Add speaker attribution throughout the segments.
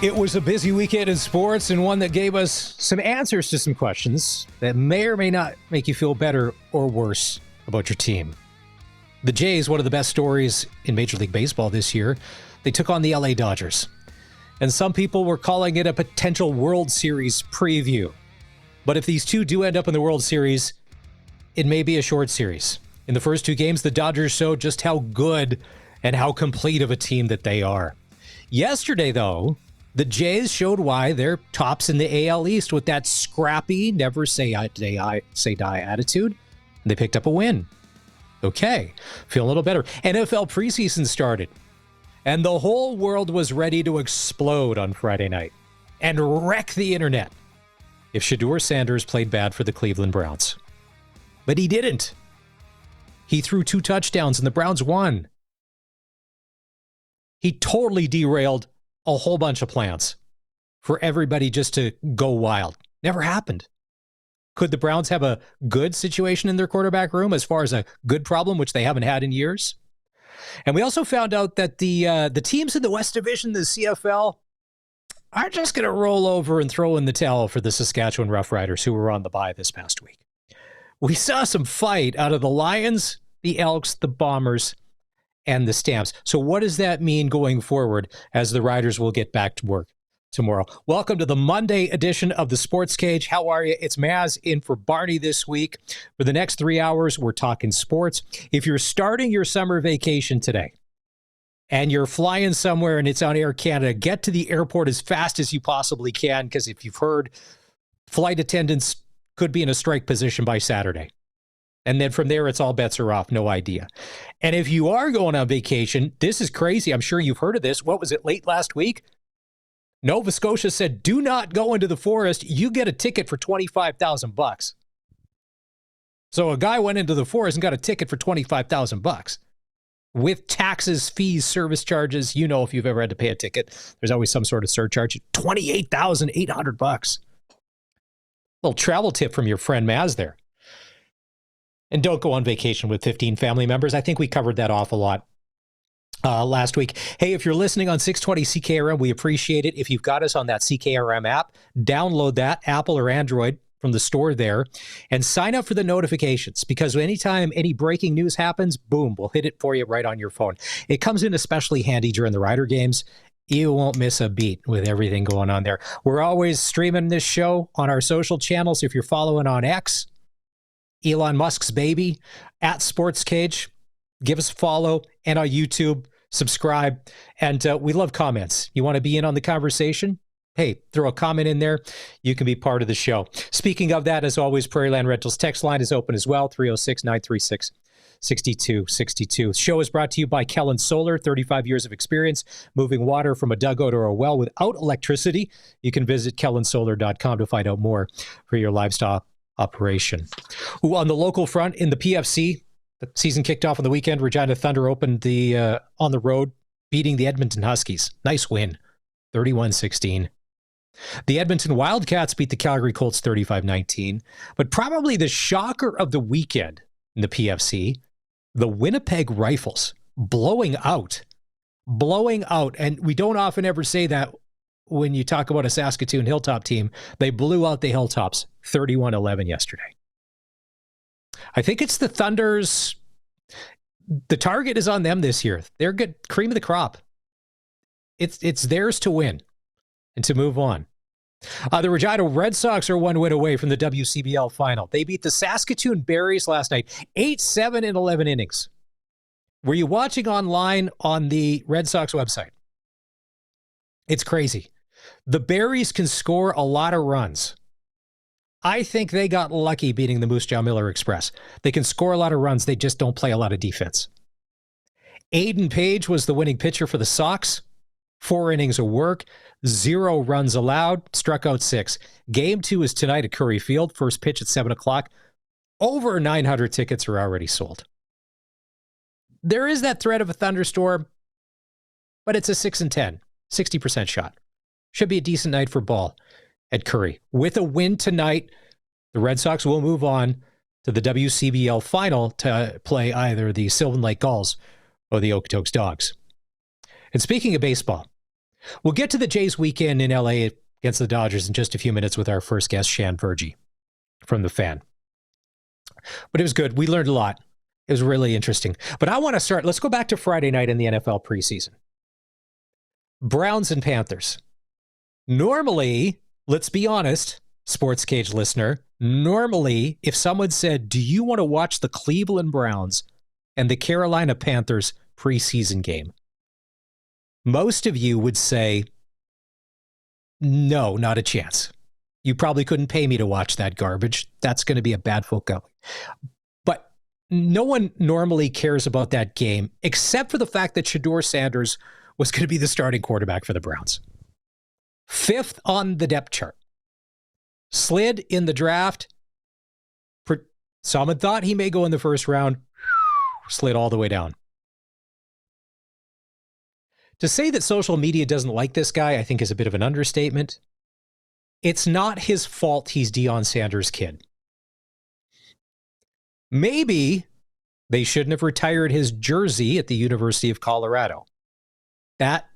Speaker 1: It was a busy weekend in sports and one that gave us some answers to some questions that may or may not make you feel better or worse about your team. The Jays, one of the best stories in Major League Baseball this year, they took on the LA Dodgers. And some people were calling it a potential World Series preview. But if these two do end up in the World Series, it may be a short series. In the first two games, the Dodgers showed just how good and how complete of a team that they are. Yesterday, though, the Jays showed why they're tops in the AL East with that scrappy, never say die attitude. And they picked up a win. Okay, feel a little better. NFL preseason started. And the whole world was ready to explode on Friday night and wreck the internet if Shedeur Sanders played bad for the Cleveland Browns. But he didn't. He threw 2 touchdowns and the Browns won. He totally derailed a whole bunch of plans for everybody just to go wild. Never happened. Could the Browns have a good situation in their quarterback room as far as a good problem, which they haven't had in years? And we also found out that the teams in the West Division, the CFL, are just going to roll over and throw in the towel for the Saskatchewan Roughriders, who were on the bye this past week. We saw some fight out of the Lions, the Elks, the Bombers, and the Stamps. So what does that mean going forward as the Riders will get back to work tomorrow? Welcome to the Monday edition of the Sports Cage. How are you? It's Maz in for Barney this week. For the next 3 hours, we're talking sports. If you're starting your summer vacation today and you're flying somewhere and it's on Air Canada, get to the airport as fast as you possibly can, because if you've heard, flight attendants could be in a strike position by Saturday. And then from there, it's all bets are off. No idea. And if you are going on vacation, this is crazy. I'm sure you've heard of this. What was it, late last week? Nova Scotia said, do not go into the forest. You get a ticket for $25,000. So a guy went into the forest and got a ticket for $25,000 with taxes, fees, service charges. You know, if you've ever had to pay a ticket, there's always some sort of surcharge. $28,800. Little travel tip from your friend Maz there. And don't go on vacation with 15 family members. I think we covered that off a lot last week. Hey, if you're listening on 620 CKRM, we appreciate it. If you've got us on that CKRM app, download that, Apple or Android, from the store there, and sign up for the notifications, because anytime any breaking news happens, boom, we'll hit it for you right on your phone. It comes in especially handy during the Rider games. You won't miss a beat with everything going on there. We're always streaming this show on our social channels. If you're following on X, Elon Musk's baby, at SportsCage, give us a follow, and on YouTube, subscribe. And we love comments. You want to be in on the conversation? Hey, throw a comment in there. You can be part of the show. Speaking of that, as always, Prairie Land Rentals text line is open as well, 306-936-6262. The show is brought to you by Kellen Solar, 35 years of experience moving water from a dugout or a well without electricity. You can visit kellensolar.com to find out more for your livestock operation. Ooh, on the local front in the PFC, the season kicked off on the weekend. Regina Thunder opened the on the road, beating the Edmonton Huskies. Nice win, 31-16. The Edmonton Wildcats beat the Calgary Colts 35-19. But probably the shocker of the weekend in the PFC, the Winnipeg Rifles blowing out. And we don't often ever say that when you talk about a Saskatoon Hilltop team. They blew out the Hilltops 31-11 yesterday. I think it's the Thunder's. The target is on them this year. They're good, cream of the crop. It's theirs to win and to move on. The Regina Red Sox are 1 win away from the WCBL final. They beat the Saskatoon Berries last night, 8-7 in 11 innings. Were you watching online on the Red Sox website? It's crazy. The Berries can score a lot of runs. I think they got lucky beating the Moose Jaw Miller Express. They can score a lot of runs. They just don't play a lot of defense. Aiden Page was the winning pitcher for the Sox. 4 innings of work, 0 runs allowed, struck out 6. Game 2 is tonight at Curry Field. First pitch at 7 o'clock. Over 900 tickets are already sold. There is that threat of a thunderstorm, but it's a 6-10, 60% shot. Should be a decent night for ball at Curry. With a win tonight, the Red Sox will move on to the WCBL final to play either the Sylvan Lake Gulls or the Okotoks Dogs. And speaking of baseball, We'll get to the Jays weekend in LA against the Dodgers in just a few minutes with our first guest, Shan Virjee from The Fan. But it was good. We learned a lot. It was really interesting. But I want to start. Let's go back to Friday night in the NFL preseason. Browns and Panthers. Normally, let's be honest, SportsCage listener, normally, if someone said, do you want to watch the Cleveland Browns and the Carolina Panthers preseason game? Most of you would say, no, not a chance. You probably couldn't pay me to watch that garbage. That's going to be a bad folk out. But no one normally cares about that game, except for the fact that Shedeur Sanders was going to be the starting quarterback for the Browns. 5th on the depth chart. Slid in the draft. Someone thought he may go in the first round. Slid all the way down. To say that social media doesn't like this guy, I think is a bit of an understatement. It's not his fault he's Deion Sanders' kid. Maybe they shouldn't have retired his jersey at the University of Colorado. That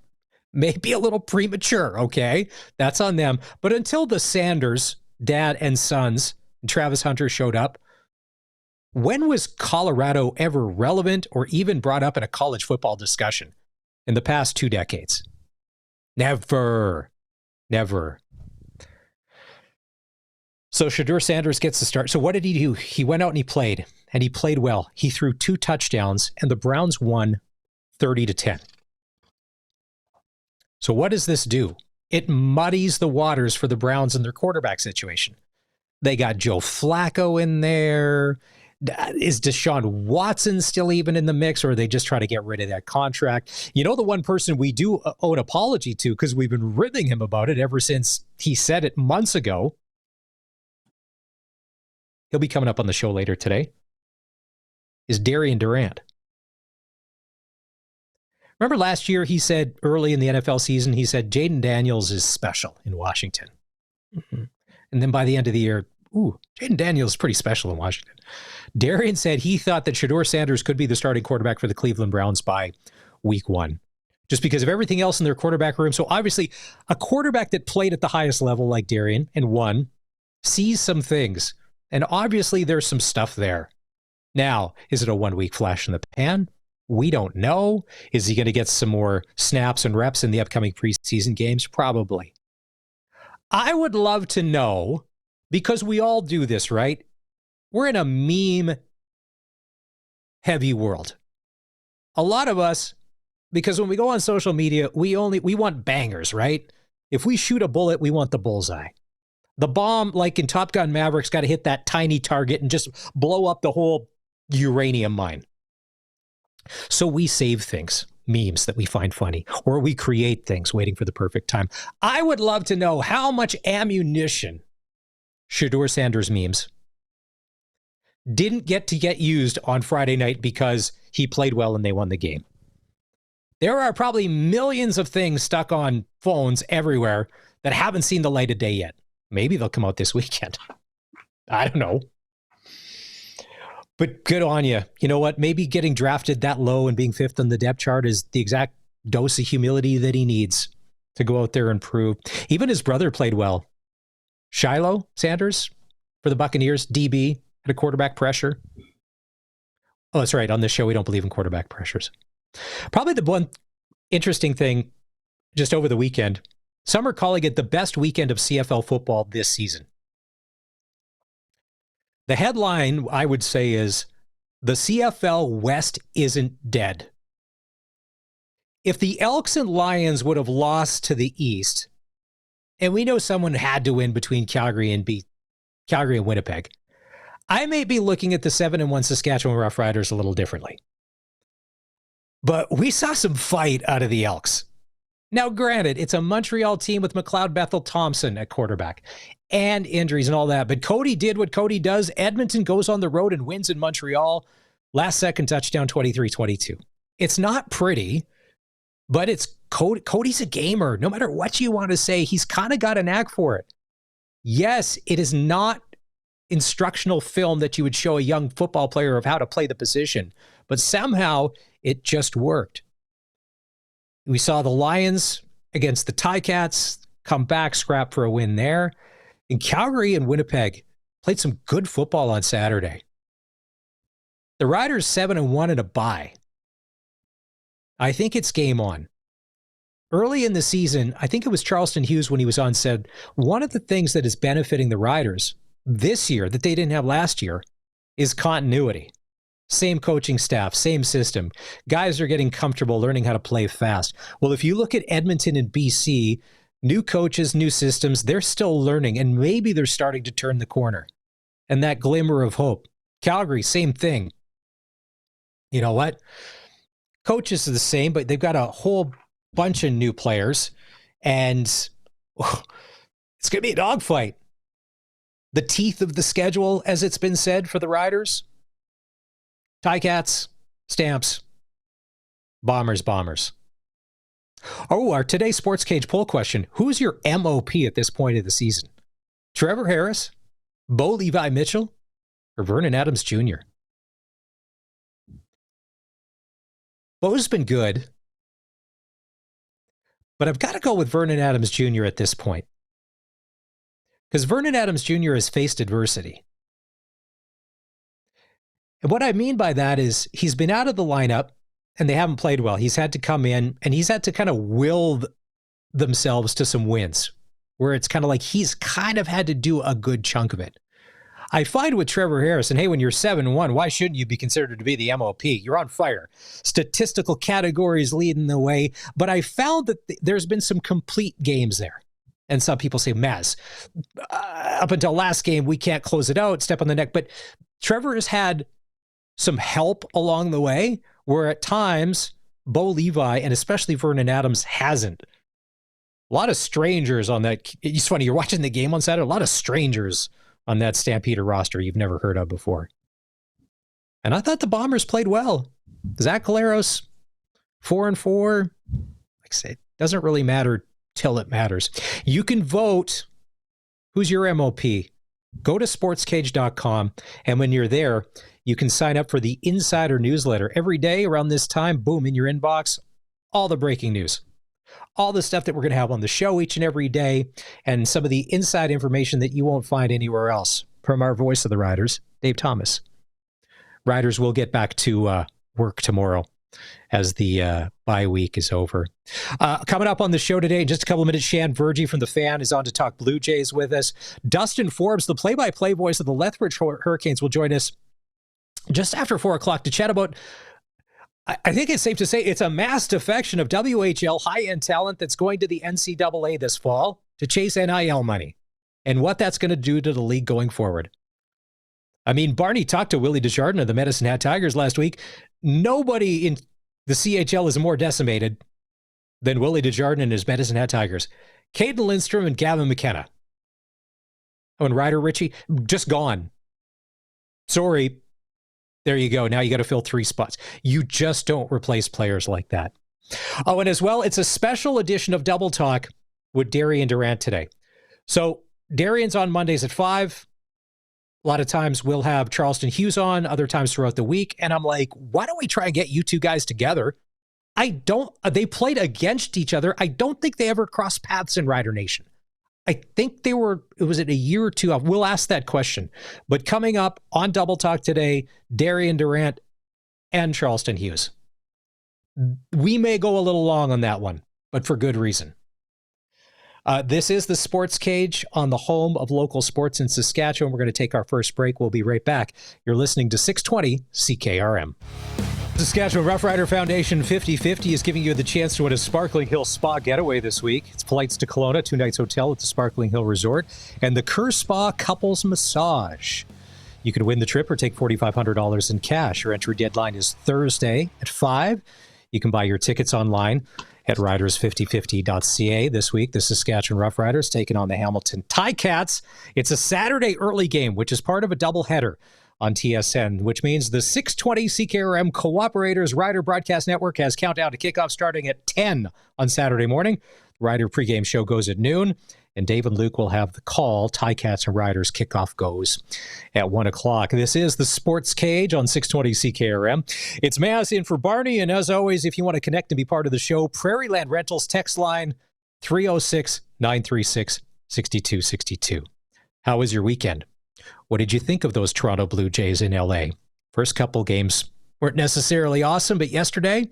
Speaker 1: may be a little premature, okay? That's on them. But until the Sanders, dad and sons, and Travis Hunter showed up, when was Colorado ever relevant or even brought up in a college football discussion in the past 2 decades? Never. So Shedeur Sanders gets the start. So what did he do? He went out and he played well. He threw 2 touchdowns, and the Browns won 30-10. So what does this do? It muddies the waters for the Browns in their quarterback situation. They got Joe Flacco in there. Is Deshaun Watson still even in the mix, or are they just trying to get rid of that contract? You know, the one person we do owe an apology to, because we've been ribbing him about it ever since he said it months ago. He'll be coming up on the show later today, is Darian Durant. Remember last year he said early in the NFL season, he said Jaden Daniels is special in Washington. Mm-hmm. And then by the end of the year, Jaden Daniels is pretty special in Washington. Darian said he thought that Shedeur Sanders could be the starting quarterback for the Cleveland Browns by week 1, just because of everything else in their quarterback room. So obviously a quarterback that played at the highest level like Darian and won sees some things. And obviously there's some stuff there. Now, is it a 1-week flash in the pan? We don't know. Is he going to get some more snaps and reps in the upcoming preseason games? Probably. I would love to know, because we all do this, right? We're in a meme-heavy world. A lot of us, because when we go on social media, we want bangers, right? If we shoot a bullet, we want the bullseye. The bomb, like in Top Gun Maverick's got to hit that tiny target and just blow up the whole uranium mine. So we save things, memes that we find funny, or we create things waiting for the perfect time. I would love to know how much ammunition Shedeur Sanders memes didn't get used on Friday night because he played well and they won the game. There are probably millions of things stuck on phones everywhere that haven't seen the light of day yet. Maybe they'll come out this weekend. I don't know. But good on you. You know what? Maybe getting drafted that low and being 5th on the depth chart is the exact dose of humility that he needs to go out there and prove. Even his brother played well. Shiloh Sanders for the Buccaneers, DB, had a quarterback pressure. Oh, that's right. On this show, we don't believe in quarterback pressures. Probably the one interesting thing just over the weekend, some are calling it the best weekend of CFL football this season. The headline, I would say, is the CFL West isn't dead. If the Elks and Lions would have lost to the East, and we know someone had to win between Calgary and Winnipeg, I may be looking at the 7-1 Saskatchewan Roughriders a little differently. But we saw some fight out of the Elks. Now, granted, it's a Montreal team with McLeod Bethel Thompson at quarterback and injuries and all that. But Cody did what Cody does. Edmonton goes on the road and wins in Montreal. Last second touchdown, 23-22. It's not pretty, but it's Cody. Cody's a gamer. No matter what you want to say, he's kind of got a knack for it. Yes, it is not instructional film that you would show a young football player of how to play the position, but somehow it just worked. We saw the Lions against the Ticats, come back, scrap for a win there. And Calgary and Winnipeg played some good football on Saturday. The Riders 7-1 in a bye. I think it's game on. Early in the season, I think it was Charleston Hughes when he was on said, one of the things that is benefiting the Riders this year that they didn't have last year is continuity. Same coaching staff, same system. Guys are getting comfortable learning how to play fast. Well, if you look at Edmonton and BC, new coaches, new systems, they're still learning, and maybe they're starting to turn the corner. And that glimmer of hope. Calgary, same thing. You know what? Coaches are the same, but they've got a whole bunch of new players, and it's going to be a dogfight. The teeth of the schedule, as it's been said for the Riders. Ticats, Stamps, Bombers. Oh, our today's SportsCage poll question. Who's your MOP at this point of the season? Trevor Harris, Bo Levi Mitchell, or Vernon Adams Jr.? Bo's been good, but I've got to go with Vernon Adams Jr. at this point. Because Vernon Adams Jr. has faced adversity. And what I mean by that is he's been out of the lineup and they haven't played well. He's had to come in and he's had to kind of will themselves to some wins where it's kind of like he's kind of had to do a good chunk of it. I find with Trevor Harrison, hey, when you're 7-1, why shouldn't you be considered to be the MOP? You're on fire. Statistical categories leading the way. But I found that there's been some complete games there. And some people say, Maz, up until last game, we can't close it out, step on the neck. But Trevor has had some help along the way where at times Bo Levi and especially Vernon Adams hasn't. A lot of strangers on that. It's funny, you're watching the game on Saturday, a lot of strangers on that Stampeder roster you've never heard of before. And I thought the Bombers played well. Zach Collaros, 4-4. Like I said, doesn't really matter till it matters. You can vote. Who's your MOP? Go to sportscage.com, and when you're there, you can sign up for the Insider newsletter. Every day around this time, boom, in your inbox, all the breaking news. All the stuff that we're going to have on the show each and every day, and some of the inside information that you won't find anywhere else. From our voice of the Riders, Dave Thomas. Riders will get back to work tomorrow as the bye week is over. Coming up on the show today in just a couple of minutes, Shan Virjee from The Fan is on to talk Blue Jays with us. Dustin Forbes, the play-by-play voice of the Lethbridge Hurricanes, will join us just after 4 o'clock to chat about, I think it's safe to say, it's a mass defection of WHL high-end talent that's going to the NCAA this fall to chase NIL money and what that's going to do to the league going forward. I mean, Barney talked to Willie Desjardins of the Medicine Hat Tigers last week. Nobody in the CHL is more decimated than Willie Desjardins and his Medicine Hat Tigers. Caden Lindstrom and Gavin McKenna. Oh, and Ryder Ritchie, just gone. Sorry. There you go. Now you got to fill 3 spots. You just don't replace players like that. Oh, and as well, it's a special edition of Double Talk with Darian Durant today. So Darian's on Mondays at 5. A lot of times we'll have Charleston Hughes on, other times throughout the week. And I'm like, why don't we try and get you two guys together? They played against each other. I don't think they ever crossed paths in Rider Nation. I think it was a year or two off. We'll ask that question. But coming up on Double Talk today, Darian Durant and Charleston Hughes. We may go a little long on that one, but for good reason. This is the Sports Cage on the home of local sports in Saskatchewan. We're going to take our first break. We'll be right back. You're listening to 620 CKRM. Saskatchewan Rough Rider Foundation 50/50 is giving you the chance to win a Sparkling Hill Spa getaway this week. It's flights to Kelowna, 2 nights hotel at the Sparkling Hill Resort, and the Kerr Spa Couples Massage. You can win the trip or take $4,500 in cash. Your entry deadline is Thursday at 5. You can buy your tickets online at riders5050.ca. This week, the Saskatchewan Rough Riders taking on the Hamilton Ticats. It's a Saturday early game, which is part of a doubleheader on TSN, which means the 620 CKRM Cooperators Rider Broadcast Network has countdown to kickoff starting at 10 on Saturday morning. The Rider pregame show goes at noon, and Dave and Luke will have the call. Ticats and Riders kickoff goes at 1 o'clock. This is the Sports Cage on 620 CKRM. It's Maz in for Barney, and as always, if you want to connect and be part of the show, Prairie Land Rentals text line 306-936-6262. How was your weekend? What did you think of those Toronto Blue Jays in LA? First couple games weren't necessarily awesome, but yesterday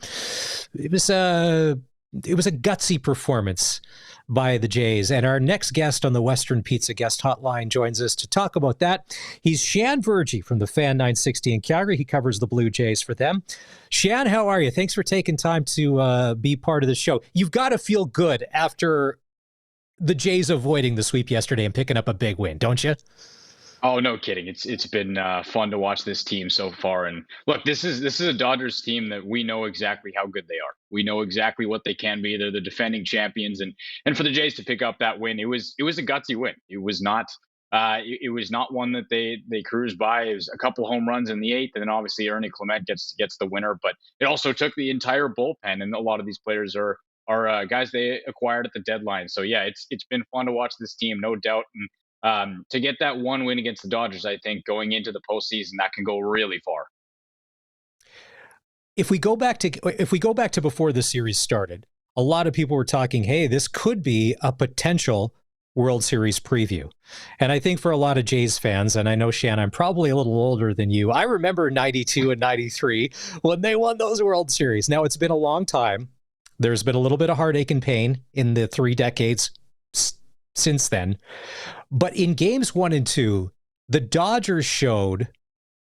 Speaker 1: it was a gutsy performance by the Jays. And our next guest on the Western Pizza Guest Hotline joins us to talk about that. He's Shan Virjee from the Fan 960 in Calgary. He covers the Blue Jays for them. Shan, how are you? Thanks for taking time to be part of the show. You've got to feel good after the Jays avoiding the sweep yesterday and picking up a big win, don't you?
Speaker 2: Oh, no kidding. It's been fun to watch this team so far. And look, this is a Dodgers team that we know exactly how good they are. We know exactly what they can be. They're the defending champions, and for the Jays to pick up that win, it was a gutsy win. It was not one that they cruised by. It was a couple home runs in the eighth, and then obviously Ernie Clement gets the winner. But it also took the entire bullpen, and a lot of these players are guys they acquired at the deadline. So yeah, it's been fun to watch this team, no doubt. And to get that one win against the Dodgers, I think going into the postseason, that can go really far.
Speaker 1: If we go back to before the series started, a lot of people were talking, hey, this could be a potential World Series preview. And I think for a lot of Jays fans, and I know, Shan, I'm probably a little older than you, I remember 92 and 93 when they won those World Series. Now, it's been a long time. There's been a little bit of heartache and pain in the 3 decades since then. But in games 1 and 2, the Dodgers showed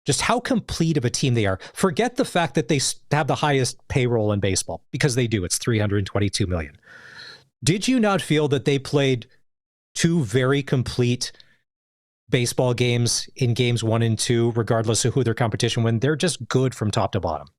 Speaker 1: just how complete of a team they are. Forget the fact that they have the highest payroll in baseball, because they do. It's $322 million. Did you not feel that they played 2 very complete baseball games in games 1 and 2, regardless of who their competition when they're just good from top to bottom?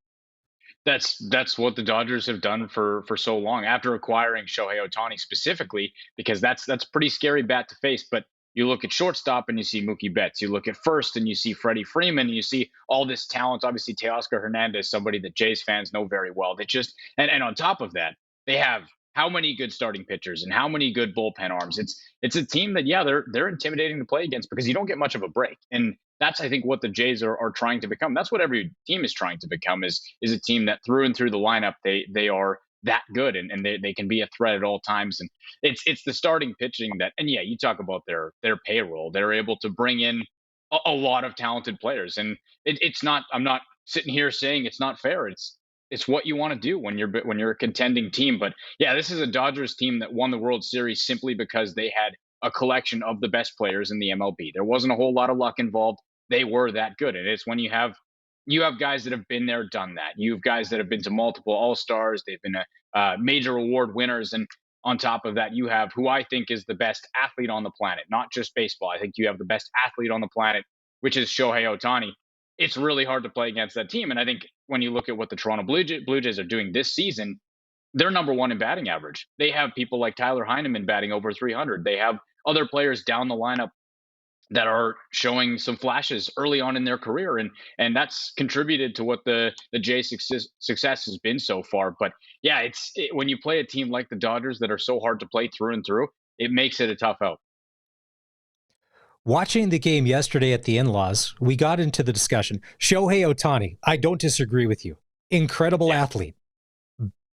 Speaker 2: That's what the Dodgers have done for so long after acquiring Shohei Ohtani specifically, because that's pretty scary bat to face. But you look at shortstop and you see Mookie Betts. You look at first and you see Freddie Freeman. And you see all this talent. Obviously, Teoscar Hernandez, somebody that Jays fans know very well. They just and on top of that, they have how many good starting pitchers and how many good bullpen arms. It's a team that they're intimidating to play against because you don't get much of a break. And that's, I think, what the Jays are trying to become. That's what every team is trying to become is a team that through and through the lineup, they are that good and they can be a threat at all times. And it's the starting pitching that, and yeah, you talk about their payroll. They're able to bring in a lot of talented players. And it's not, I'm not sitting here saying it's not fair. It's what you want to do when you're a contending team. But yeah, this is a Dodgers team that won the World Series simply because they had a collection of the best players in the MLB. There wasn't a whole lot of luck involved. They were that good. And it's when you have guys that have been there, done that. You have guys that have been to multiple All-Stars. They've been major award winners. And on top of that, you have who I think is the best athlete on the planet, not just baseball. I think you have the best athlete on the planet, which is Shohei Ohtani. It's really hard to play against that team. And I think when you look at what the Toronto Blue Jays are doing this season, they're number 1 in batting average. They have people like Tyler Heineman batting over 300. They have other players down the lineup that are showing some flashes early on in their career. And that's contributed to what the Jays success has been so far. But yeah, when you play a team like the Dodgers that are so hard to play through and through, it makes it a tough out.
Speaker 1: Watching the game yesterday at the in-laws, we got into the discussion. Shohei Ohtani, I don't disagree with you. Incredible athlete.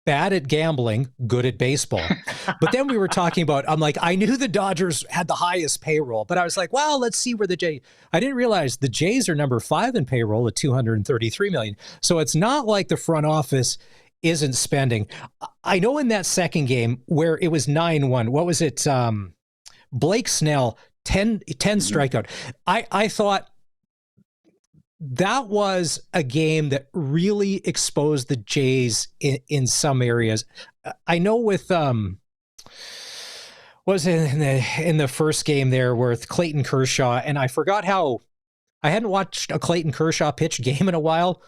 Speaker 1: Bad at gambling, good at baseball. But then we were talking about, I'm like, I knew the Dodgers had the highest payroll, but I was like, well, let's see where the Jays, I didn't realize the Jays are number 5 in payroll at $233 million. So it's not like the front office isn't spending. I know in that second game where it was 9-1, what was it? Blake Snell, 10 strikeout. I thought that was a game that really exposed the Jays in some areas. I know with was in the first game there with Clayton Kershaw, and I forgot how I hadn't watched a Clayton Kershaw pitch game in a while.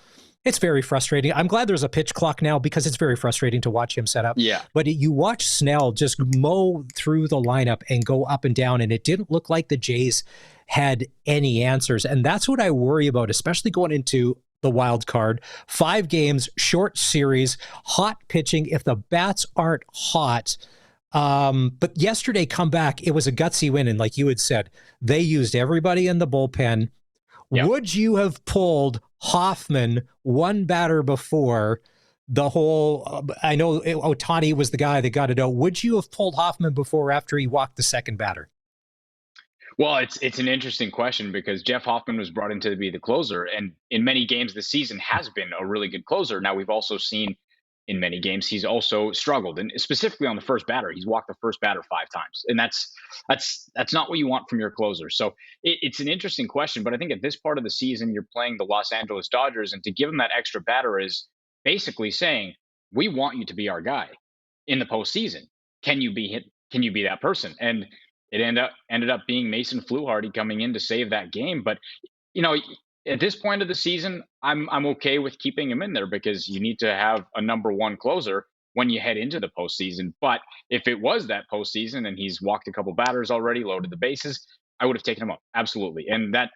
Speaker 1: It's very frustrating. I'm glad there's a pitch clock now because it's very frustrating to watch him set up.
Speaker 2: Yeah.
Speaker 1: But you watch Snell just mow through the lineup and go up and down, and it didn't look like the Jays had any answers. And that's what I worry about, especially going into the wild card. 5 games, short series, hot pitching. If the bats aren't hot, but yesterday come back, it was a gutsy win. And like you had said, they used everybody in the bullpen. Yep. Would you have pulled Hoffman one batter before the whole, I know Ohtani was the guy that got it out. Would you have pulled Hoffman before or after he walked the second batter?
Speaker 2: Well, it's an interesting question because Jeff Hoffman was brought in to be the closer, and in many games this season has been a really good closer. Now we've also seen in many games he's also struggled, and specifically on the first batter, he's walked the first batter 5 times, and that's not what you want from your closer. So it's an interesting question, but I think at this part of the season, you're playing the Los Angeles Dodgers, and to give them that extra batter is basically saying we want you to be our guy in the postseason. Can you be hit? Can you be that person? And it ended up being Mason Fluharty coming in to save that game. But you know, at this point of the season, I'm okay with keeping him in there because you need to have a number one closer when you head into the postseason. But if it was that postseason and he's walked a couple batters already, loaded the bases, I would have taken him up absolutely. And that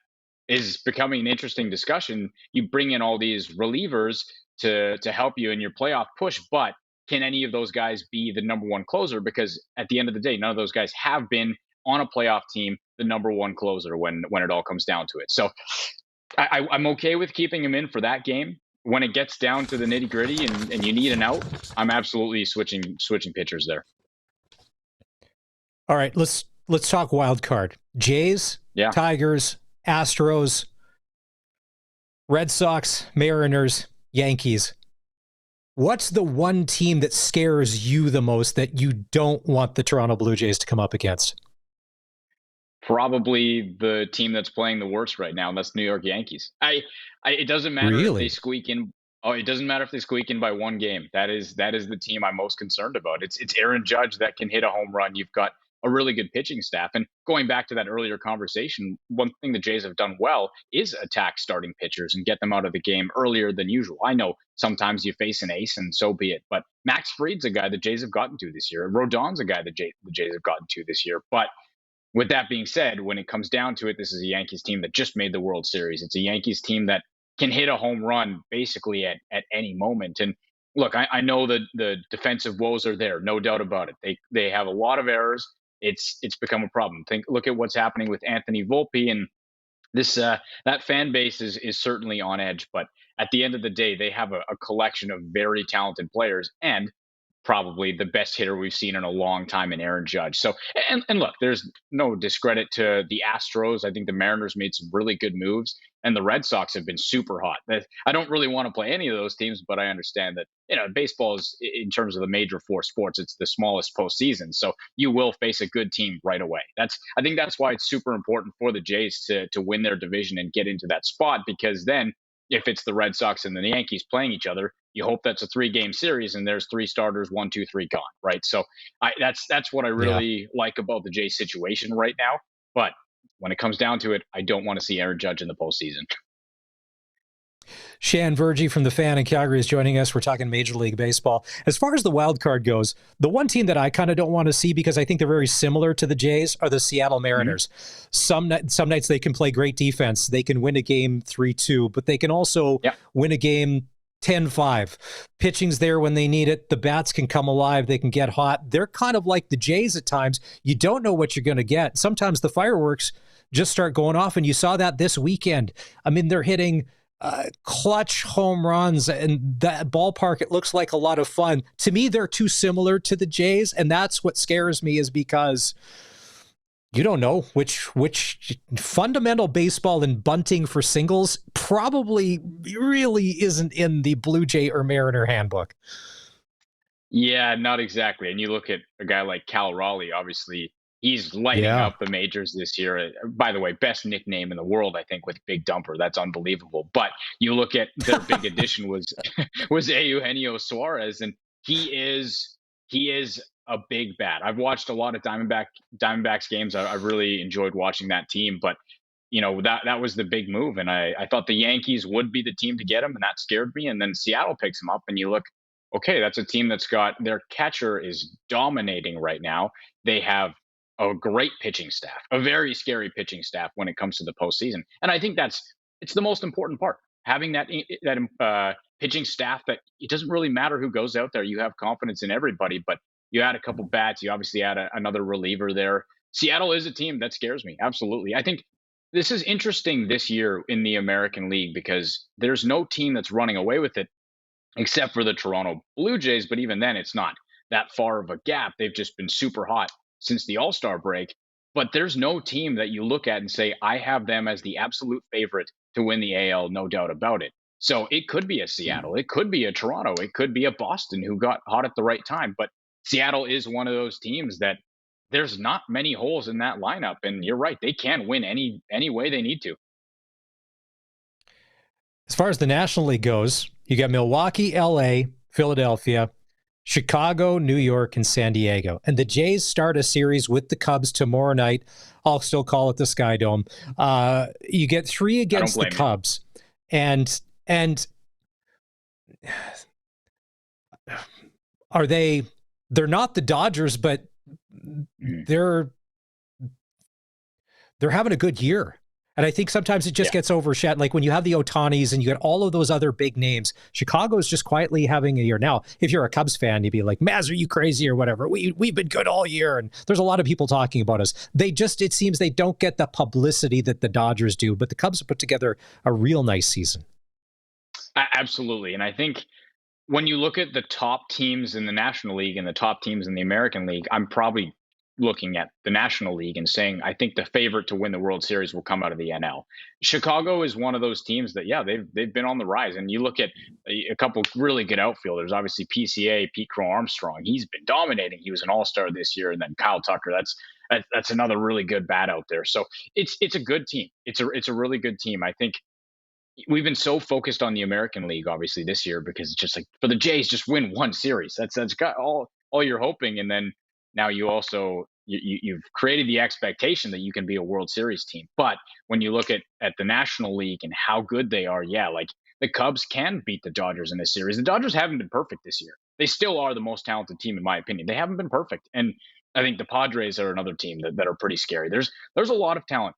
Speaker 2: is becoming an interesting discussion. You bring in all these relievers to help you in your playoff push, but can any of those guys be the number one closer? Because at the end of the day, none of those guys have been on a playoff team the number one closer when it all comes down to it. So I'm okay with keeping him in for that game. When it gets down to the nitty gritty and you need an out, I'm absolutely switching pitchers there.
Speaker 1: All right, let's talk wild card. Jays,
Speaker 2: Yeah.
Speaker 1: Tigers, Astros, Red Sox, Mariners, Yankees. What's the one team that scares you the most that you don't want the Toronto Blue Jays to come up against?
Speaker 2: Probably the team that's playing the worst right now, and that's New York Yankees. It doesn't matter if they
Speaker 1: Really?
Speaker 2: squeak in. Oh, it doesn't matter if they squeak in by one game. That is the team I'm most concerned about. It's Aaron Judge that can hit a home run. You've got a really good pitching staff. And going back to that earlier conversation, one thing the Jays have done well is attack starting pitchers and get them out of the game earlier than usual. I know sometimes you face an ace, and so be it. But Max Fried's a guy the Jays have gotten to this year. Rodon's a guy the Jays have gotten to this year. But with that being said, when it comes down to it, this is a Yankees team that just made the World Series. It's a Yankees team that can hit a home run basically at any moment. And look, I know that the defensive woes are there, no doubt about it. They have a lot of errors. It's become a problem. Look at what's happening with Anthony Volpe, and this that fan base is certainly on edge. But at the end of the day, they have a collection of very talented players and probably the best hitter we've seen in a long time in Aaron Judge. So, and look, there's no discredit to the Astros. I think the Mariners made some really good moves, and the Red Sox have been super hot. I don't really want to play any of those teams, but I understand that baseball is, in terms of the major four sports, it's the smallest postseason. So you will face a good team right away. I think that's why it's super important for the Jays to win their division and get into that spot, because then if it's the Red Sox and the Yankees playing each other, you hope that's a 3-game series and there's 3 starters, 1, 2, 3 gone, right? So that's what I
Speaker 1: Yeah.
Speaker 2: really like about the Jays situation right now. But when it comes down to it, I don't want to see Aaron Judge in the postseason.
Speaker 1: Shan Virjee from The Fan in Calgary is joining us. We're talking Major League Baseball. As far as the wild card goes, the one team that I kind of don't want to see, because I think they're very similar to the Jays, are the Seattle Mariners. Mm-hmm. Some nights they can play great defense. They can win a game 3-2, but they can also win a game 10-5. Pitching's there when they need it. The bats can come alive. They can get hot. They're kind of like the Jays at times. You don't know what you're going to get. Sometimes the fireworks just start going off, and you saw that this weekend. I mean, they're hitting clutch home runs, and that ballpark, it looks like a lot of fun. To me, they're too similar to the Jays, and that's what scares me, is because you don't know which fundamental baseball and bunting for singles probably really isn't in the Blue Jay or Mariner handbook.
Speaker 2: Yeah, not exactly. And you look at a guy like Cal Raleigh, obviously he's lighting up the majors this year. By the way, best nickname in the world, I think, with Big Dumper. That's unbelievable. But you look at their big addition was Eugenio Suarez, and he is a big bat. I've watched a lot of Diamondbacks games. I've really enjoyed watching that team, but that was the big move, and I thought the Yankees would be the team to get him, and that scared me. And then Seattle picks him up, and you look, okay, that's a team that's got their catcher is dominating right now. They have a great pitching staff, a very scary pitching staff when it comes to the postseason. And I think it's the most important part, having that pitching staff that it doesn't really matter who goes out there. You have confidence in everybody, but you add a couple bats. You obviously add another reliever there. Seattle is a team that scares me. Absolutely. I think this is interesting this year in the American League because there's no team that's running away with it. except for the Toronto Blue Jays. But even then, it's not that far of a gap. They've just been super hot since the All-Star break. But there's no team that you look at and say, I have them as the absolute favorite to win the AL, no doubt about it. So it could be a Seattle, it could be a Toronto, it could be a Boston who got hot at the right time. But Seattle is one of those teams that there's not many holes in that lineup. And you're right, they can win any way they need to.
Speaker 1: As far as the National League goes, you got Milwaukee, LA, Philadelphia, Chicago, New York, and San Diego. And the Jays start a series with the Cubs tomorrow night. I'll still call it the Sky Dome. You get 3 against the Cubs. And they're not the Dodgers, but they're having a good year. And I think sometimes it just gets overshadowed. Like when you have the Ohtanis and you get all of those other big names, Chicago's just quietly having a year. Now, if you're a Cubs fan, you'd be like, Maz, are you crazy or whatever? We've been good all year. And there's a lot of people talking about us. It seems they don't get the publicity that the Dodgers do, but the Cubs have put together a real nice season.
Speaker 2: Absolutely. And I think when you look at the top teams in the National League and the top teams in the American League, I'm probably looking at the National League and saying I think the favorite to win the World Series will come out of the NL. Chicago is one of those teams that they've been on the rise. And you look at a couple really good outfielders. Obviously PCA, Pete Crow Armstrong, he's been dominating. He was an All-Star this year, and then Kyle Tucker. That's another really good bat out there. So it's a good team. It's a really good team. I think we've been so focused on the American League obviously this year because it's just like for the Jays just win one series. That's got all you're hoping, and then now you also you've created the expectation that you can be a World Series team. But when you look at the National League and how good they are, like the Cubs can beat the Dodgers in this series. The Dodgers haven't been perfect this year. They still are the most talented team in my opinion. They haven't been perfect, and I think the Padres are another team that are pretty scary. There's a lot of talent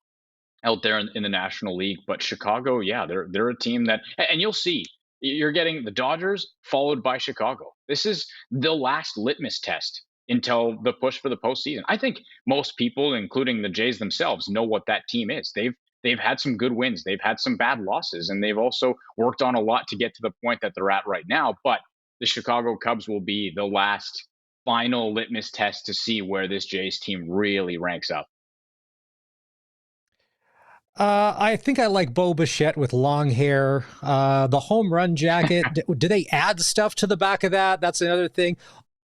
Speaker 2: out there in the National League, but Chicago, they're a team that, and you'll see, you're getting the Dodgers followed by Chicago. This is the last litmus test until the push for the postseason. I think most people, including the Jays themselves, know what that team is. They've had some good wins, they've had some bad losses, and they've also worked on a lot to get to the point that they're at right now. But the Chicago Cubs will be the last final litmus test to see where this Jays team really ranks up.
Speaker 1: I think I like Bo Bichette with long hair. The home run jacket. Do they add stuff to the back of that? That's another thing.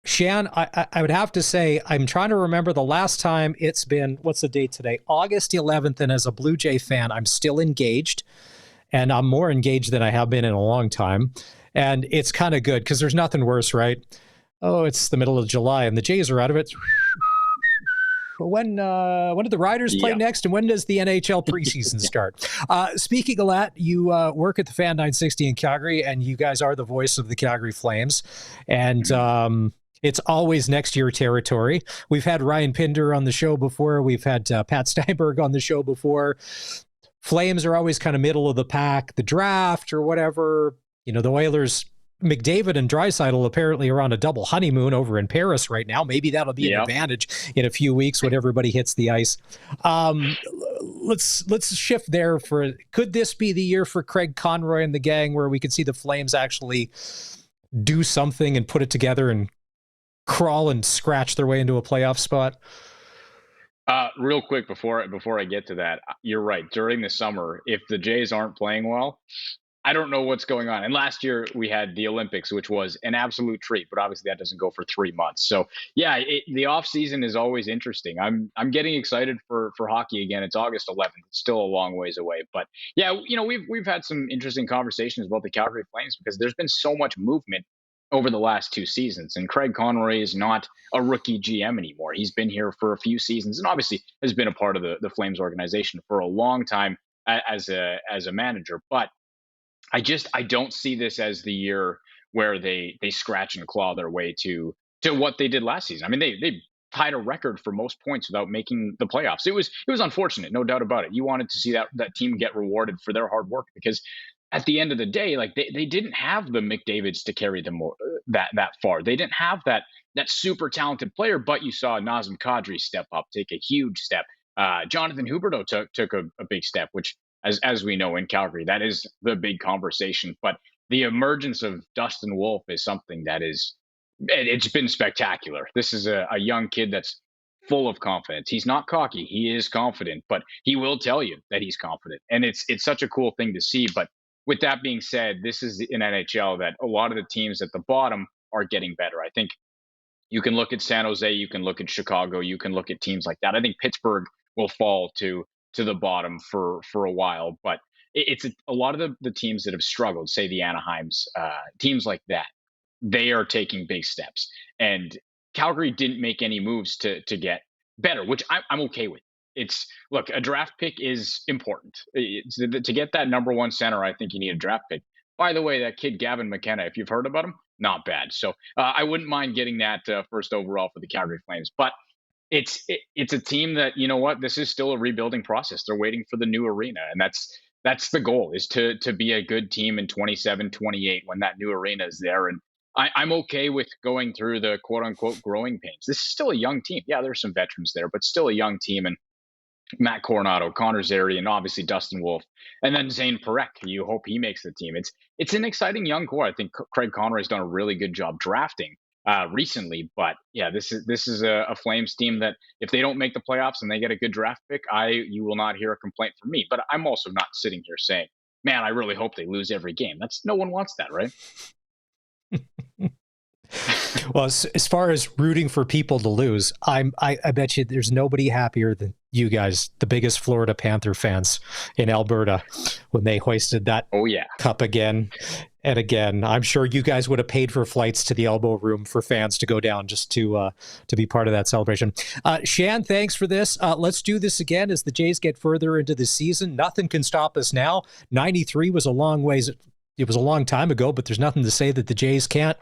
Speaker 1: Shan, I would have to say, I'm trying to remember the last time it's been, what's the date today? August 11th. And as a Blue Jay fan, I'm still engaged. And I'm more engaged than I have been in a long time. And it's kind of good because there's nothing worse, right? Oh, it's the middle of July and the Jays are out of it. When do the Riders play next, and when does the NHL preseason start? Speaking of that, you work at the Fan 960 in Calgary, and you guys are the voice of the Calgary Flames, and it's always next year territory. We've had Ryan Pinder on the show before. We've had Pat Steinberg on the show before. Flames are always kind of middle of the pack. The draft or whatever, the Oilers. McDavid and Draisaitl apparently are on a double honeymoon over in Paris right now. Maybe that'll be an advantage in a few weeks when everybody hits the ice. Let's shift there. Could this be the year for Craig Conroy and the gang where we could see the Flames actually do something and put it together and crawl and scratch their way into a playoff spot?
Speaker 2: Real quick before I get to that, you're right. During the summer, if the Jays aren't playing well, I don't know what's going on. And last year we had the Olympics, which was an absolute treat, but obviously that doesn't go for 3 months. So the off season is always interesting. I'm getting excited for hockey again. It's August 11th. It's still a long ways away, but we've had some interesting conversations about the Calgary Flames because there's been so much movement over the last 2 seasons. And Craig Conroy is not a rookie GM anymore. He's been here for a few seasons and obviously has been a part of the Flames organization for a long time as a manager. But I don't see this as the year where they scratch and claw their way to what they did last season. I mean, they tied a record for most points without making the playoffs. It was unfortunate, no doubt about it. You wanted to see that team get rewarded for their hard work because at the end of the day, like they didn't have the McDavids to carry them that far. They didn't have that super talented player, but you saw Nazem Kadri step up, take a huge step. Jonathan Huberdeau took a big step, which as we know in Calgary, that is the big conversation. But the emergence of Dustin Wolf is something that it's been spectacular. This is a young kid that's full of confidence. He's not cocky. He is confident, but he will tell you that he's confident. And it's such a cool thing to see. But with that being said, this is an NHL that a lot of the teams at the bottom are getting better. I think you can look at San Jose, you can look at Chicago, you can look at teams like that. I think Pittsburgh will fall to the bottom for a while, but it's a lot of the teams that have struggled, say the Anaheims, teams like that, they are taking big steps. And Calgary didn't make any moves to get better, which I'm okay with. It's look, a draft pick is important. To get that number one center, I think you need a draft pick. By the way, that kid Gavin McKenna, if you've heard about him, not bad. So I wouldn't mind getting that first overall for the Calgary Flames. But it's a team that, you know what, this is still a rebuilding process. They're waiting for the new arena, and that's the goal, is to be a good team in 27, 28 when that new arena is there. And I'm okay with going through the quote unquote growing pains. This is still a young team. Yeah, there's some veterans there, but still a young team. And Matt Coronado, Connor Zary, and obviously Dustin Wolf, and then Zane Parekh. You hope he makes the team. It's an exciting young core. I think Craig Conroy's done a really good job drafting recently. But yeah, this is a Flames team that if they don't make the playoffs and they get a good draft pick, you will not hear a complaint from me. But I'm also not sitting here saying, man, I really hope they lose every game. No one wants that, right?
Speaker 1: Well, as far as rooting for people to lose, I bet you there's nobody happier than you guys, the biggest Florida Panther fans in Alberta, when they hoisted that cup again and again. I'm sure you guys would have paid for flights to the Elbow Room for fans to go down just to be part of that celebration. Shan, thanks for this. Let's do this again as the Jays get further into the season. Nothing can stop us now. 93 was a long ways. It was a long time ago, but there's nothing to say that the Jays can't.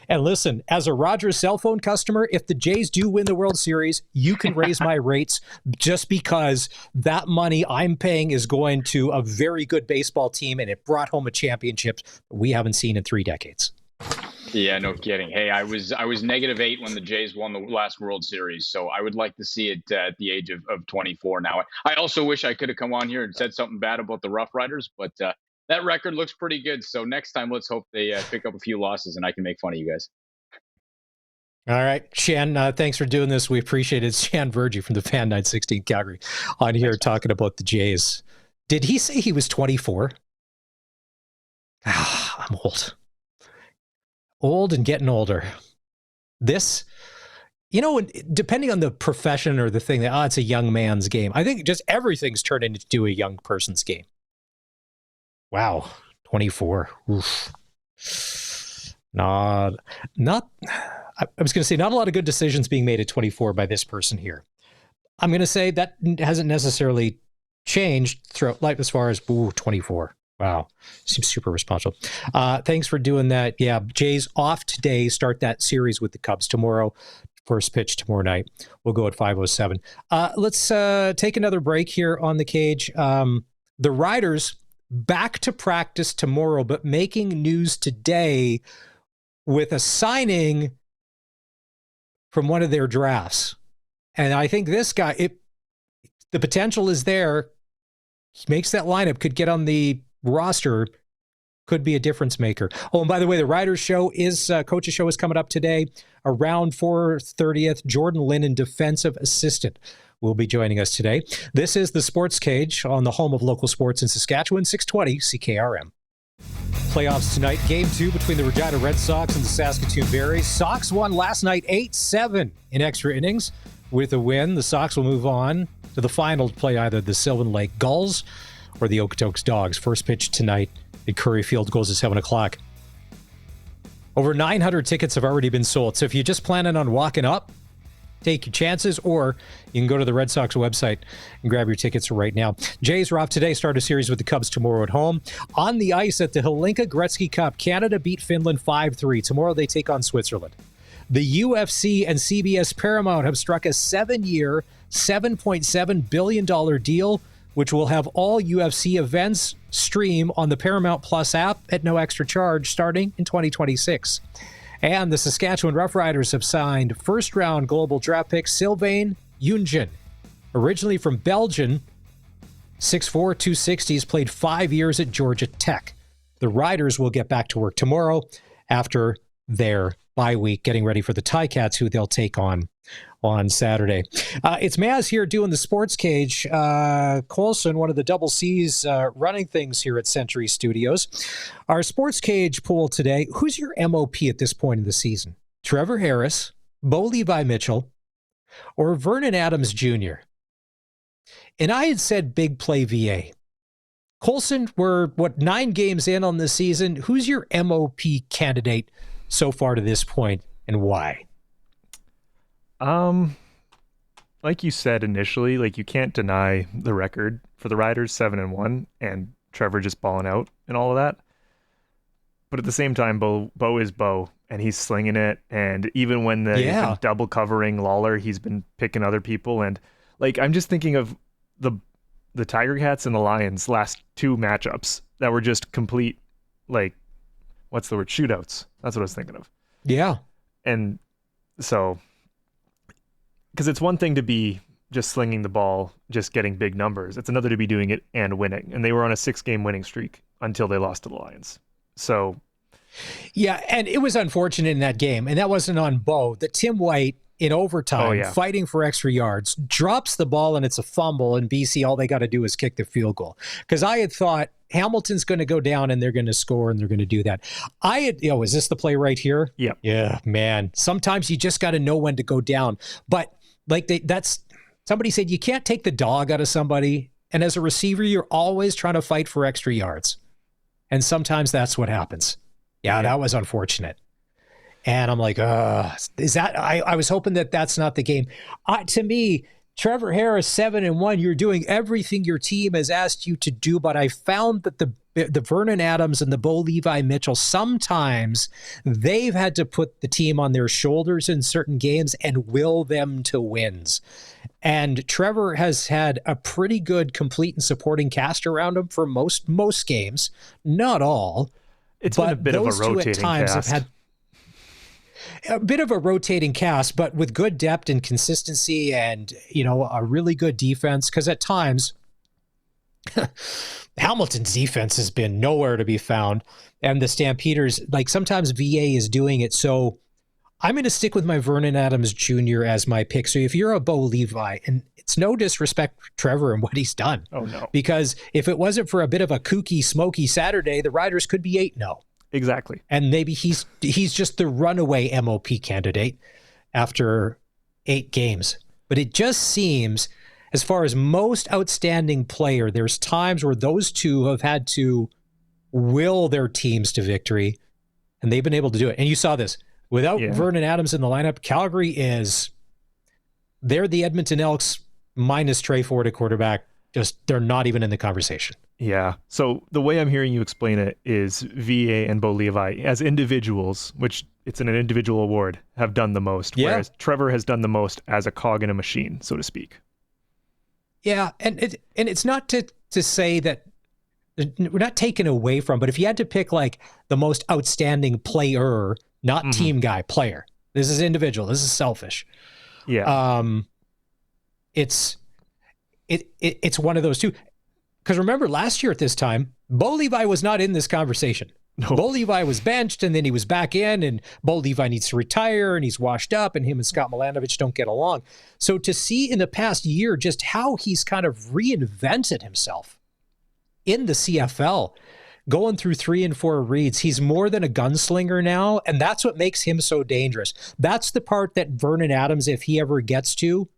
Speaker 1: And listen, as a Rogers cell phone customer, if the Jays do win the World Series, you can raise my rates, just because that money I'm paying is going to a very good baseball team, and it brought home a championship we haven't seen in 3 decades.
Speaker 2: Yeah, no kidding. Hey, I was -8 when the Jays won the last World Series, so I would like to see it at the age of 24 now. I also wish I could have come on here and said something bad about the Rough Riders, but that record looks pretty good. So next time, let's hope they pick up a few losses and I can make fun of you guys.
Speaker 1: All right, Shan, thanks for doing this. We appreciate it. Shan Virjee from the Fan 916 Calgary on here talking about the Jays. Did he say he was 24? I'm old. Old and getting older. This, depending on the profession or the thing, that it's a young man's game. I think just everything's turned into a young person's game. Wow, 24. Oof. I was going to say, not a lot of good decisions being made at 24 by this person here. I'm going to say that hasn't necessarily changed throughout life as far as 24. Wow, seems super responsible. Thanks for doing that. Yeah, Jays off today. Start that series with the Cubs tomorrow. First pitch tomorrow night. We'll go at 5:07. Let's take another break here on the Cage. The Riders back to practice tomorrow, but making news today with a signing from one of their drafts. And I think this guy, the potential is there. He makes that lineup, could get on the roster, could be a difference maker. Oh, and by the way, the Riders show coach's show is coming up today around 4:30. Jordan Linnen, defensive assistant, will be joining us today. This is the Sports Cage on the home of local sports in Saskatchewan, 620 CKRM. Playoffs tonight, Game 2 between the Regina Red Sox and the Saskatoon Berries. Sox won last night 8-7 in extra innings. With a win, the Sox will move on to the final to play either the Sylvan Lake Gulls or the Okotoks Dogs. First pitch tonight at Curry Field goes at 7 o'clock. Over 900 tickets have already been sold, so if you're just planning on walking up, take your chances, or you can go to the Red Sox website and grab your tickets right now. Jays are off today, start a series with the Cubs tomorrow at home. On the ice at the Hlinka Gretzky Cup, Canada beat Finland 5-3. Tomorrow they take on Switzerland. The UFC and CBS Paramount have struck a 7-year, $7.7 billion deal, which will have all UFC events stream on the Paramount Plus app at no extra charge starting in 2026. And the Saskatchewan Roughriders have signed first-round global draft pick Sylvain Youngin. Originally from Belgium, 6'4", 260, he's played 5 years at Georgia Tech. The Riders will get back to work tomorrow after their bye week, getting ready for the Ticats, who they'll take on Saturday. It's Maz here doing the Sports Cage. Colson, one of the double C's, running things here at Century Studios. Our Sports Cage poll today, who's your MOP at this point in the season? Trevor Harris, Bo Levi Mitchell, or Vernon Adams Jr.? And I had said big play VA. Colson, we're, 9 games in on this season. Who's your MOP candidate so far to this point, and why?
Speaker 3: Like you said initially, like you can't deny the record for the Riders, 7-1, and Trevor just balling out and all of that. But at the same time, Bo is Bo, and he's slinging it. And even when he's been double covering Lawler, he's been picking other people. And like I'm just thinking of the Tiger Cats and the Lions last 2 matchups that were just complete, like, what's the word? Shootouts. That's what I was thinking of.
Speaker 1: Yeah.
Speaker 3: And so, because it's one thing to be just slinging the ball, just getting big numbers. It's another to be doing it and winning. And they were on a 6-game winning streak until they lost to the Lions. So,
Speaker 1: yeah, and it was unfortunate in that game, and that wasn't on Bo, that Tim White in overtime, fighting for extra yards, drops the ball and it's a fumble, and BC, all they got to do is kick the field goal. Because I had thought Hamilton's going to go down and they're going to score and they're going to do that. Is this the play right here?
Speaker 3: Yep.
Speaker 1: Yeah, man. Sometimes you just got to know when to go down. But like somebody said, you can't take the dog out of somebody. And as a receiver, you're always trying to fight for extra yards. And sometimes that's what happens. Yeah, that was unfortunate. And I'm like, is that? I was hoping that that's not the game. To me, Trevor Harris, 7-1. You're doing everything your team has asked you to do, but I found that the Vernon Adams and the Bo Levi Mitchell, sometimes they've had to put the team on their shoulders in certain games and will them to wins. And Trevor has had a pretty good complete and supporting cast around him for most games, not all.
Speaker 3: It's been a bit of a rotating cast.
Speaker 1: Have had a bit of a rotating cast, but with good depth and consistency and, a really good defense. Because at times, Hamilton's defense has been nowhere to be found. And the Stampeders, like sometimes VA is doing it. So I'm going to stick with my Vernon Adams Jr. as my pick. So if you're a Bo Levi, and it's no disrespect for Trevor and what he's done.
Speaker 3: Oh, no.
Speaker 1: Because if it wasn't for a bit of a kooky, smoky Saturday, the Riders could be 8-0.
Speaker 3: Exactly.
Speaker 1: And maybe he's just the runaway MOP candidate after 8 games. But it just seems, as far as most outstanding player, there's times where those two have had to will their teams to victory, and they've been able to do it. And you saw this. Without Vernon Adams in the lineup, Calgary they're the Edmonton Elks minus Trey Ford at quarterback. They're not even in the conversation.
Speaker 3: Yeah. So the way I'm hearing you explain it is VA and Bo Levi as individuals, which it's an individual award, have done the most, whereas Trevor has done the most as a cog in a machine, so to speak.
Speaker 1: Yeah, and it's not to say that we're not taken away from, but if you had to pick like the most outstanding player, not team guy, player. This is individual. This is selfish.
Speaker 3: Yeah.
Speaker 1: It's one of those two. Because remember, last year at this time, Bo Levi was not in this conversation.
Speaker 3: No.
Speaker 1: Bo Levi was benched, and then he was back in, and Bo Levi needs to retire, and he's washed up, and him and Scott Milanovich don't get along. So to see in the past year just how he's kind of reinvented himself in the CFL, going through 3 and 4 reads, he's more than a gunslinger now, and that's what makes him so dangerous. That's the part that Vernon Adams, if he ever gets to,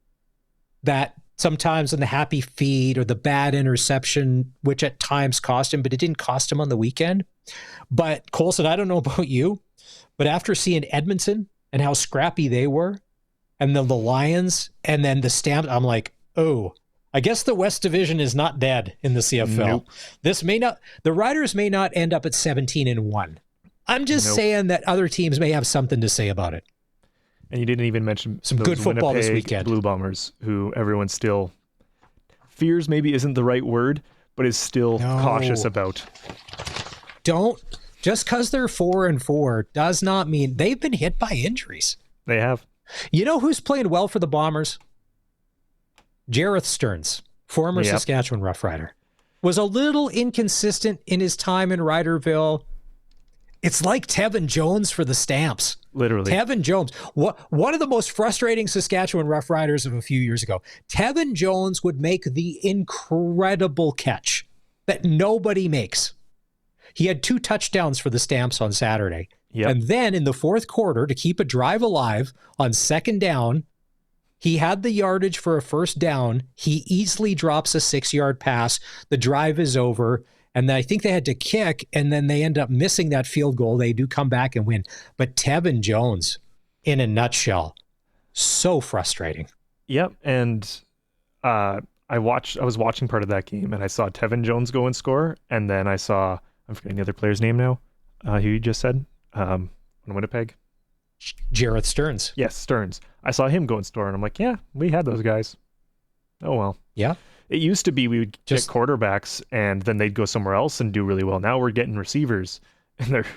Speaker 1: that sometimes in the happy feed or the bad interception, which at times cost him, but it didn't cost him on the weekend. But Colson, I don't know about you, but after seeing Edmonton and how scrappy they were, and then the Lions, and then the Stamp, I'm like, oh, I guess the West Division is not dead in the CFL. Nope. The Riders may not end up at 17-1. I'm just saying that other teams may have something to say about it.
Speaker 3: And you didn't even mention
Speaker 1: some good football
Speaker 3: Winnipeg
Speaker 1: this weekend.
Speaker 3: Blue Bombers, who everyone still fears maybe isn't the right word, but is still cautious about.
Speaker 1: Just because they're 4-4 does not mean they've been hit by injuries.
Speaker 3: They have.
Speaker 1: You know who's playing well for the Bombers? Jareth Stearns, former Saskatchewan Rough Rider. was a little inconsistent in his time in Riderville. It's like Tevin Jones for the Stamps.
Speaker 3: Literally.
Speaker 1: Tevin Jones, one of the most frustrating Saskatchewan Rough Riders of a few years ago. Tevin Jones would make the incredible catch that nobody makes. He had 2 touchdowns for the Stamps on Saturday.
Speaker 3: Yep.
Speaker 1: And then in the fourth quarter, to keep a drive alive on second down, he had the yardage for a first down. He easily drops a 6-yard pass. The drive is over. And I think they had to kick, and then they end up missing that field goal. They do come back and win. But Tevin Jones, in a nutshell, so frustrating.
Speaker 3: Yep. And I was watching part of that game, and I saw Tevin Jones go and score. And then I saw, I'm forgetting the other player's name now, who you just said, on Winnipeg.
Speaker 1: Jarrett Stearns.
Speaker 3: Yes, Stearns. I saw him go and score, and I'm like, yeah, we had those guys. Oh, well.
Speaker 1: Yeah.
Speaker 3: It used to be we would get quarterbacks and then they'd go somewhere else and do really well. Now we're getting receivers and they're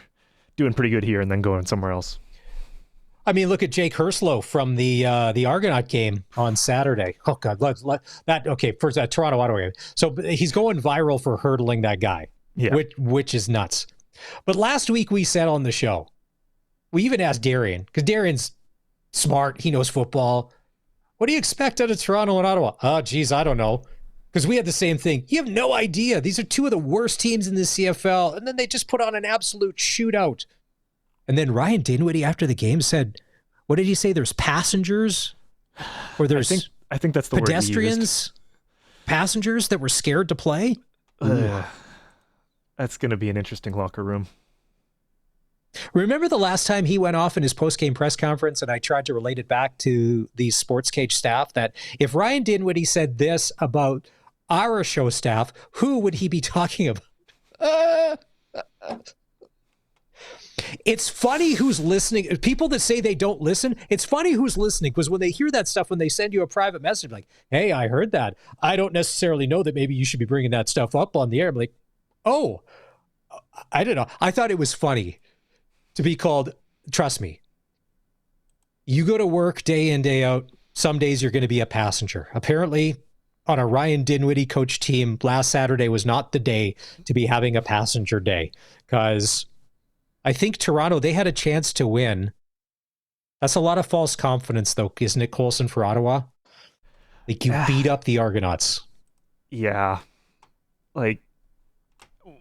Speaker 3: doing pretty good here and then going somewhere else.
Speaker 1: I mean, look at Jake Herslow from the Argonaut game on Saturday. Oh God, first that Toronto Ottawa game. So he's going viral for hurdling that guy, which is nuts. But last week we said on the show, we even asked Darian, because Darian's smart, he knows football. What do you expect out of Toronto and Ottawa? Oh, geez, I don't know. Because we had the same thing. You have no idea. These are 2 of the worst teams in the CFL. And then they just put on an absolute shootout. And then Ryan Dinwiddie after the game said, what did he say? There's passengers? Or there's
Speaker 3: I think that's the
Speaker 1: pedestrians? Passengers that were scared to play?
Speaker 3: That's going to be an interesting locker room.
Speaker 1: Remember the last time he went off in his post-game press conference and I tried to relate it back to the SportsCage staff that if Ryan Dinwiddie said this about our show staff, who would he be talking about? It's funny who's listening. People that say they don't listen, it's funny who's listening because when they hear that stuff, when they send you a private message like, hey, I heard that. I don't necessarily know that maybe you should be bringing that stuff up on the air. I'm like, oh, I don't know. I thought it was funny to be called, trust me, you go to work day in, day out. Some days you're going to be a passenger. Apparently, on a Ryan Dinwiddie coach team, last Saturday was not the day to be having a passenger day because I think Toronto, they had a chance to win. That's a lot of false confidence, though, isn't it, Colson, for Ottawa? Like, you beat up the Argonauts.
Speaker 3: Yeah. Like,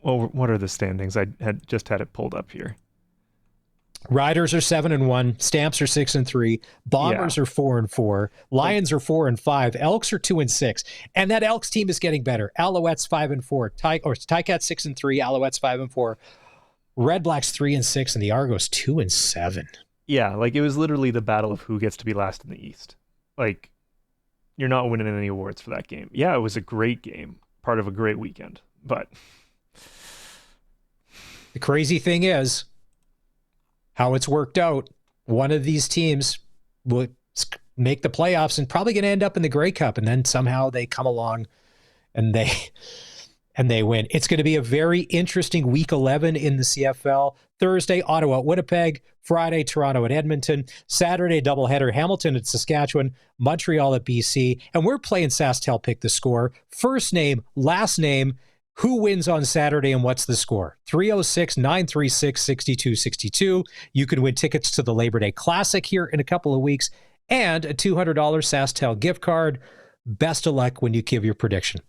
Speaker 3: well, what are the standings? I had just had it pulled up here.
Speaker 1: Riders are 7-1, Stamps are 6-3, Bombers are 4-4, Lions are 4-5, Elks are 2-6, and that Elks team is getting better. Alouettes 5-4, Ticats 6-3, Alouettes 5-4, Red Blacks 3-6, and the Argos 2-7.
Speaker 3: Yeah, like it was literally the battle of who gets to be last in the East. Like, you're not winning any awards for that game. Yeah, it was a great game, part of a great weekend, but
Speaker 1: the crazy thing is, how it's worked out, one of these teams will make the playoffs and probably going to end up in the Grey Cup, and then somehow they come along and they win. It's going to be a very interesting week 11 in the CFL. Thursday, Ottawa at Winnipeg. Friday, Toronto at Edmonton. Saturday, doubleheader, Hamilton at Saskatchewan, Montreal at BC. And we're playing SaskTel Pick the Score. First name, last name, who wins on Saturday and what's the score? 306-936-6262. You can win tickets to the Labor Day Classic here in a couple of weeks and a $200 SaskTel gift card. Best of luck when you give your prediction.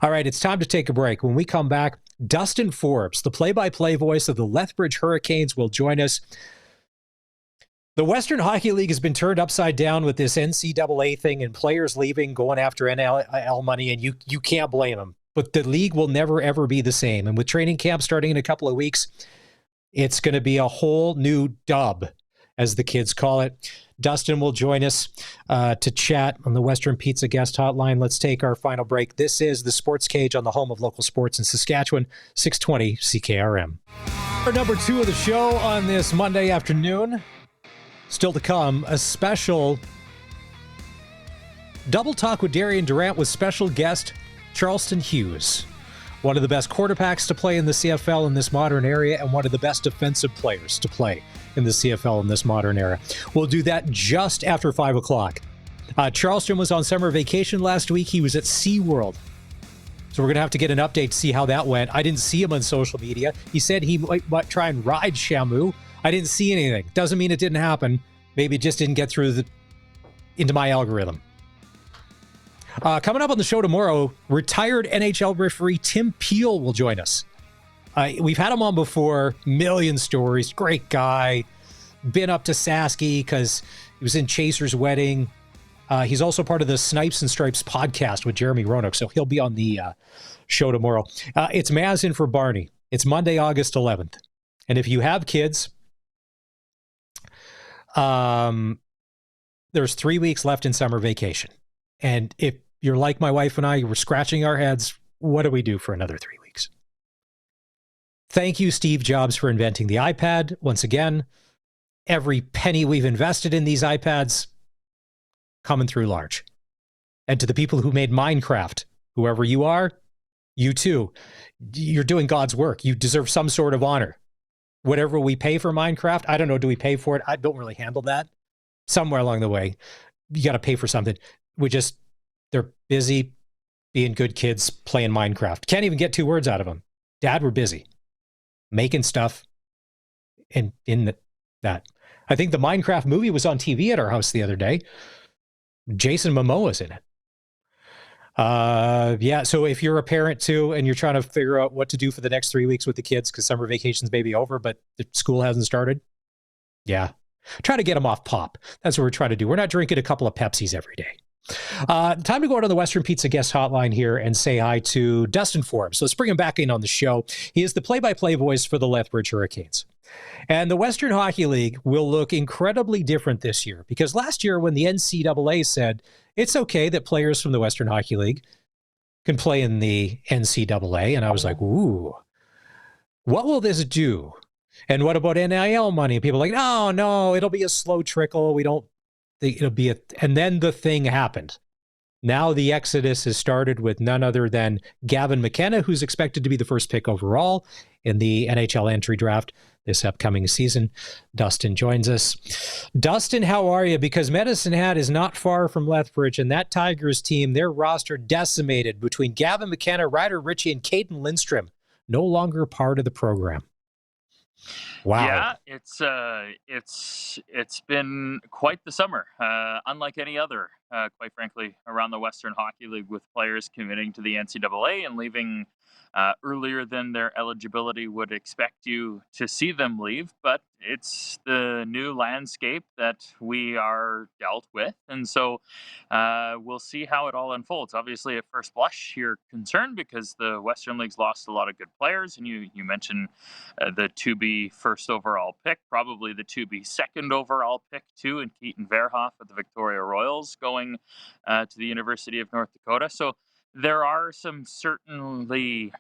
Speaker 1: All right, it's time to take a break. When we come back, Dustin Forbes, the play-by-play voice of the Lethbridge Hurricanes, will join us. The Western Hockey League has been turned upside down with this NCAA thing and players leaving, going after NIL money, and you can't blame them. But the league will never, ever be the same. And with training camp starting in a couple of weeks, it's going to be a whole new dub, as the kids call it. Dustin will join us to chat on the Western Pizza Guest Hotline. Let's take our final break. This is the Sports Cage on the home of local sports in Saskatchewan, 620 CKRM. For number 2 of the show on this Monday afternoon, still to come, a special double talk with Darian Durant with special guest Charleston Hughes, one of the best quarterbacks to play in the CFL in this modern era and one of the best defensive players to play in the CFL in this modern era. We'll do that just after 5 o'clock. Charleston was on summer vacation last week. He was at SeaWorld So we're going to have to get an update to see how that went. I didn't see him on social media. He said he might try and ride Shamu. I didn't see anything. Doesn't mean it didn't happen. Maybe it just didn't get through into my algorithm. Coming up on the show tomorrow, retired NHL referee Tim Peel will join us. We've had him on before, million stories, great guy. Been up to Sasky because he was in Chaser's wedding. He's also part of the Snipes and Stripes podcast with Jeremy Roanoke, so he'll be on the show tomorrow. It's Maz in for Barney. It's Monday, August 11th. And if you have kids, there's 3 weeks left in summer vacation. And if you're like my wife and I, we're scratching our heads, what do we do for another 3 weeks? Thank you, Steve Jobs, for inventing the iPad. Once again, every penny we've invested in these iPads coming through large. And to the people who made Minecraft, whoever you are, you too, you're doing God's work. You deserve some sort of honor. Whatever we pay for Minecraft, I don't know, do we pay for it? I don't really handle that. Somewhere along the way, you got to pay for something. They're busy being good kids playing Minecraft. Can't even get 2 words out of them. Dad, we're busy making stuff in that. I think the Minecraft movie was on TV at our house the other day. Jason Momoa's in it. So if you're a parent too, and you're trying to figure out what to do for the next 3 weeks with the kids, because summer vacations may be over, but the school hasn't started. Yeah. Try to get them off pop. That's what we're trying to do. We're not drinking a couple of Pepsis every day. Time to go out on the Western Pizza guest hotline here and say hi to Dustin Forbes. Let's bring him back in on the show. He is the play-by-play voice for the Lethbridge Hurricanes. And the Western Hockey League will look incredibly different this year, because last year when the NCAA said it's okay that players from the Western Hockey League can play in the NCAA, and I was like, ooh, what will this do? And what about NIL money? People are like, no, it'll be a slow trickle. And then the thing happened. Now the exodus has started with none other than Gavin McKenna, who's expected to be the first pick overall in the NHL entry draft this upcoming season. Dustin joins us. Dustin, how are you? Because Medicine Hat is not far from Lethbridge, and that Tigers team, their roster decimated between Gavin McKenna, Ryder Ritchie, and Caden Lindstrom, no longer part of the program. Wow.
Speaker 4: Yeah, it's been quite the summer, unlike any other, quite frankly, around the Western Hockey League, with players committing to the NCAA and leaving earlier than their eligibility would expect you to see them leave. But it's the new landscape that we are dealt with, and so we'll see how it all unfolds. Obviously, at first blush, you're concerned because the Western League's lost a lot of good players, and you mentioned the to-be first overall pick, probably the to-be second overall pick too, and Keaton Verhoff of the Victoria Royals going to the University of North Dakota. So there are some certainly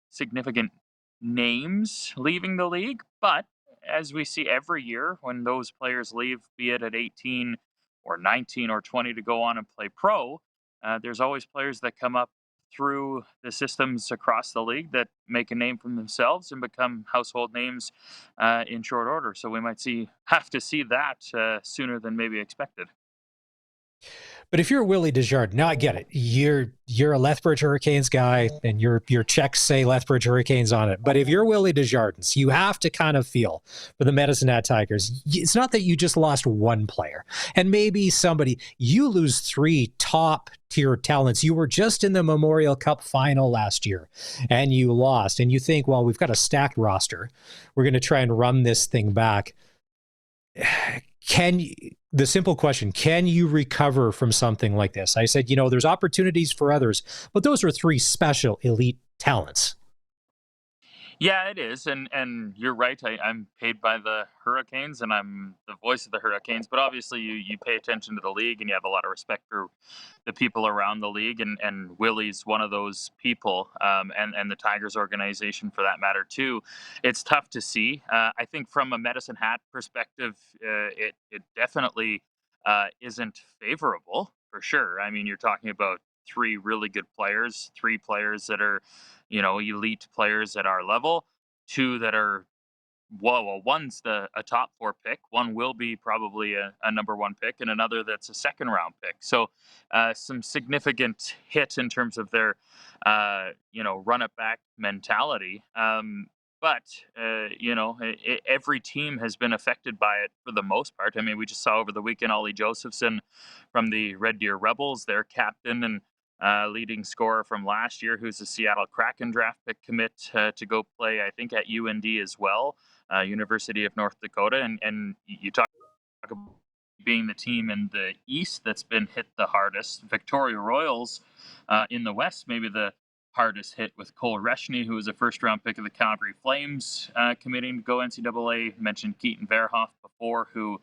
Speaker 4: significant names leaving the league, but as we see every year when those players leave, be it at 18 or 19 or 20 to go on and play pro, there's always players that come up through the systems across the league that make a name for themselves and become household names in short order. So we might have to see that sooner than maybe expected.
Speaker 1: But if you're Willie Desjardins, now I get it. You're a Lethbridge Hurricanes guy, and your checks say Lethbridge Hurricanes on it. But if you're Willie Desjardins, you have to kind of feel for the Medicine Hat Tigers. It's not that you just lost one player, and maybe you lose 3 top-tier talents. You were just in the Memorial Cup final last year, and you lost. And you think, well, we've got a stacked roster. We're going to try and run this thing back. The simple question, can you recover from something like this? I said, there's opportunities for others, but those are 3 special elite talents.
Speaker 4: Yeah, it is. And you're right. I'm paid by the Hurricanes, and I'm the voice of the Hurricanes. But obviously, you pay attention to the league, and you have a lot of respect for the people around the league. And Willie's one of those people, and the Tigers organization for that matter, too. It's tough to see. I think from a Medicine Hat perspective, it definitely isn't favorable, for sure. I mean, you're talking about 3 really good players, 3 players that are elite players at our level, 2 that are one's a top 4 pick, one will be probably a number 1 pick, and another that's a second round pick. So some significant hit in terms of their run it back mentality. But every team has been affected by it for the most part. I mean, we just saw over the weekend Ollie Josephson from the Red Deer Rebels, their captain and leading scorer from last year, who's a Seattle Kraken draft pick commit to go play, I think, at UND as well, University of North Dakota. And you talk about being the team in the East that's been hit the hardest. Victoria Royals in the West, maybe the hardest hit, with Cole Reshny, who was a first-round pick of the Calgary Flames, committing to go NCAA. Mentioned Keaton Verhoff before, who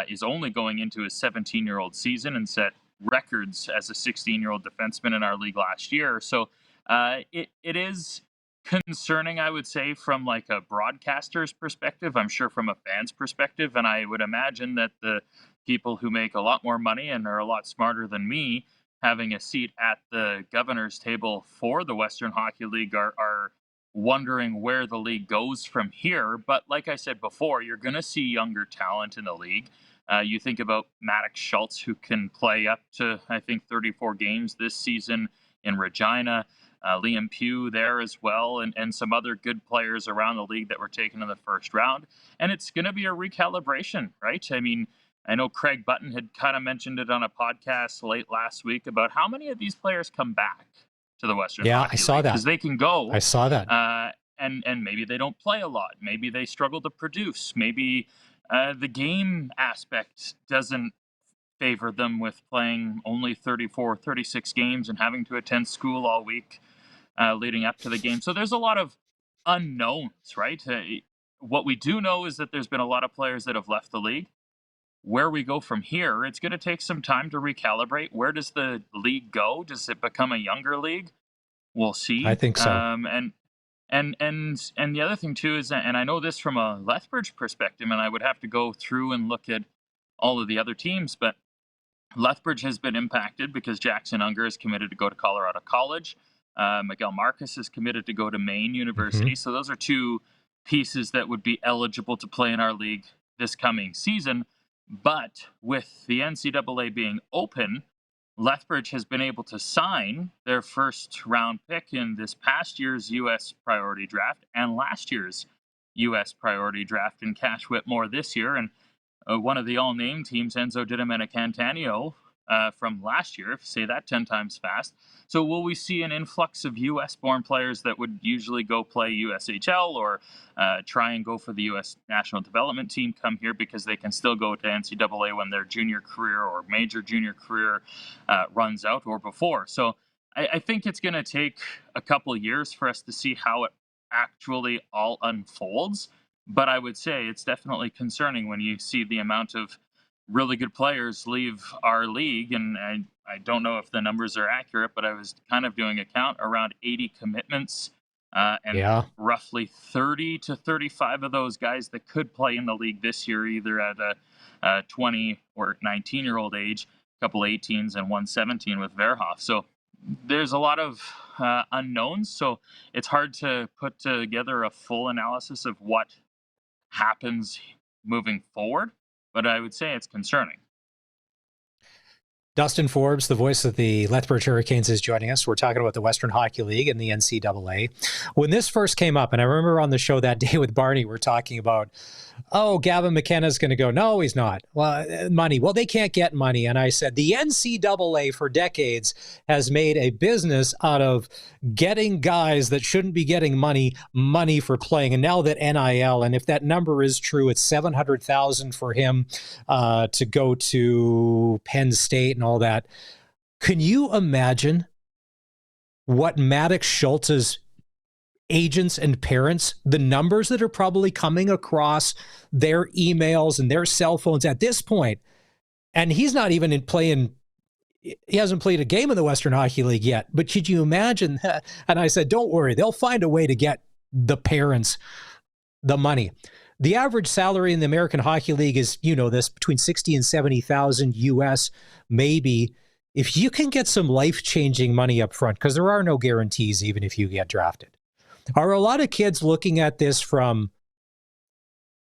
Speaker 4: is only going into his 17-year-old season and set records as a 16-year-old defenseman in our league last year. So it is concerning, I would say, from like a broadcaster's perspective. I'm sure from a fan's perspective, and I would imagine that the people who make a lot more money and are a lot smarter than me, having a seat at the governor's table for the Western Hockey League, are wondering where the league goes from here. But like I said before, you're going to see younger talent in the league. You think about Maddox Schultz, who can play up to, I think, 34 games this season in Regina. Liam Pugh there as well, and some other good players around the league that were taken in the first round. And it's going to be a recalibration, right? I mean, I know Craig Button had kind of mentioned it on a podcast late last week about how many of these players come back to the Western Hockey League.
Speaker 1: I saw that.
Speaker 4: Because they can go.
Speaker 1: I saw that.
Speaker 4: And maybe they don't play a lot. Maybe they struggle to produce. Maybe the game aspect doesn't favor them with playing only 34, 36 games and having to attend school all week leading up to the game. So there's a lot of unknowns, right? What we do know is that there's been a lot of players that have left the league. Where we go from here, it's going to take some time to recalibrate. Where does the league go? Does it become a younger league? We'll see.
Speaker 1: I think so.
Speaker 4: And the other thing too is, and I know this from a Lethbridge perspective, and I would have to go through and look at all of the other teams, but Lethbridge has been impacted because Jackson Unger is committed to go to Colorado College. Miguel Marcus is committed to go to Maine University. Mm-hmm. So those are two pieces that would be eligible to play in our league this coming season. But with the NCAA being open, Lethbridge has been able to sign their first round pick in this past year's U.S. priority draft and last year's U.S. priority draft in Cash Whitmore this year. And one of the all-name teams, Enzo Di Domenicantanio, from last year, if you say that 10 times fast. So will we see an influx of U.S.-born players that would usually go play USHL or try and go for the U.S. national development team come here because they can still go to NCAA when their junior career or major junior career runs out or before? So I think it's going to take a couple of years for us to see how it actually all unfolds. But I would say it's definitely concerning when you see the amount of really good players leave our league. And I don't know if the numbers are accurate, but I was kind of doing a count around 80 commitments and roughly 30 to 35 of those guys that could play in the league this year, either at a 20 or 19-year-old age, a couple 18s and one 17 with Verhoff. So there's a lot of unknowns. So it's hard to put together a full analysis of what happens moving forward, but I would say it's concerning.
Speaker 1: Dustin Forbes, the voice of the Lethbridge Hurricanes, is joining us. We're talking about the Western Hockey League and the NCAA. When this first came up, and I remember on the show that day with Barney, we're talking about, Gavin McKenna's going to go. No, he's not. Well, money. Well, they can't get money. And I said, the NCAA for decades has made a business out of getting guys that shouldn't be getting money for playing. And now that NIL, and if that number is true, it's $700,000 for him to go to Penn State and all that. Can you imagine what Maddox Schultz's agents and parents, the numbers that are probably coming across their emails and their cell phones at this point? And he's not even he hasn't played a game in the Western Hockey League yet. But could you imagine that? And I said, don't worry, they'll find a way to get the parents the money. The average salary in the American Hockey League is, this, between 60 and 70,000 US, maybe. If you can get some life-changing money up front, because there are no guarantees even if you get drafted. Are a lot of kids looking at this from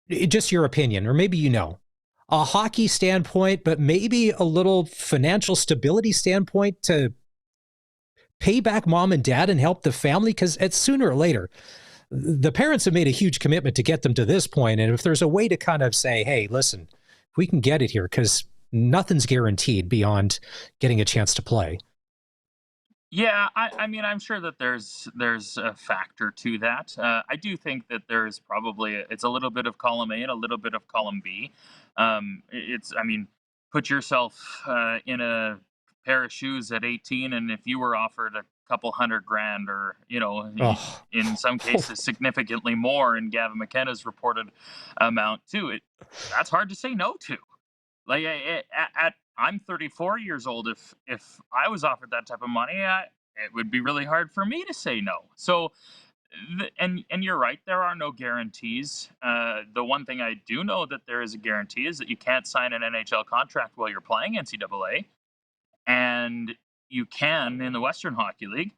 Speaker 1: just your opinion, or maybe a hockey standpoint, but maybe a little financial stability standpoint to pay back mom and dad and help the family? Because it's sooner or later, the parents have made a huge commitment to get them to this point. And if there's a way to kind of say, hey, listen, we can get it here, because nothing's guaranteed beyond getting a chance to play.
Speaker 4: Yeah, I mean, I'm sure that there's a factor to that. I do think that there's probably it's a little bit of column A and a little bit of column B. I mean, put yourself in a pair of shoes at 18, and if you were offered a couple $100,000, or in some cases significantly more, in Gavin McKenna's reported amount too, that's hard to say no to. Like I'm 34 years old. If I was offered that type of money, it would be really hard for me to say no. So, and you're right, there are no guarantees. The one thing I do know that there is a guarantee is that you can't sign an NHL contract while you're playing NCAA, and you can in the Western Hockey League.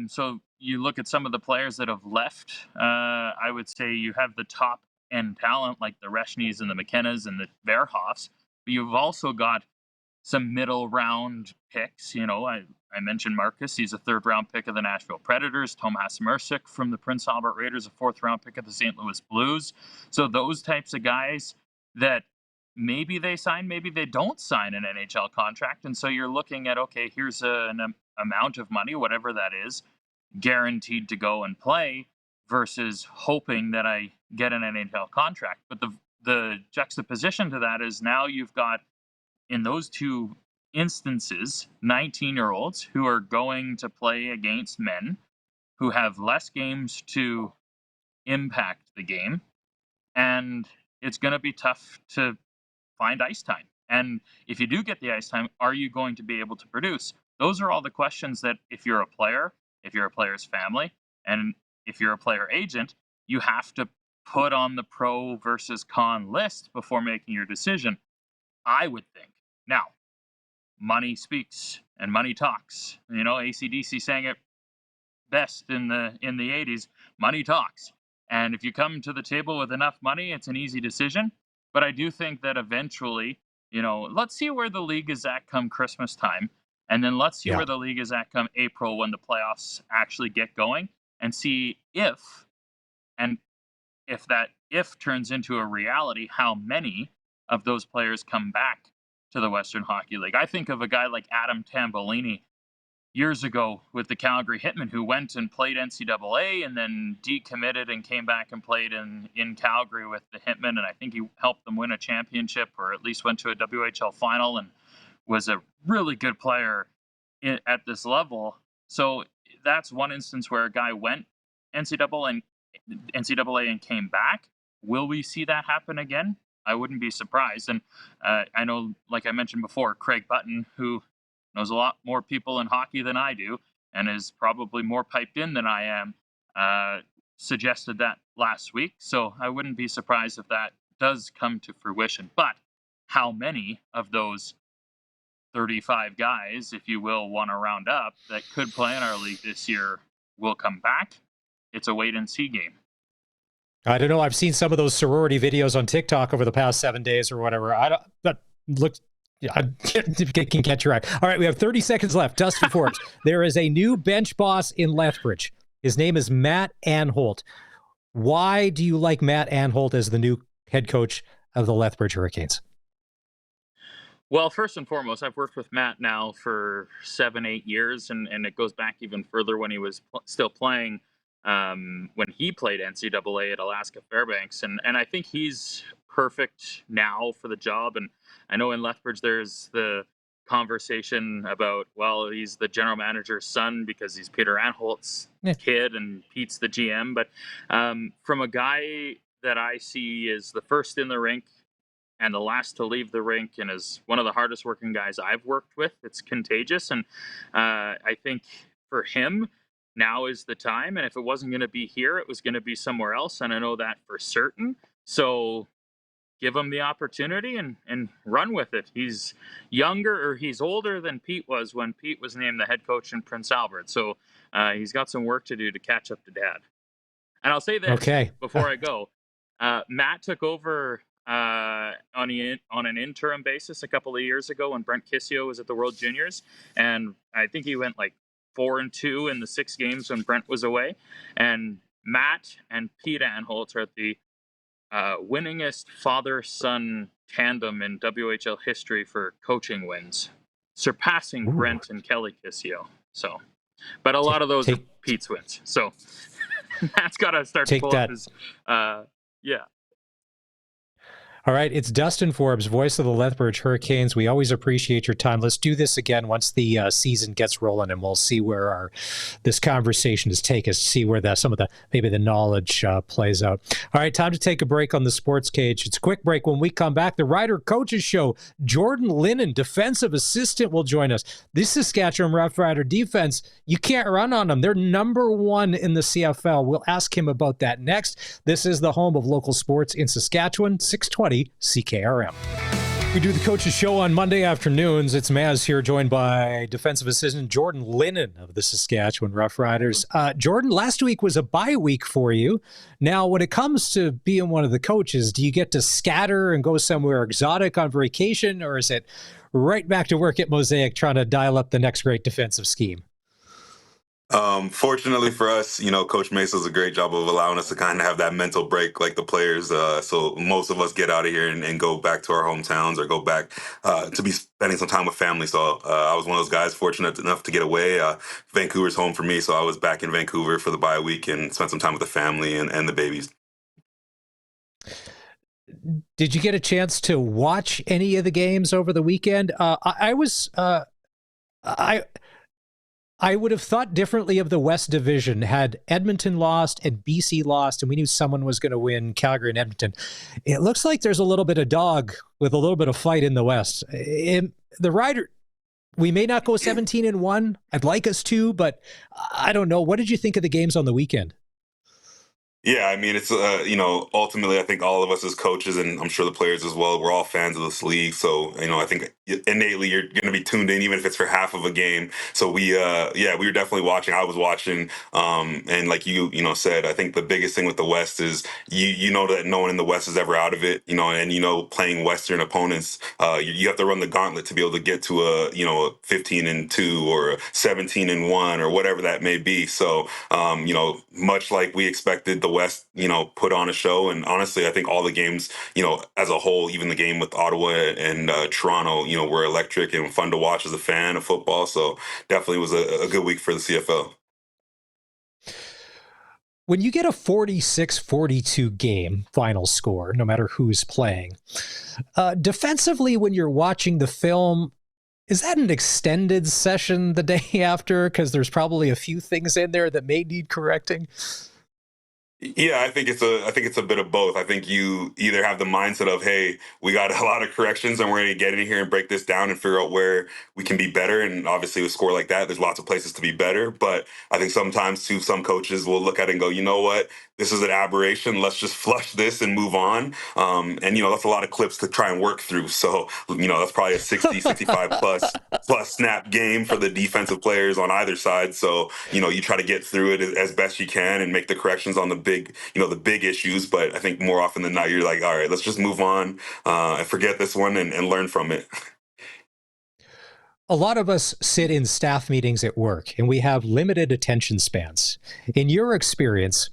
Speaker 4: So you look at some of the players that have left. I would say you have the top end talent like the Reshnys and the McKennas and the Verhoffs, but you've also got some middle round picks. I mentioned Marcus. He's a 3rd round pick of the Nashville Predators. Tomas Mercic from the Prince Albert Raiders, a 4th round pick of the St. Louis Blues. So those types of guys that maybe they sign, maybe they don't sign an NHL contract. And so you're looking at, okay, here's an amount of money, whatever that is, guaranteed to go and play, versus hoping that I get an NHL contract. But the juxtaposition to that is now you've got, in those two instances, 19-year-olds who are going to play against men who have less games to impact the game, and it's going to be tough to find ice time. And if you do get the ice time, are you going to be able to produce? Those are all the questions that, if you're a player, if you're a player's family, and if you're a player agent, you have to put on the pro versus con list before making your decision, I would think. Now, money speaks and money talks. AC/DC sang it best in the 80s, money talks. And if you come to the table with enough money, it's an easy decision. But I do think that eventually, let's see where the league is at come Christmas time. And then let's see where the league is at come April, when the playoffs actually get going, and see if that turns into a reality, how many of those players come back to the Western Hockey League. I think of a guy like Adam Tambolini years ago with the Calgary Hitmen, who went and played NCAA and then decommitted and came back and played in Calgary with the Hitmen. And I think he helped them win a championship, or at least went to a WHL final, and was a really good player at this level. So that's one instance where a guy went NCAA and came back. Will we see that happen again? I wouldn't be surprised. And I know, like I mentioned before, Craig Button, who knows a lot more people in hockey than I do and is probably more piped in than I am, suggested that last week. So I wouldn't be surprised if that does come to fruition. But how many of those 35 guys, if you will, want to round up, that could play in our league this year will come back? It's a wait and see game.
Speaker 1: I don't know. I've seen some of those sorority videos on TikTok over the past 7 days or whatever. I can catch your eye. All right, we have 30 seconds left. Dustin Forbes. There is a new bench boss in Lethbridge. His name is Matt Anholt. Why do you like Matt Anholt as the new head coach of the Lethbridge Hurricanes?
Speaker 4: Well, first and foremost, I've worked with Matt now for 7-8 years, and it goes back even further when he was still playing, when he played NCAA at Alaska Fairbanks. And I think he's perfect now for the job. And I know in Lethbridge there's the conversation about, well, he's the general manager's son because he's Peter Anholt's kid and Pete's the GM. But from a guy that I see is the first in the rink and the last to leave the rink, and is one of the hardest working guys I've worked with, it's contagious. And I think for him, now is the time. And if it wasn't going to be here, it was going to be somewhere else. And I know that for certain. So give him the opportunity and run with it. He's younger, or he's older than Pete was when Pete was named the head coach in Prince Albert. So he's got some work to do to catch up to Dad. And I'll say this before I go. Matt took over on an interim basis a couple of years ago when Brent Kissio was at the World Juniors, and I think he went like 4-2 in the 6 games when Brent was away. And Matt and Pete Anholt are at the winningest father-son tandem in WHL history for coaching wins, surpassing
Speaker 1: Ooh.
Speaker 4: Brent and Kelly Kissio. So, but a lot of those are Pete's wins. So Matt's got to start to pull up his, yeah.
Speaker 1: All right, it's Dustin Forbes, voice of the Lethbridge Hurricanes. We always appreciate your time. Let's do this again once the season gets rolling, and we'll see where this conversation has taken us, see where some of the knowledge plays out. All right, time to take a break on the Sports Cage. It's a quick break. When we come back, the Rider Coaches Show, Jordan Linnen, defensive assistant, will join us. This Saskatchewan Roughrider defense, you can't run on them. They're number 1 in the CFL. We'll ask him about that next. This is the home of local sports in Saskatchewan, 620 CKRM. We do the Coaches Show on Monday afternoons. It's Maz here, joined by defensive assistant Jordan Linnen of the Saskatchewan Roughriders. Jordan, last week was a bye week for you. Now, when it comes to being one of the coaches, do you get to scatter and go somewhere exotic on vacation, or is it right back to work at Mosaic trying to dial up the next great defensive scheme?
Speaker 5: Fortunately for us, Coach Mace does a great job of allowing us to kind of have that mental break like the players. So most of us get out of here and go back to our hometowns or go back to be spending some time with family. So I was one of those guys fortunate enough to get away. Vancouver's home for me, so I was back in Vancouver for the bye week and spent some time with the family and the babies.
Speaker 1: Did you get a chance to watch any of the games over the weekend? I would have thought differently of the West Division had Edmonton lost and BC lost, and we knew someone was going to win, Calgary and Edmonton. It looks like there's a little bit of dog with a little bit of fight in the West. The Rider, we may not go 17-1. I'd like us to, but I don't know. What did you think of the games on the weekend?
Speaker 5: Yeah, I mean, it's, ultimately, I think all of us as coaches, and I'm sure the players as well, we're all fans of this league. So, I think innately you're going to be tuned in, even if it's for half of a game. So we were definitely watching. I was watching. And like you said, I think the biggest thing with the West is you know that no one in the West is ever out of it, and playing Western opponents, you have to run the gauntlet to be able to get to a 15-2 or a 17-1 or whatever that may be. So, much like we expected the West, put on a show. And honestly, I think all the games, as a whole, even the game with Ottawa and Toronto, were electric and fun to watch as a fan of football. So definitely was a good week for the CFL.
Speaker 1: When you get a 46-42 game final score, no matter who's playing, defensively, when you're watching the film, is that an extended session the day after? Because there's probably a few things in there that may need correcting.
Speaker 5: Yeah, I think it's a bit of both. I think you either have the mindset of, hey, we got a lot of corrections and we're going to get in here and break this down and figure out where we can be better. And obviously with a score like that, there's lots of places to be better. But I think sometimes too, some coaches will look at it and go, you know what, this is an aberration. Let's just flush this and move on. And that's a lot of clips to try and work through. So, that's probably a 60, 65 plus snap game for the defensive players on either side. So, you try to get through it as best you can and make the corrections on the big issues. But I think more often than not, you're like, all right, let's just move on and forget this one and learn from it.
Speaker 1: A lot of us sit in staff meetings at work and we have limited attention spans. In your experience,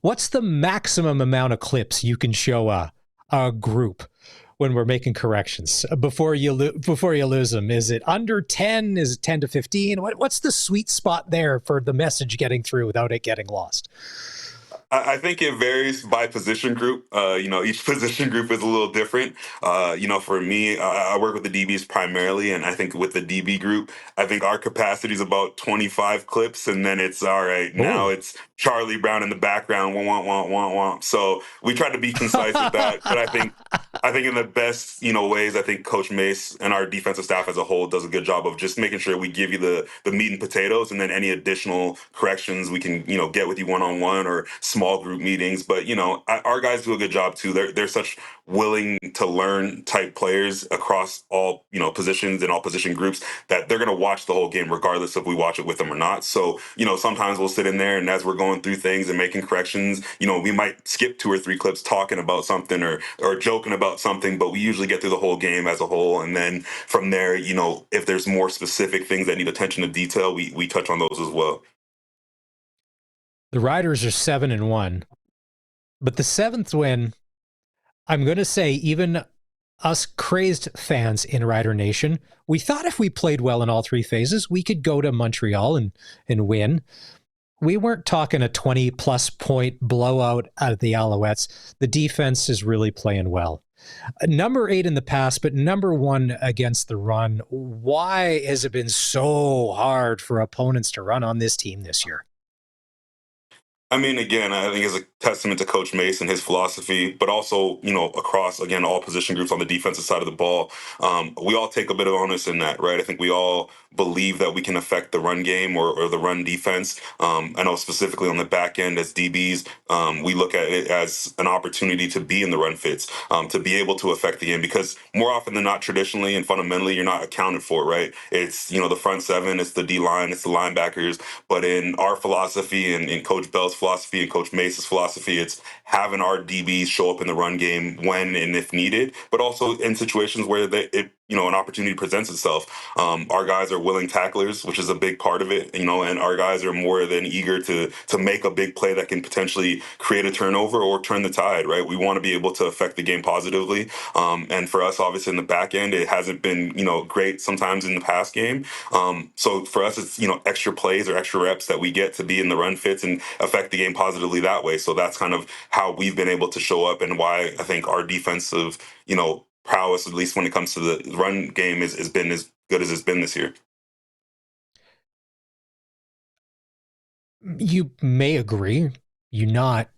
Speaker 1: what's the maximum amount of clips you can show a group when we're making corrections before you lose them? Is it under 10? Is it 10 to 15? What's the sweet spot there for the message getting through without it getting lost?
Speaker 5: I think it varies by position group. Each position group is a little different. For me, I work with the DBs primarily, and I think with the DB group, I think our capacity is about 25 clips, and then it's all right. Now it's Charlie Brown in the background, womp. So we try to be concise with that, but I think in the best ways, I think Coach Mace and our defensive staff as a whole does a good job of just making sure we give you the meat and potatoes, and then any additional corrections we can get with you one-on-one or small small group meetings. But, our guys do a good job too. They're such willing to learn type players across all, positions and all position groups that they're going to watch the whole game regardless if we watch it with them or not. So, sometimes we'll sit in there and as we're going through things and making corrections, we might skip 2 or 3 clips talking about something or joking about something, but we usually get through the whole game as a whole. And then from there, if there's more specific things that need attention to detail, we touch on those as well.
Speaker 1: The Riders are 7-1, but the 7th win, I'm going to say, even us crazed fans in Rider Nation, we thought if we played well in all 3 phases, we could go to Montreal and win. We weren't talking a 20-plus point blowout out of the Alouettes. The defense is really playing well. Number 8 in the pass, but number 1 against the run. Why has it been so hard for opponents to run on this team this year?
Speaker 5: I mean, again, I think it's a testament to Coach Mason, his philosophy, but also, across, again, all position groups on the defensive side of the ball. We all take a bit of onus in that, right? I think we all believe that we can affect the run game or the run defense. I know specifically on the back end as DBs, we look at it as an opportunity to be in the run fits, to be able to affect the game, because more often than not, traditionally and fundamentally, you're not accounted for, right? It's, the front 7, it's the D-line, it's the linebackers. But in our philosophy and in Coach Bell's philosophy and Coach Mason's philosophy, it's having our DBs show up in the run game when and if needed, but also in situations where an opportunity presents itself. Our guys are willing tacklers, which is a big part of it, and our guys are more than eager to make a big play that can potentially create a turnover or turn the tide, right? We want to be able to affect the game positively. And for us, obviously, in the back end, it hasn't been, great sometimes in the past game. So for us, it's, extra plays or extra reps that we get to be in the run fits and affect the game positively that way. So that's kind of how we've been able to show up, and why I think our defensive, prowess, at least when it comes to the run game, has been as good as it's been this year.
Speaker 1: You may agree, you not.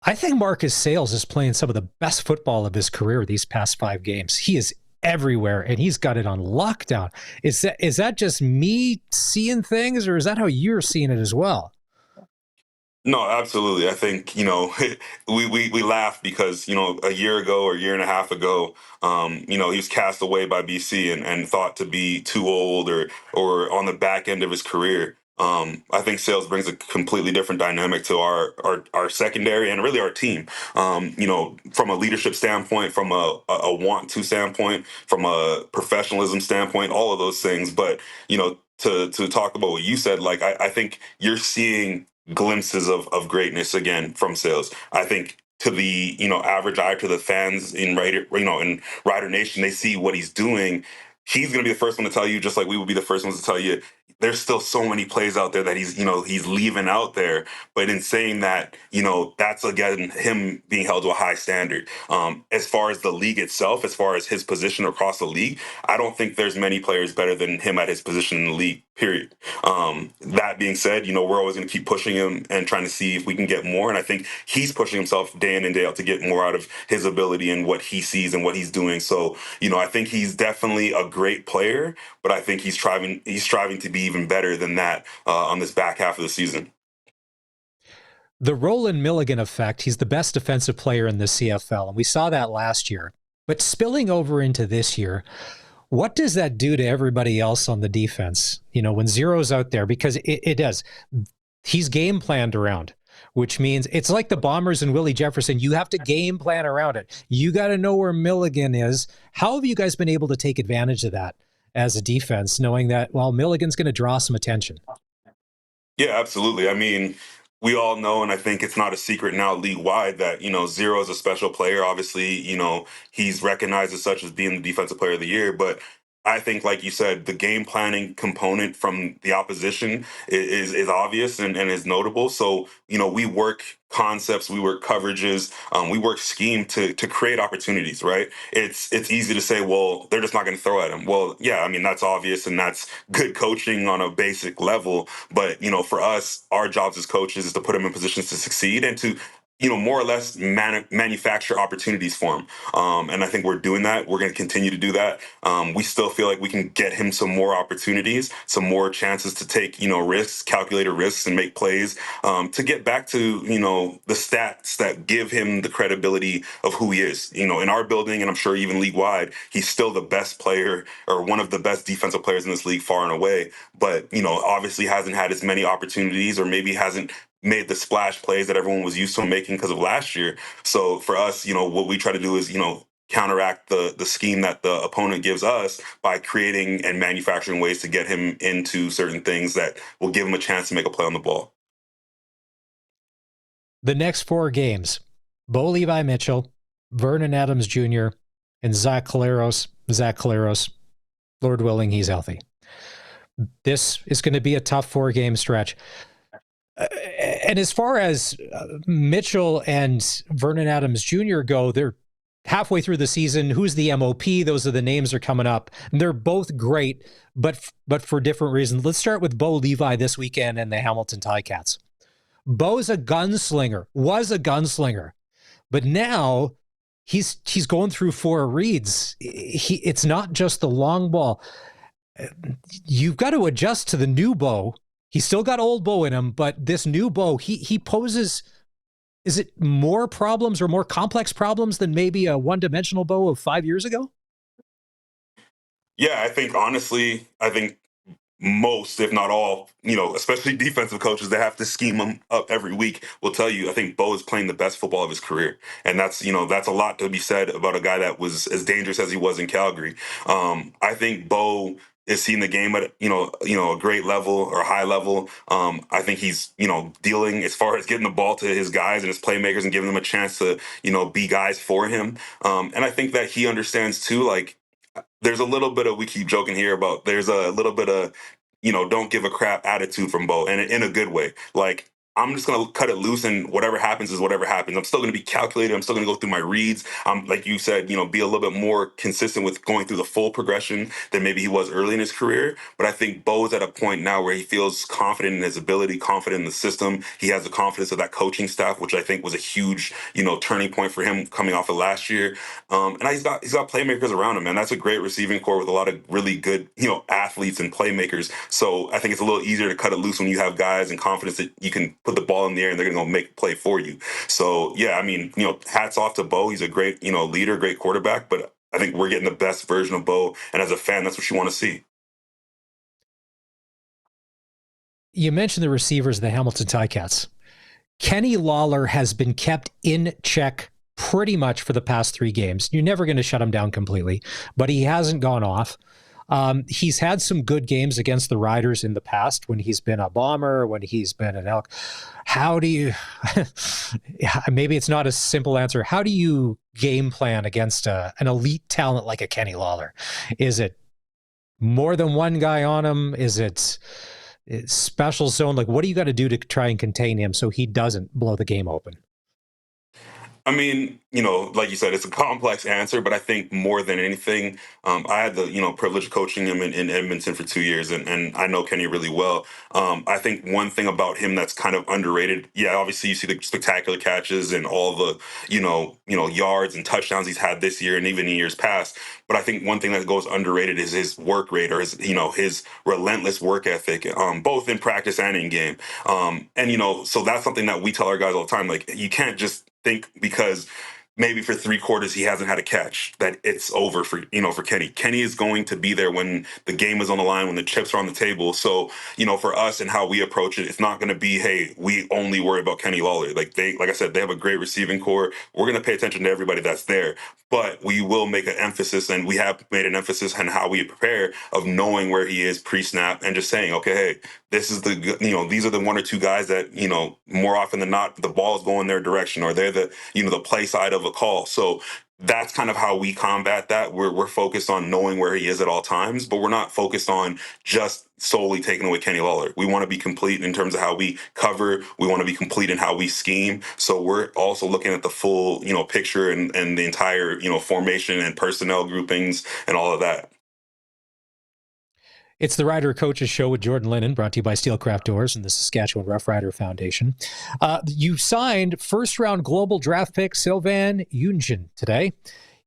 Speaker 1: I think Marcus Sayles is playing some of the best football of his career these past 5 games. He is everywhere, and he's got it on lockdown. Is that just me seeing things, or is that how you're seeing it as well?
Speaker 5: No, absolutely. I think, we laugh because, a year ago or a year and a half ago, he was cast away by BC and thought to be too old or on the back end of his career. I think Sayles brings a completely different dynamic to our secondary and really our team. From a leadership standpoint, from a want to standpoint, from a professionalism standpoint, all of those things. But, to talk about what you said, like, I think you're seeing glimpses of greatness again from Sayles. I think to the average eye, to the fans in Rider Nation, they see what he's doing. He's going to be the first one to tell you, just like we would be the first ones to tell you, there's still so many plays out there that he's leaving out there. But in saying that, that's again him being held to a high standard. As far as the league itself, as far as his position across the league, I don't think there's many players better than him at his position in the league, period. That being said, we're always going to keep pushing him and trying to see if we can get more. And I think he's pushing himself day in and day out to get more out of his ability and what he sees and what he's doing. So, I think he's definitely a great player, but I think he's striving to be even better than that on this back half of the season.
Speaker 1: The Roland Milligan effect, he's the best defensive player in the CFL, and we saw that last year. But spilling over into this year, what does that do to everybody else on the defense? When Zero's out there, because it does. He's game planned around, which means it's like the Bombers and Willie Jefferson. You have to game plan around it. You got to know where Milligan is. How have you guys been able to take advantage of that as a defense, knowing that, well, Milligan's going to draw some attention?
Speaker 5: Yeah, absolutely. I mean, we all know, and I think it's not a secret now league-wide, that, Zero is a special player. Obviously, he's recognized as such as being the defensive player of the year. But I think, like you said, the game planning component from the opposition is obvious and is notable. So, we work concepts, we work coverages, we work scheme to create opportunities, right? It's easy to say, well, they're just not going to throw at him. Well, yeah, I mean, that's obvious, and that's good coaching on a basic level. But, for us, our jobs as coaches is to put them in positions to succeed and to more or less manufacture opportunities for him. And I think we're doing that. We're going to continue to do that. We still feel like we can get him some more opportunities, some more chances to take, risks, calculated risks, and make plays, to get back to, the stats that give him the credibility of who he is. In our building, and I'm sure even league wide, he's still the best player or one of the best defensive players in this league far and away. But, obviously hasn't had as many opportunities, or maybe hasn't made the splash plays that everyone was used to making because of last year. So for us, what we try to do is, counteract the scheme that the opponent gives us by creating and manufacturing ways to get him into certain things that will give him a chance to make a play on the ball.
Speaker 1: The next 4 games, Bo Levi Mitchell, Vernon Adams Jr., and Zach Collaros. Lord willing, he's healthy. This is going to be a tough 4-game stretch. And as far as Mitchell and Vernon Adams Jr. go, they're halfway through the season. Who's the MOP? Those are the names that are coming up. And they're both great, but for different reasons. Let's start with Bo Levi this weekend and the Hamilton Ticats. Bo's a gunslinger, was a gunslinger, but now he's going through 4 reads. It's not just the long ball. You've got to adjust to the new Bo. He's still got old Bo in him, but this new Bo, he poses, is it more problems or more complex problems than maybe a one-dimensional Bo of 5 years ago?
Speaker 5: Yeah, honestly, most, if not all, especially defensive coaches that have to scheme him up every week will tell you, I think Bo is playing the best football of his career. And that's a lot to be said about a guy that was as dangerous as he was in Calgary. I think Bo is seeing the game at a great level or high level. I think he's dealing as far as getting the ball to his guys and his playmakers and giving them a chance to be guys for him. And I think that he understands too, like, there's a little bit of, we keep joking here about, there's a little bit of don't give a crap attitude from Bo, and in a good way. Like, I'm just going to cut it loose, and whatever happens is whatever happens. I'm still going to be calculated. I'm still going to go through my reads. Like you said, be a little bit more consistent with going through the full progression than maybe he was early in his career. But I think Bo's at a point now where he feels confident in his ability, confident in the system. He has the confidence of that coaching staff, which I think was a huge, turning point for him coming off of last year. And he's got playmakers around him, man. That's a great receiving core with a lot of really good, athletes and playmakers. So I think it's a little easier to cut it loose when you have guys and confidence that you can put the ball in the air and they're going to go make a play for you. So, yeah, hats off to Bo. He's a great, leader, great quarterback, but I think we're getting the best version of Bo. And as a fan, that's what you want to see.
Speaker 1: You mentioned the receivers of the Hamilton Ticats. Kenny Lawler has been kept in check pretty much for the past 3 games. You're never going to shut him down completely, but he hasn't gone off. He's had some good games against the Riders in the past when he's been a Bomber, when he's been an Elk. How do you, maybe it's not a simple answer. How do you game plan against an elite talent like a Kenny Lawler? Is it more than one guy on him? Is it special zone? Like, what do you got to do to try and contain him so he doesn't blow the game open?
Speaker 5: Like you said, it's a complex answer, but I think more than anything, I had the, privilege of coaching him in Edmonton for 2 years, and I know Kenny really well. I think one thing about him that's kind of underrated, yeah, obviously you see the spectacular catches and all the, yards and touchdowns he's had this year and even in years past. But I think one thing that goes underrated is his work rate, or his relentless work ethic, both in practice and in game. So that's something that we tell our guys all the time. Like, you can't just think because maybe for 3 quarters he hasn't had a catch that it's over for Kenny. Kenny is going to be there when the game is on the line, when the chips are on the table. So for us and how we approach it, it's not going to be, hey, we only worry about Kenny Lawler. Like I said, they have a great receiving core. We're going to pay attention to everybody that's there, but we will make an emphasis, and we have made an emphasis on how we prepare, of knowing where he is pre-snap and just saying, okay, hey, this is these are the 1 or 2 guys that, more often than not, the ball is going their direction, or they're the, the play side of a call. So that's kind of how we combat that. We're focused on knowing where he is at all times, but we're not focused on just solely taking away Kenny Lawler. We want to be complete in terms of how we cover. We want to be complete in how we scheme. So we're also looking at the full, picture and the entire, formation and personnel groupings and all of that.
Speaker 1: It's the Rider Coaches Show with Jordan Linnen, brought to you by Steelcraft Doors and the Saskatchewan Rough Rider Foundation. You signed first-round global draft pick Sylvain Jungen today.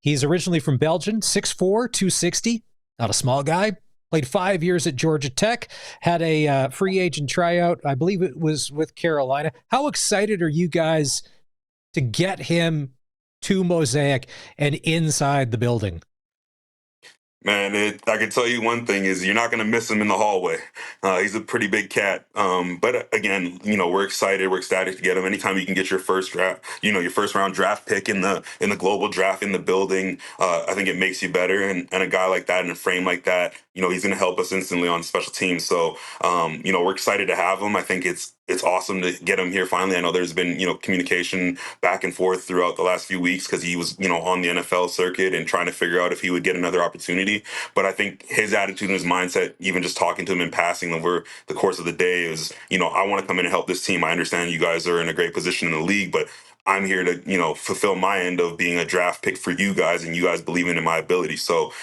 Speaker 1: He's originally from Belgium, 6'4", 260, not a small guy. Played 5 years at Georgia Tech, had a free agent tryout. I believe it was with Carolina. How excited are you guys to get him to Mosaic and inside the building?
Speaker 5: Man, I can tell you one thing is you're not going to miss him in the hallway. He's a pretty big cat. But again, we're excited. We're ecstatic to get him. Anytime you can get your first draft, your first round draft pick in the global draft in the building, I think it makes you better. And a guy like that in a frame like that, he's going to help us instantly on special teams. So, we're excited to have him. I think it's awesome to get him here finally. I know there's been, communication back and forth throughout the last few weeks because he was, on the NFL circuit and trying to figure out if he would get another opportunity. But I think his attitude and his mindset, even just talking to him in passing over the course of the day, is, I want to come in and help this team. I understand you guys are in a great position in the league, but I'm here to, fulfill my end of being a draft pick for you guys and you guys believing in my ability. So,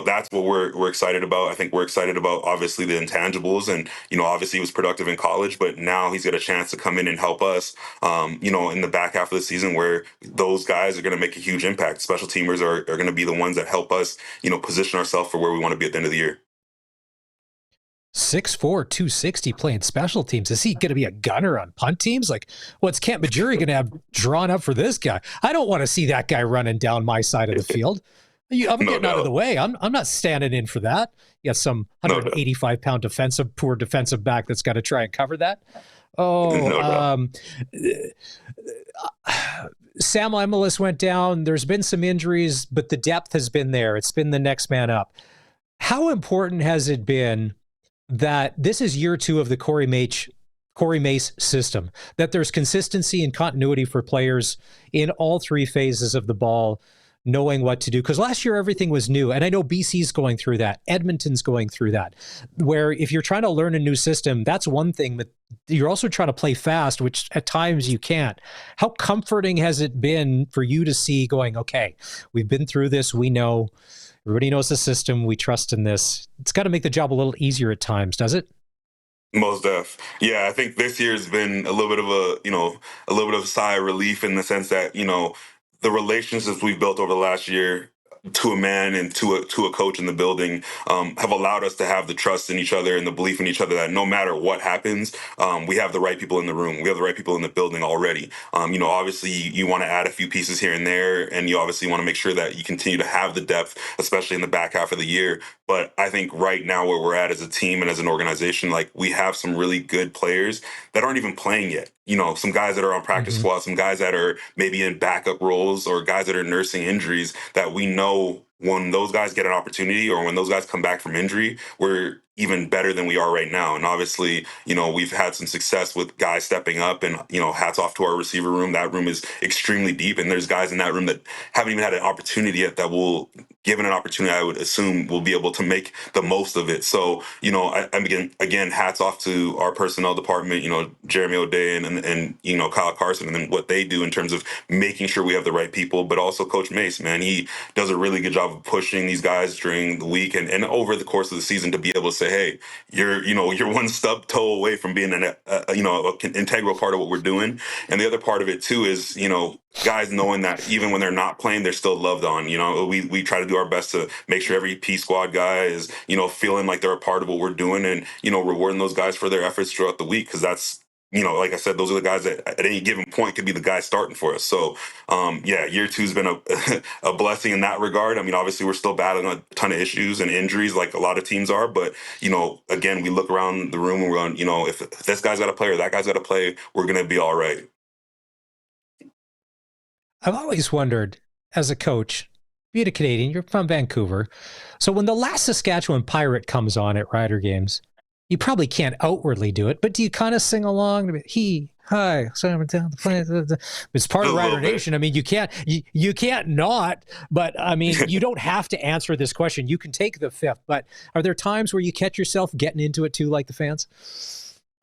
Speaker 5: that's what we're excited about. I think we're excited about, obviously, the intangibles. And, obviously he was productive in college, but now he's got a chance to come in and help us, in the back half of the season where those guys are going to make a huge impact. Special teamers are going to be the ones that help us, position ourselves for where we want to be at the end of the year.
Speaker 1: 6'4", 260 playing special teams. Is he going to be a gunner on punt teams? Like, what's Camp Majuri going to have drawn up for this guy? I don't want to see that guy running down my side of the field. I'm getting out of the way. I'm not standing in for that. You got some 185-pound poor defensive back that's got to try and cover that. Sam Emilis went down. There's been some injuries, but the depth has been there. It's been the next man up. How important has it been that this is year 2 of the Corey Mace system, that there's consistency and continuity for players in all 3 phases of the ball, knowing what to do? Because last year everything was new, and I know BC's going through that. Edmonton's going through that, where if you're trying to learn a new system, that's one thing, but you're also trying to play fast, which at times you can't. How comforting has it been for you to see going, okay, we've been through this, we know, everybody knows the system, we trust in this. It's got to make the job a little easier at times, does it?
Speaker 5: Most def. Yeah, I think this year has been a little bit of a sigh of relief in the sense that, the relationships we've built over the last year to a man and to a coach in the building have allowed us to have the trust in each other and the belief in each other that no matter what happens, we have the right people in the room. We have the right people in the building already. Obviously you want to add a few pieces here and there, and you obviously want to make sure that you continue to have the depth, especially in the back half of the year. But I think right now where we're at as a team and as an organization, like, we have some really good players that aren't even playing yet. Some guys that are on practice squad, some guys that are maybe in backup roles, or guys that are nursing injuries that we know when those guys get an opportunity or when those guys come back from injury, we're even better than we are right now. And obviously, we've had some success with guys stepping up, and, hats off to our receiver room. That room is extremely deep, and there's guys in that room that haven't even had an opportunity yet that will, given an opportunity, I would assume will be able to make the most of it. So, again, hats off to our personnel department, Jeremy O'Day and Kyle Carson, and then what they do in terms of making sure we have the right people, but also Coach Mace, man, he does a really good job of pushing these guys during the week and over the course of the season to be able to say, hey, you're one stub toe away from being an integral part of what we're doing. And the other part of it too is, guys knowing that even when they're not playing, they're still loved on. We try to do our best to make sure every P squad guy is, feeling like they're a part of what we're doing, and, rewarding those guys for their efforts throughout the week. Cause that's, like I said, those are the guys that at any given point could be the guys starting for us. So, year 2's been a blessing in that regard. I mean, obviously we're still battling a ton of issues and injuries like a lot of teams are, but, again, we look around the room and we're going, if this guy's got to play or that guy's got to play, we're going to be all right.
Speaker 1: I've always wondered, as a coach, being a Canadian, you're from Vancouver, so when the last Saskatchewan Pirate comes on at Rider games, you probably can't outwardly do it, but do you kind of sing along? Hi, Simon down the plane. It's part of Rider Nation. I mean, you can't not, but I mean, you don't have to answer this question. You can take the fifth, but are there times where you catch yourself getting into it too, like the fans?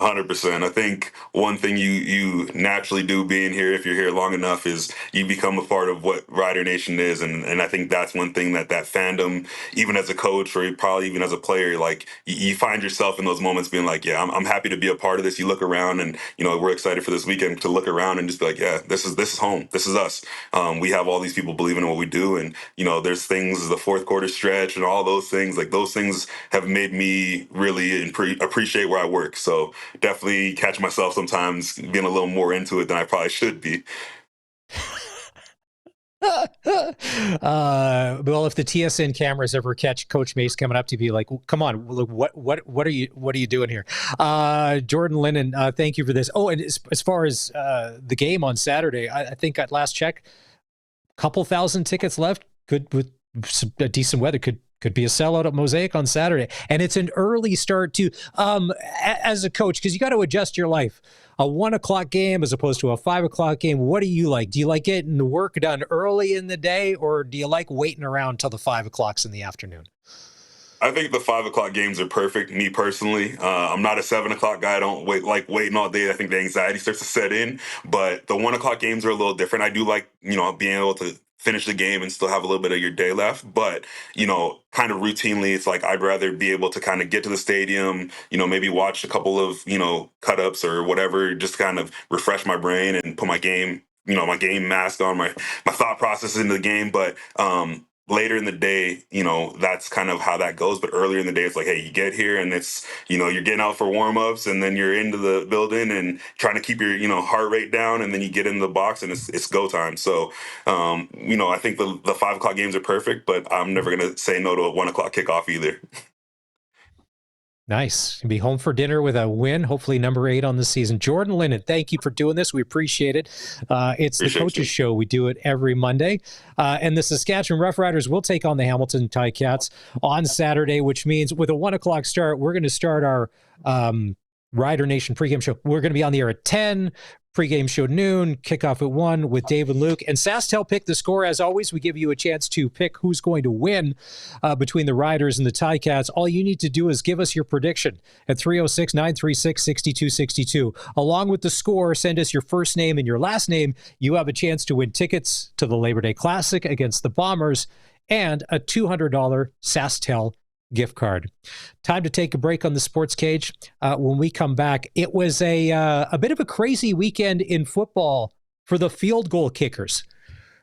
Speaker 5: 100%. I think one thing you naturally do being here, if you're here long enough, is you become a part of what Rider Nation is, and I think that's one thing that fandom, even as a coach or probably even as a player, like you find yourself in those moments being like, yeah, I'm happy to be a part of this. You look around, and we're excited for this weekend to look around and just be like, yeah, this is home. This is us. We have all these people believing in what we do, and there's things, the fourth quarter stretch and all those things. Like those things have made me really appreciate where I work. So definitely catch myself sometimes being a little more into it than I probably should be.
Speaker 1: Well, if the TSN cameras ever catch Coach Mace coming up to be like, "Come on, what are you doing here?" Jordan Linnen, thank you for this. Oh, and as far as the game on Saturday, I think at last check, a couple thousand tickets left. Could with a decent weather could be a sellout at Mosaic on Saturday. And it's an early start too. As a coach, because you got to adjust your life. A 1:00 game as opposed to a 5:00 game. What do you like? Do you like getting the work done early in the day, or do you like waiting around till the 5:00 in the afternoon?
Speaker 5: I think the 5:00 games are perfect. Me personally, I'm not a 7:00 guy. I don't waiting all day. I think the anxiety starts to set in. But the 1:00 games are a little different. I do like being able to finish the game and still have a little bit of your day left. But kind of routinely, it's like I'd rather be able to kind of get to the stadium. Maybe watch a couple of cut ups or whatever, just kind of refresh my brain and put my game mask on, my thought process into the game. But later in the day, that's kind of how that goes. But earlier in the day, it's like, hey, you get here and it's, you're getting out for warm-ups, and then you're into the building and trying to keep your, heart rate down, and then you get in the box and it's go time. So, I think the 5:00 games are perfect, but I'm never going to say no to a 1:00 kickoff either.
Speaker 1: Nice. Be home for dinner with a win, hopefully number 8 on the season. Jordan Linnen, thank you for doing this. We appreciate it. It's the Coaches Show. We do it every Monday. And the Saskatchewan Roughriders will take on the Hamilton Ticats on Saturday, which means with a 1:00 start, we're going to start our Rider Nation pregame show. We're going to be on the air at 10. Pre-game show noon, kickoff at 1 with Dave and Luke. And SaskTel pick the score. As always, we give you a chance to pick who's going to win between the Riders and the Ticats. All you need to do is give us your prediction at 306-936-6262. Along with the score, send us your first name and your last name. You have a chance to win tickets to the Labor Day Classic against the Bombers and a $200 SaskTel gift card. Time to take a break on the Sports Cage. When we come back, it was a bit of a crazy weekend in football for the field goal kickers.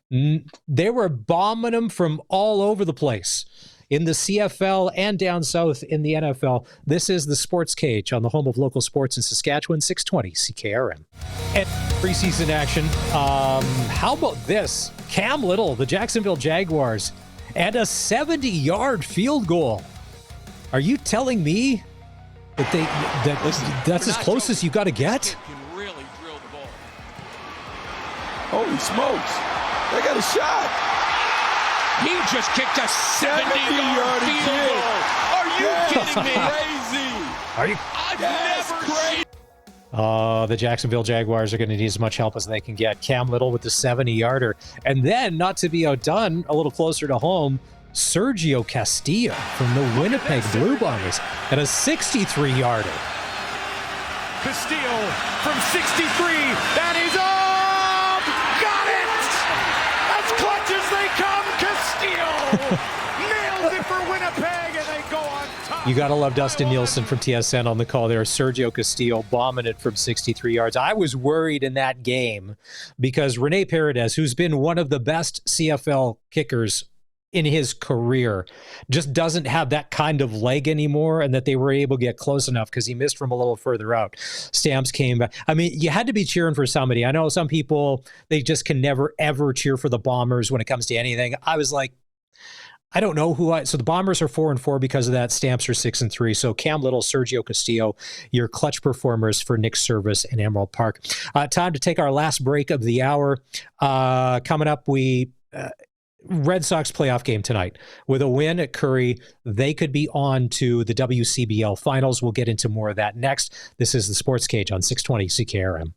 Speaker 1: They were bombing them from all over the place in the CFL and down south in the NFL. This is the Sports Cage on the home of local sports in Saskatchewan, 620 CKRM. And preseason action. How about this? Cam Little, the Jacksonville Jaguars, and a 70-yard field goal. Are you telling me that that's as close as you got to get?
Speaker 6: Can really drill the ball. Holy smokes! They got a shot. He just kicked a 70-yard field goal. Are you kidding me? Crazy.
Speaker 1: Are you?
Speaker 6: I've never crazy.
Speaker 1: The Jacksonville Jaguars are going to need as much help as they can get. Cam Little with the 70-yarder. And then, not to be outdone, a little closer to home, Sergio Castillo from the Winnipeg Blue Bombers at a 63-yarder.
Speaker 6: Castillo from 63. That is up. Got it. As clutch as they come, Castillo nails it for Winnipeg, and they go on top.
Speaker 1: You got to love Dustin Nielsen from TSN on the call there. Sergio Castillo bombing it from 63 yards. I was worried in that game because Rene Paredes, who's been one of the best CFL kickers in his career, just doesn't have that kind of leg anymore, and that they were able to get close enough because he missed from a little further out. Stamps came back. I mean, you had to be cheering for somebody. I know some people, they just can never, ever cheer for the Bombers when it comes to anything. I was like, I don't know so the Bombers are 4-4 because of that. Stamps are 6-3. So Cam Little, Sergio Castillo, your clutch performers for Nick Service and Emerald Park. Time to take our last break of the hour. Coming up, Red Sox playoff game tonight. With a win at Curry, they could be on to the WCBL finals. We'll get into more of that next. This is the Sports Cage on 620 CKRM.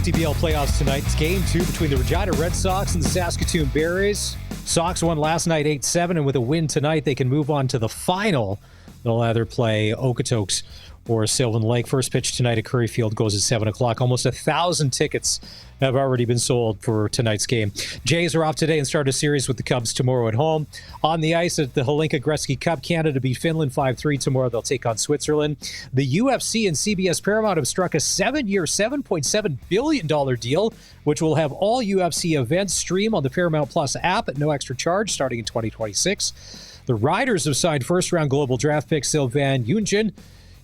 Speaker 1: CBL playoffs tonight. It's game 2 between the Regina Red Sox and the Saskatoon Berries. Sox won last night 8-7, and with a win tonight, they can move on to the final They'll either play Okotoks or Sylvan Lake. First pitch tonight at Curry Field goes at 7 o'clock. Almost 1,000 tickets have already been sold for tonight's game. Jays are off today and start a series with the Cubs tomorrow at home. On the ice at the Hlinka Gretzky Cup, Canada beat Finland 5-3 tomorrow. They'll take on Switzerland. The UFC and CBS Paramount have struck a 7-year, $7.7 billion deal, which will have all UFC events stream on the Paramount Plus app at no extra charge starting in 2026. The Riders have signed first-round global draft pick Sylvain Yunjin,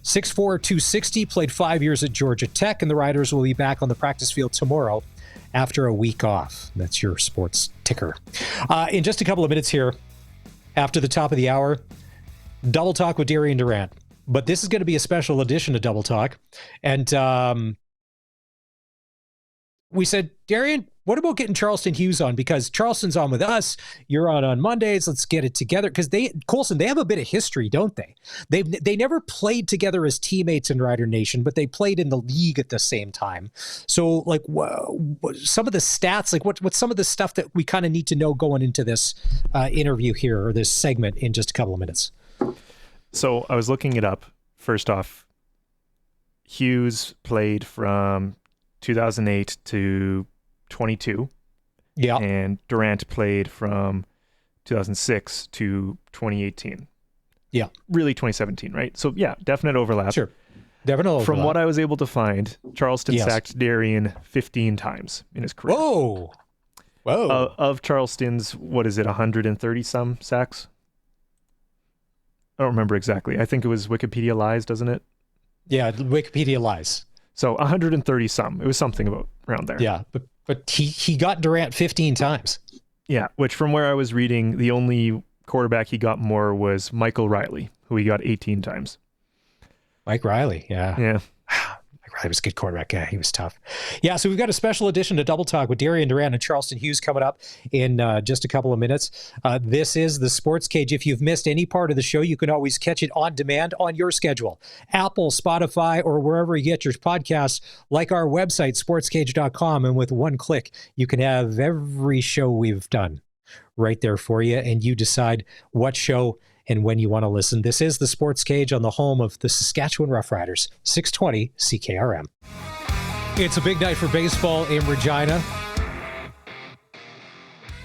Speaker 1: 6'4", 260, played 5 years at Georgia Tech, and the Riders will be back on the practice field tomorrow after a week off. That's your sports ticker. In just a couple of minutes here, after the top of the hour, Double Talk with Darian Durant. But this is going to be a special edition of Double Talk. And we said, Darian, what about getting Charleston Hughes on? Because Charleston's on with us. You're on Mondays. Let's get it together. Because Colson, they have a bit of history, don't they? They never played together as teammates in Rider Nation, but they played in the league at the same time. So, like, some of the stats, like what's some of the stuff that we kind of need to know going into this interview here, or this segment, in just a couple of minutes?
Speaker 3: So I was looking it up. First off, Hughes played from 2008 to 22.
Speaker 1: Yeah.
Speaker 3: And Durant played from 2006 to 2018.
Speaker 1: Yeah.
Speaker 3: Really 2017, right? So yeah, definite overlap.
Speaker 1: Sure. Definite overlap.
Speaker 3: From what I was able to find, Charleston sacked Darian 15 times in his career.
Speaker 1: Whoa.
Speaker 3: Of Charleston's, what is it, 130 some sacks? I don't remember exactly. I think it was Wikipedia lies, doesn't it?
Speaker 1: Yeah, Wikipedia lies.
Speaker 3: So 130 some. It was something about around there.
Speaker 1: Yeah, but he got Durant 15 times.
Speaker 3: Yeah, which from where I was reading, the only quarterback he got more was Michael Riley, who he got 18 times.
Speaker 1: Mike Riley, yeah.
Speaker 3: Yeah.
Speaker 1: Mike Riley was a good quarterback. Yeah, he was tough. Yeah, so we've got a special edition to Double Talk with Darian Durant and Charleston Hughes coming up in just a couple of minutes. This is the Sports Cage. If you've missed any part of the show, you can always catch it on demand on your schedule. Apple, Spotify, or wherever you get your podcasts, like our website, sportscage.com. And with one click, you can have every show we've done right there for you, and you decide what show and when you want to listen. This is the Sports Cage on the home of the Saskatchewan Roughriders, 620 CKRM. It's a big night for baseball in Regina.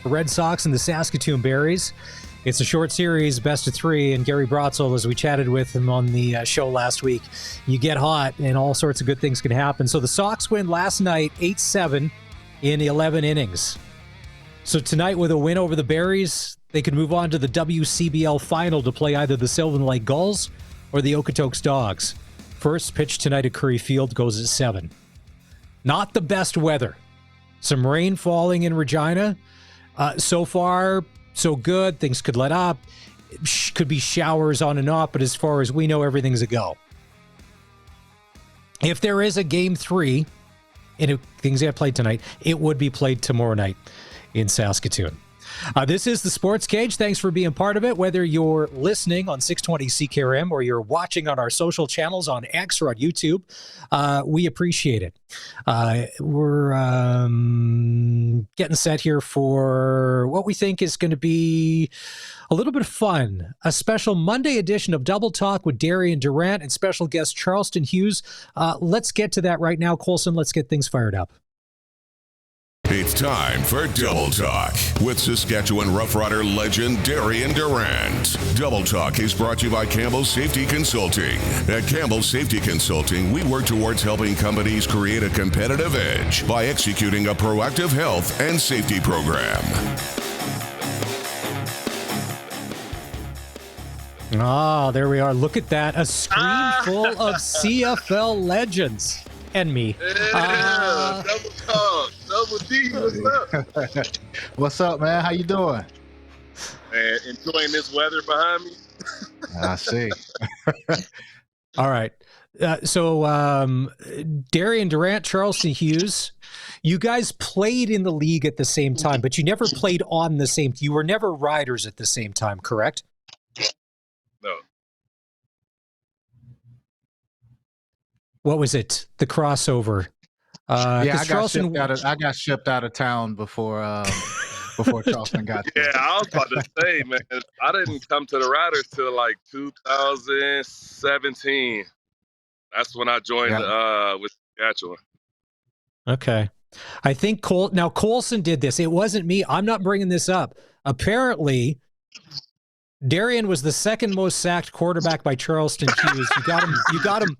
Speaker 1: The Red Sox and the Saskatoon Berries. It's a short series, best of three, and Gary Brotzel, as we chatted with him on the show last week, you get hot and all sorts of good things can happen. So the Sox win last night 8-7 in 11 innings. So tonight, with a win over the Berries, they could move on to the WCBL final to play either the Sylvan Lake Gulls or the Okotoks Dogs. First pitch tonight at Curry Field goes at 7. Not the best weather. Some rain falling in Regina. So far, so good. Things could let up. Could be showers on and off, but as far as we know, everything's a go. If there is a Game 3, and if things get played tonight, it would be played tomorrow night in Saskatoon. This is the Sports Cage. Thanks for being part of it. Whether you're listening on 620 CKRM or you're watching on our social channels on X or on YouTube, we appreciate it. We're getting set here for what we think is going to be a little bit of fun. A special Monday edition of Double Talk with Darian Durant and special guest Charleston Hughes. Let's get to that right now. Colson, let's get things fired up.
Speaker 6: It's time for Double Talk with Saskatchewan Roughrider legend Darian Durant. Double Talk is brought to you by Campbell Safety Consulting. At Campbell Safety Consulting, we work towards helping companies create a competitive edge by executing a proactive health and safety program.
Speaker 1: Ah, there we are. Look at that. A screen full of CFL legends. And me.
Speaker 7: Yeah, Double Talk, Double D, what's up?
Speaker 8: What's up, man? How you doing?
Speaker 7: Man, enjoying this weather behind me.
Speaker 8: I see.
Speaker 1: All right. So Darian Durant, Charleston Hughes, you guys played in the league at the same time, but you never played on the same. You were never riders at the same time, correct?
Speaker 7: No.
Speaker 1: What was it? The crossover.
Speaker 8: Yeah, I
Speaker 1: Charleston...
Speaker 8: got shipped out of town before before Charleston got there.
Speaker 7: Yeah, I was about to say, man, I didn't come to the Riders till like 2017. That's when I joined with Saskatchewan.
Speaker 1: Okay. I think Colson did this. It wasn't me. I'm not bringing this up. Apparently, Darian was the second most sacked quarterback by Charleston Hughes. You got him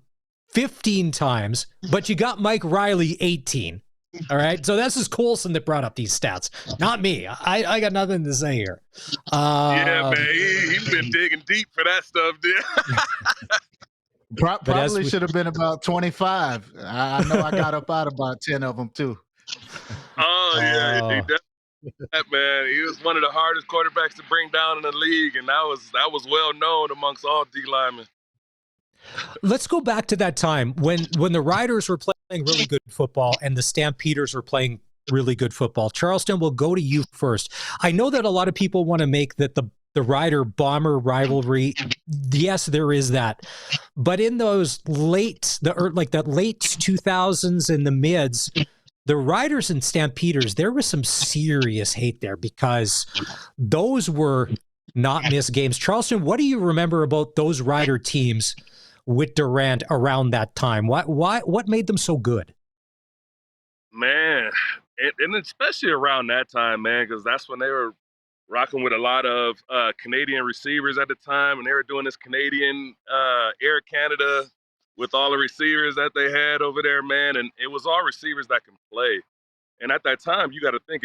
Speaker 1: 15 times, but you got Mike Riley 18. All right. So this is Colson that brought up these stats, not me. I got nothing to say here.
Speaker 7: Yeah, man. He's been digging deep for that stuff, dude.
Speaker 8: Probably should have been about 25. I know I got up out about 10 of them, too.
Speaker 7: Oh, yeah. He definitely, man. He was one of the hardest quarterbacks to bring down in the league, and that was well known amongst all D linemen.
Speaker 1: Let's go back to that time when the Riders were playing really good football and the Stampeders were playing really good football. Charleston, we'll go to you first. I know that a lot of people want to make that the Rider-Bomber rivalry. Yes, there is that. But in those late 2000s and the mids, the Riders and Stampeders, there was some serious hate there because those were not missed games. Charleston, what do you remember about those Rider teams with Durant around that time? What made them so good?
Speaker 7: Man, and especially around that time, man, because that's when they were rocking with a lot of Canadian receivers at the time, and they were doing this Canadian Air Canada with all the receivers that they had over there, man, and it was all receivers that can play. And at that time, you got to think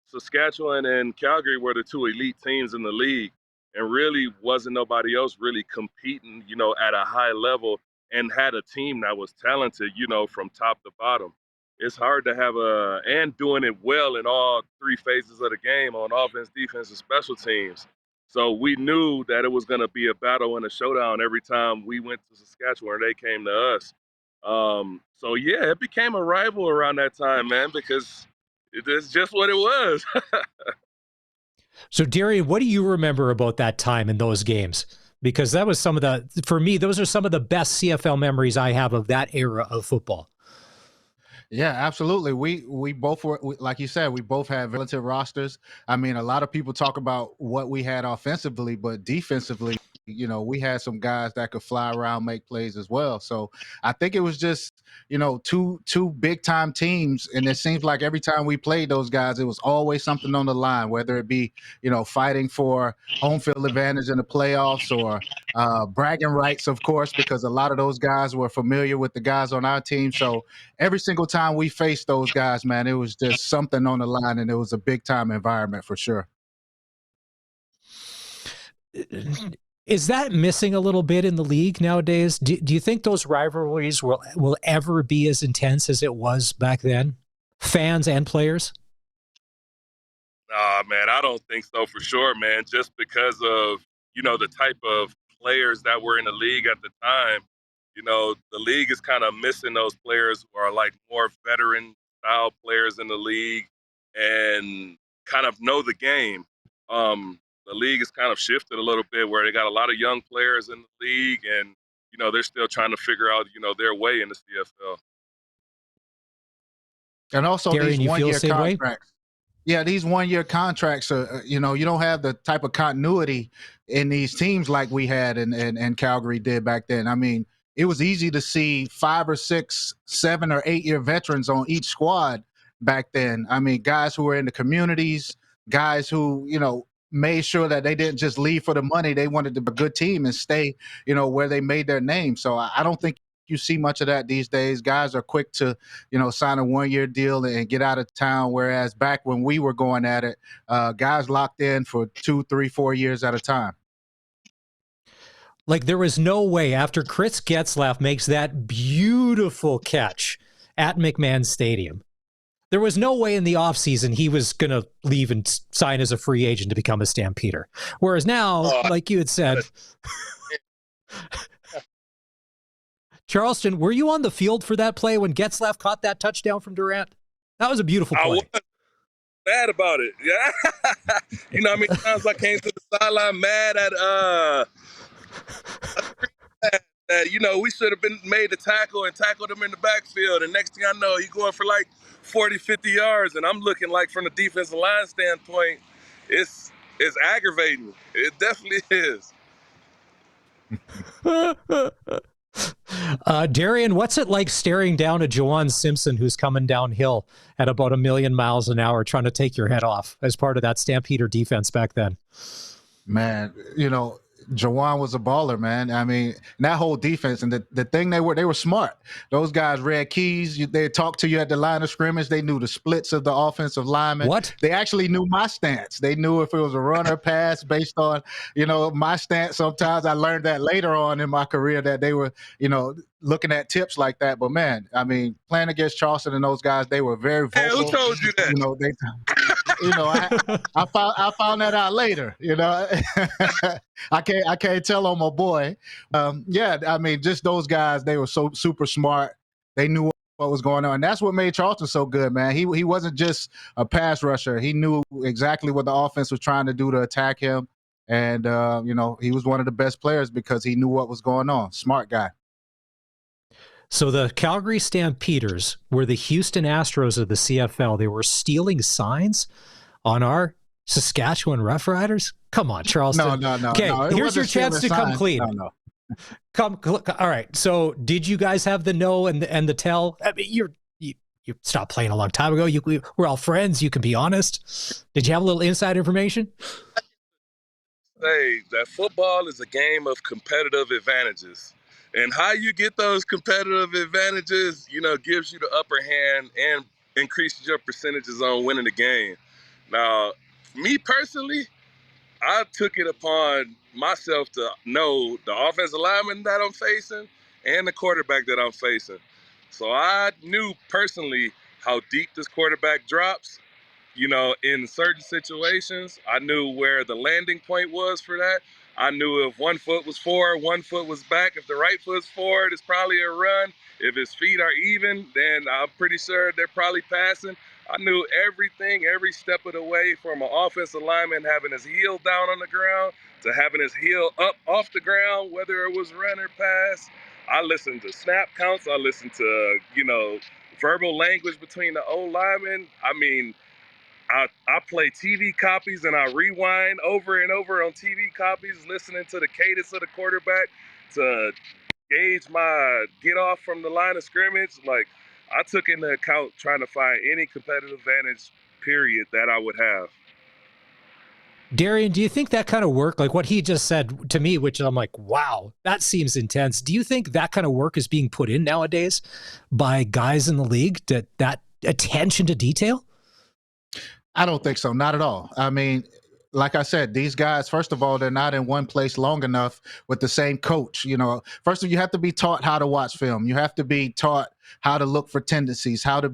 Speaker 7: Saskatchewan and Calgary were the two elite teams in the league, and really wasn't nobody else really competing, at a high level and had a team that was talented, from top to bottom. It's hard to have and doing it well in all three phases of the game on offense, defense, and special teams. So we knew that it was going to be a battle and a showdown every time we went to Saskatchewan or they came to us. So yeah, it became a rival around that time, man, because it's just what it was.
Speaker 1: So Darian, what do you remember about that time in those games? Because that was for me, those are some of the best CFL memories I have of that era of football.
Speaker 8: Yeah, absolutely. We both were, like you said, we both have relative rosters. I mean, a lot of people talk about what we had offensively, but defensively, we had some guys that could fly around, make plays as well. So I think it was just, two big time teams. And it seems like every time we played those guys, it was always something on the line, whether it be, fighting for home field advantage in the playoffs or bragging rights, of course, because a lot of those guys were familiar with the guys on our team. So every single time we faced those guys, man, it was just something on the line, and it was a big time environment for sure.
Speaker 1: Is that missing a little bit in the league nowadays? Do you think those rivalries will ever be as intense as it was back then? Fans and players?
Speaker 7: Nah, man, I don't think so for sure, man. Just because of, the type of players that were in the league at the time. The league is kind of missing those players who are like more veteran style players in the league and kind of know the game. The league has kind of shifted a little bit where they got a lot of young players in the league and, they're still trying to figure out, their way in the CFL.
Speaker 8: And also
Speaker 1: Darian,
Speaker 8: these one-year
Speaker 1: the
Speaker 8: contracts. Yeah, these one-year contracts are, you don't have the type of continuity in these teams like we had and Calgary did back then. I mean, it was easy to see 5 or 6, 7 or 8 year veterans on each squad back then. I mean, guys who were in the communities, guys who, made sure that they didn't just leave for the money. They wanted to be a good team and stay, where they made their name. So I don't think you see much of that these days. Guys are quick to, sign a one-year deal and get out of town. Whereas back when we were going at it, guys locked in for 2, 3, 4 years at a time.
Speaker 1: Like there was no way after Chris Getzlaff makes that beautiful catch at McMahon Stadium, there was no way in the offseason he was going to leave and sign as a free agent to become a Stampeder. Whereas now, like you had said, Charleston, were you on the field for that play when Getzlaff caught that touchdown from Durant? That was a beautiful play.
Speaker 7: I was mad about it. Yeah. How many times I came to the sideline mad at we should have been made to tackle and tackled him in the backfield. And next thing I know, he's going for like 40, 50 yards. And I'm looking like from the defensive line standpoint, it's aggravating. It definitely is.
Speaker 1: Darian, what's it like staring down a Juwan Simpson who's coming downhill at about 1,000,000 miles an hour trying to take your head off as part of that Stampeder defense back then?
Speaker 8: Man, Jawan was a baller, man. I mean, that whole defense, and the thing they were smart. Those guys read keys. They talked to you at the line of scrimmage. They knew the splits of the offensive linemen.
Speaker 1: What?
Speaker 8: They actually knew my stance. They knew if it was a run or pass based on, my stance. Sometimes I learned that later on in my career that they were, looking at tips like that. But man, I mean, playing against Charleston and those guys, they were very vocal.
Speaker 7: Hey, who told you that?
Speaker 8: I found that out later. I can't tell on my boy. I mean, just those guys, they were so super smart. They knew what was going on. And that's what made Charleston so good, man. He wasn't just a pass rusher. He knew exactly what the offense was trying to do to attack him. And, he was one of the best players because he knew what was going on. Smart guy.
Speaker 1: So the Calgary Stampeders were the Houston Astros of the CFL. They were stealing signs on our Saskatchewan Rough Riders? Come on, Charleston.
Speaker 8: No.
Speaker 1: Okay, here's your chance to come clean.
Speaker 8: No.
Speaker 1: All right. So did you guys have the no and the tell? I mean, you stopped playing a long time ago. We're all friends. You can be honest. Did you have a little inside information?
Speaker 7: Hey, that football is a game of competitive advantages. And how you get those competitive advantages, gives you the upper hand and increases your percentages on winning the game. Now, me personally, I took it upon myself to know the offensive lineman that I'm facing and the quarterback that I'm facing. So I knew personally how deep this quarterback drops. In certain situations, I knew where the landing point was for that. I knew if one foot was forward, one foot was back. If the right foot's forward, it's probably a run. If his feet are even, then I'm pretty sure they're probably passing. I knew everything, every step of the way, from an offensive lineman having his heel down on the ground to having his heel up off the ground, whether it was run or pass. I listened to snap counts. I listened to, verbal language between the O-linemen. I mean, I play TV copies and I rewind over and over on TV copies, listening to the cadence of the quarterback to gauge my get off from the line of scrimmage. Like, I took into account trying to find any competitive advantage, period, that I would have.
Speaker 1: Darian, do you think that kind of work, like what he just said to me, which I'm like, wow, that seems intense. Do you think that kind of work is being put in nowadays by guys in the league, that attention to detail?
Speaker 8: I don't think so. Not at all. I mean, like I said, these guys, first of all, they're not in one place long enough with the same coach. First of all, you have to be taught how to watch film. You have to be taught how to look for tendencies, how to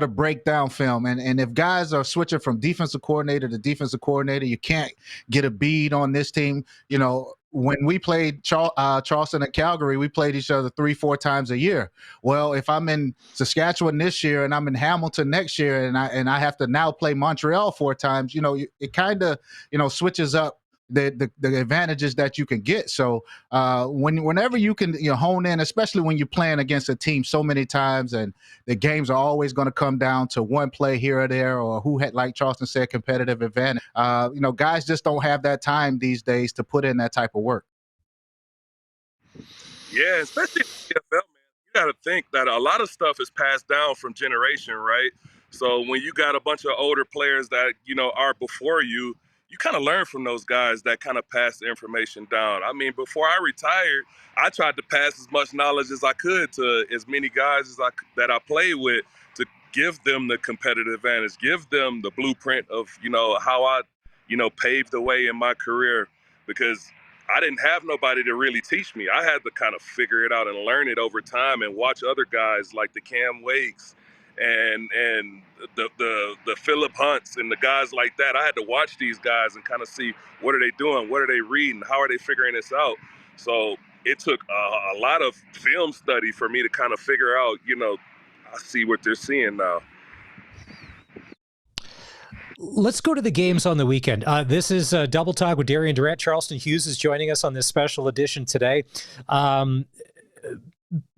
Speaker 8: break down film. And if guys are switching from defensive coordinator to defensive coordinator, you can't get a bead on this team. When we played Charleston and Calgary, we played each other 3-4 times a year. Well, if I'm in Saskatchewan this year and I'm in Hamilton next year and I have to now play Montreal 4 times, it kind of, switches up the advantages that you can get. So whenever you can hone in, especially when you're playing against a team so many times and the games are always going to come down to one play here or there, or who had, like Charleston said, competitive advantage. Guys just don't have that time these days to put in that type of work.
Speaker 7: Yeah, especially in the NFL, man. You got to think that a lot of stuff is passed down from generation, right? So when you got a bunch of older players that, are before you, you kind of learn from those guys that kind of pass the information down. I mean, before I retired, I tried to pass as much knowledge as I could to as many guys that I played with to give them the competitive advantage, give them the blueprint of, how I, paved the way in my career, because I didn't have nobody to really teach me. I had to kind of figure it out and learn it over time and watch other guys like the Cam Wakes and the Phillip Hunts and the guys like that. I had to watch these guys and kind of see what are they doing, what are they reading, how are they figuring this out. So it took a lot of film study for me to kind of figure out, I see what they're seeing now.
Speaker 1: Let's go to the games on the weekend. This is Double Talk with Darian Durant. Charleston Hughes is joining us on this special edition today.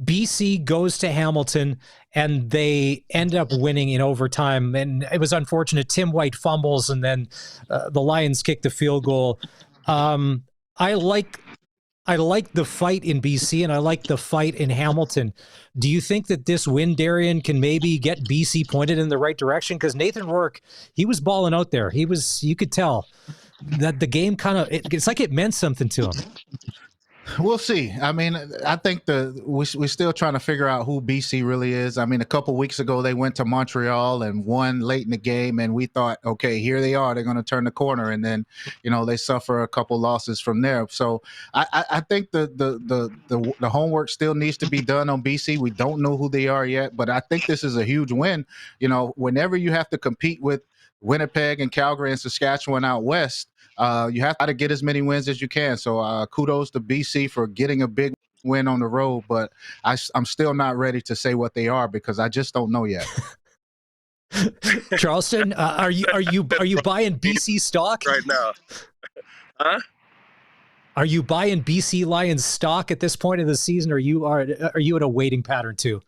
Speaker 1: BC goes to Hamilton, and they end up winning in overtime. And it was unfortunate. Tim White fumbles, and then the Lions kick the field goal. I like the fight in BC, and I like the fight in Hamilton. Do you think that this win, Darian, can maybe get BC pointed in the right direction? Because Nathan Rourke, he was balling out there. You could tell that the game it's like it meant something to him.
Speaker 8: We'll see. I mean, I think we're still trying to figure out who BC really is. I mean, a couple weeks ago, they went to Montreal and won late in the game, and we thought, okay, here they are. They're going to turn the corner, and then, they suffer a couple losses from there. So I think the homework still needs to be done on BC. We don't know who they are yet, but I think this is a huge win. Whenever you have to compete with Winnipeg and Calgary and Saskatchewan out west, you have to get as many wins as you can. So kudos to BC for getting a big win on the road, but I'm still not ready to say what they are because I just don't know yet.
Speaker 1: Charleston, are you buying BC stock
Speaker 7: right now? Huh?
Speaker 1: Are you buying BC Lions stock at this point of the season, or are you in a waiting pattern too?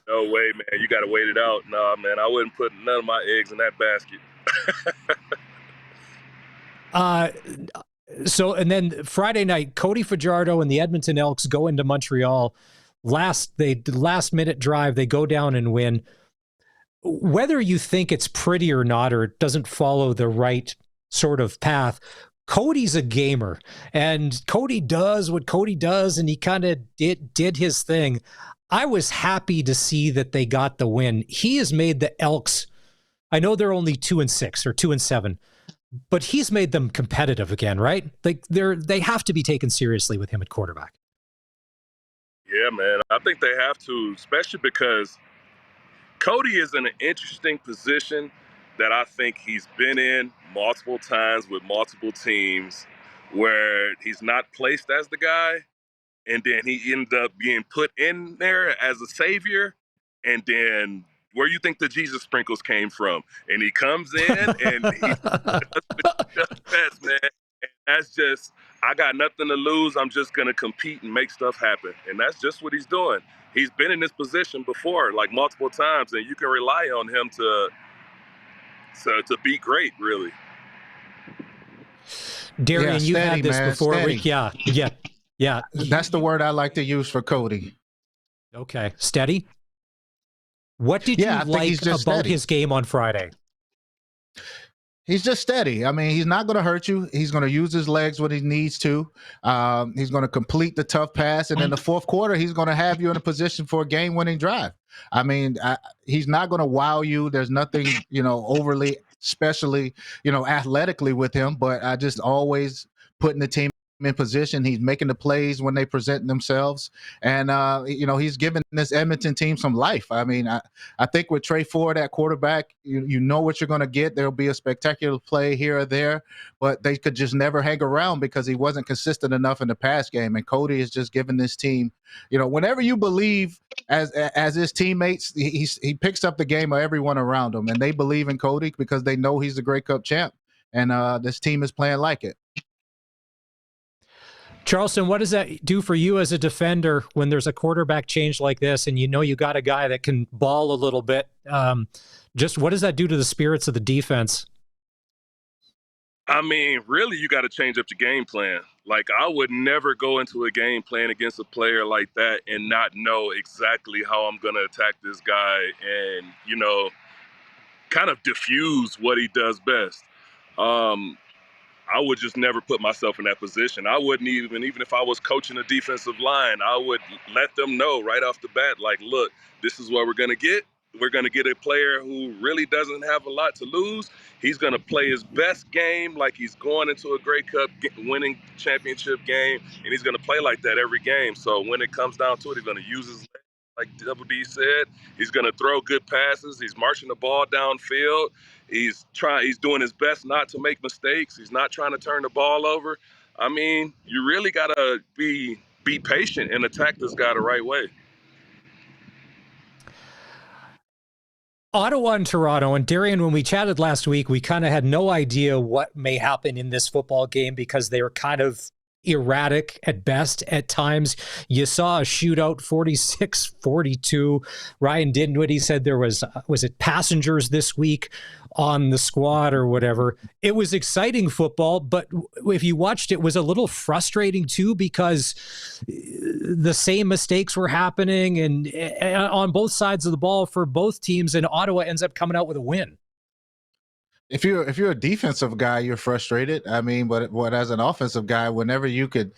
Speaker 7: No way, man. You got to wait it out. No, man. I wouldn't put none of my eggs in that basket.
Speaker 1: And then Friday night, Cody Fajardo and the Edmonton Elks go into Montreal. Last minute drive, they go down and win. Whether you think it's pretty or not, or it doesn't follow the right sort of path, Cody's a gamer, and Cody does what Cody does, and he kind of did his thing. I was happy to see that they got the win. He has made the Elks, I know they're only 2-6 or 2-7, but he's made them competitive again, right? Like they have to be taken seriously with him at quarterback.
Speaker 7: Yeah, man. I think they have to, especially because Cody is in an interesting position that I think he's been in multiple times with multiple teams where he's not placed as the guy, and then he ended up being put in there as a savior, and then where you think the Jesus sprinkles came from? And he comes in and he does best, man. And that's just, I got nothing to lose. I'm just going to compete and make stuff happen. And that's just what he's doing. He's been in this position before, like multiple times, and you can rely on him to be great, really.
Speaker 1: Darian,
Speaker 8: steady,
Speaker 1: you had this
Speaker 8: man,
Speaker 1: before.
Speaker 8: Steady.
Speaker 1: Yeah.
Speaker 8: That's the word I like to use for Cody.
Speaker 1: Okay. Steady? What did you like about
Speaker 8: steady.
Speaker 1: his game on Friday?
Speaker 8: He's just steady. I mean, he's not going to hurt you. He's going to use his legs when he needs to. He's going to complete the tough pass. And in the fourth quarter, he's going to have you in a position for a game-winning drive. I mean, he's not going to wow you. There's nothing, overly, especially, athletically with him. But I just always putting the team in position. He's making the plays when they present themselves. And, he's giving this Edmonton team some life. I mean, I think with Trey Ford at quarterback, you know what you're going to get. There'll be a spectacular play here or there, but they could just never hang around because he wasn't consistent enough in the pass game. And Cody is just giving this team, whenever you believe as his teammates, he picks up the game of everyone around him. And they believe in Cody because they know he's the Grey Cup champ. And this team is playing like it.
Speaker 1: Charleston, what does that do for you as a defender when there's a quarterback change like this and you got a guy that can ball a little bit? Just what does that do to the spirits of the defense?
Speaker 7: I mean, really, you got to change up your game plan. Like, I would never go into a game playing against a player like that and not know exactly how I'm going to attack this guy and, kind of diffuse what he does best. I would just never put myself in that position. I wouldn't even if I was coaching a defensive line, I would let them know right off the bat, like, look, this is what we're going to get. We're going to get a player who really doesn't have a lot to lose. He's going to play his best game like he's going into a Grey Cup winning championship game, and he's going to play like that every game. So when it comes down to it, he's going to use his legs, like Double D said. He's going to throw good passes. He's marching the ball downfield. He's doing his best not to make mistakes. He's not trying to turn the ball over. I mean, you really got to be patient and attack this guy the right way.
Speaker 1: Ottawa and Toronto, and Darian, when we chatted last week, we kind of had no idea what may happen in this football game because they were kind of erratic at best at times. You saw a shootout 46-42. Ryan Dinwiddie said there was it passengers this week on the squad or whatever. It was exciting football, but if you watched, it was a little frustrating too because the same mistakes were happening and on both sides of the ball for both teams, and Ottawa ends up coming out with a win.
Speaker 8: If you're a defensive guy, you're frustrated. I mean, but as an offensive guy, whenever you could,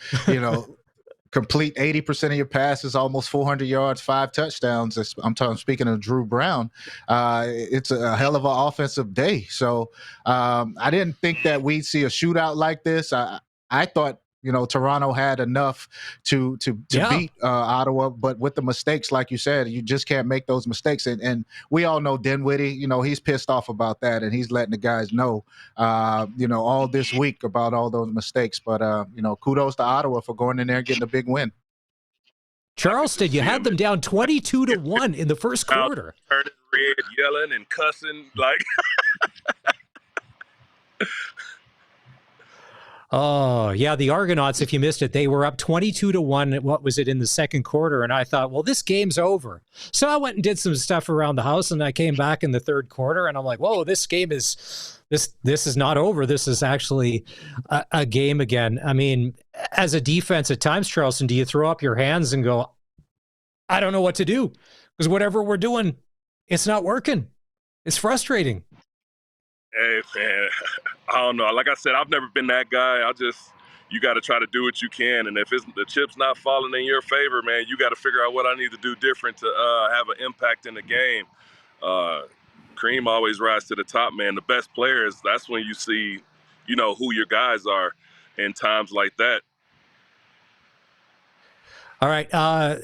Speaker 8: complete 80% of your passes, almost 400 yards, 5 touchdowns. Speaking of Drew Brown, it's a hell of an offensive day. So I didn't think that we'd see a shootout like this. I thought, Toronto had enough to beat Ottawa, but with the mistakes, like you said, you just can't make those mistakes. And we all know Dinwiddie, he's pissed off about that, and he's letting the guys know, all this week about all those mistakes. But, kudos to Ottawa for going in there and getting a big win.
Speaker 1: Charleston, you had them down 22-1 in the first quarter.
Speaker 7: Turning red, yelling and cussing like.
Speaker 1: Oh, yeah, the Argonauts, if you missed it, they were up 22-1. What was it in the second quarter? And I thought, well, this game's over. So I went and did some stuff around the house, and I came back in the third quarter, and I'm like, whoa, this game is this is not over. This is actually a game again. I mean, as a defense at times, Charleston, do you throw up your hands and go, I don't know what to do? Because whatever we're doing, it's not working. It's frustrating.
Speaker 7: Hey, man, I don't know. Like I said, I've never been that guy. You got to try to do what you can. And if the chip's not falling in your favor, man, you got to figure out what I need to do different to have an impact in the game. Cream always rise to the top, man. The best players, that's when you see, who your guys are in times like that.
Speaker 1: All right,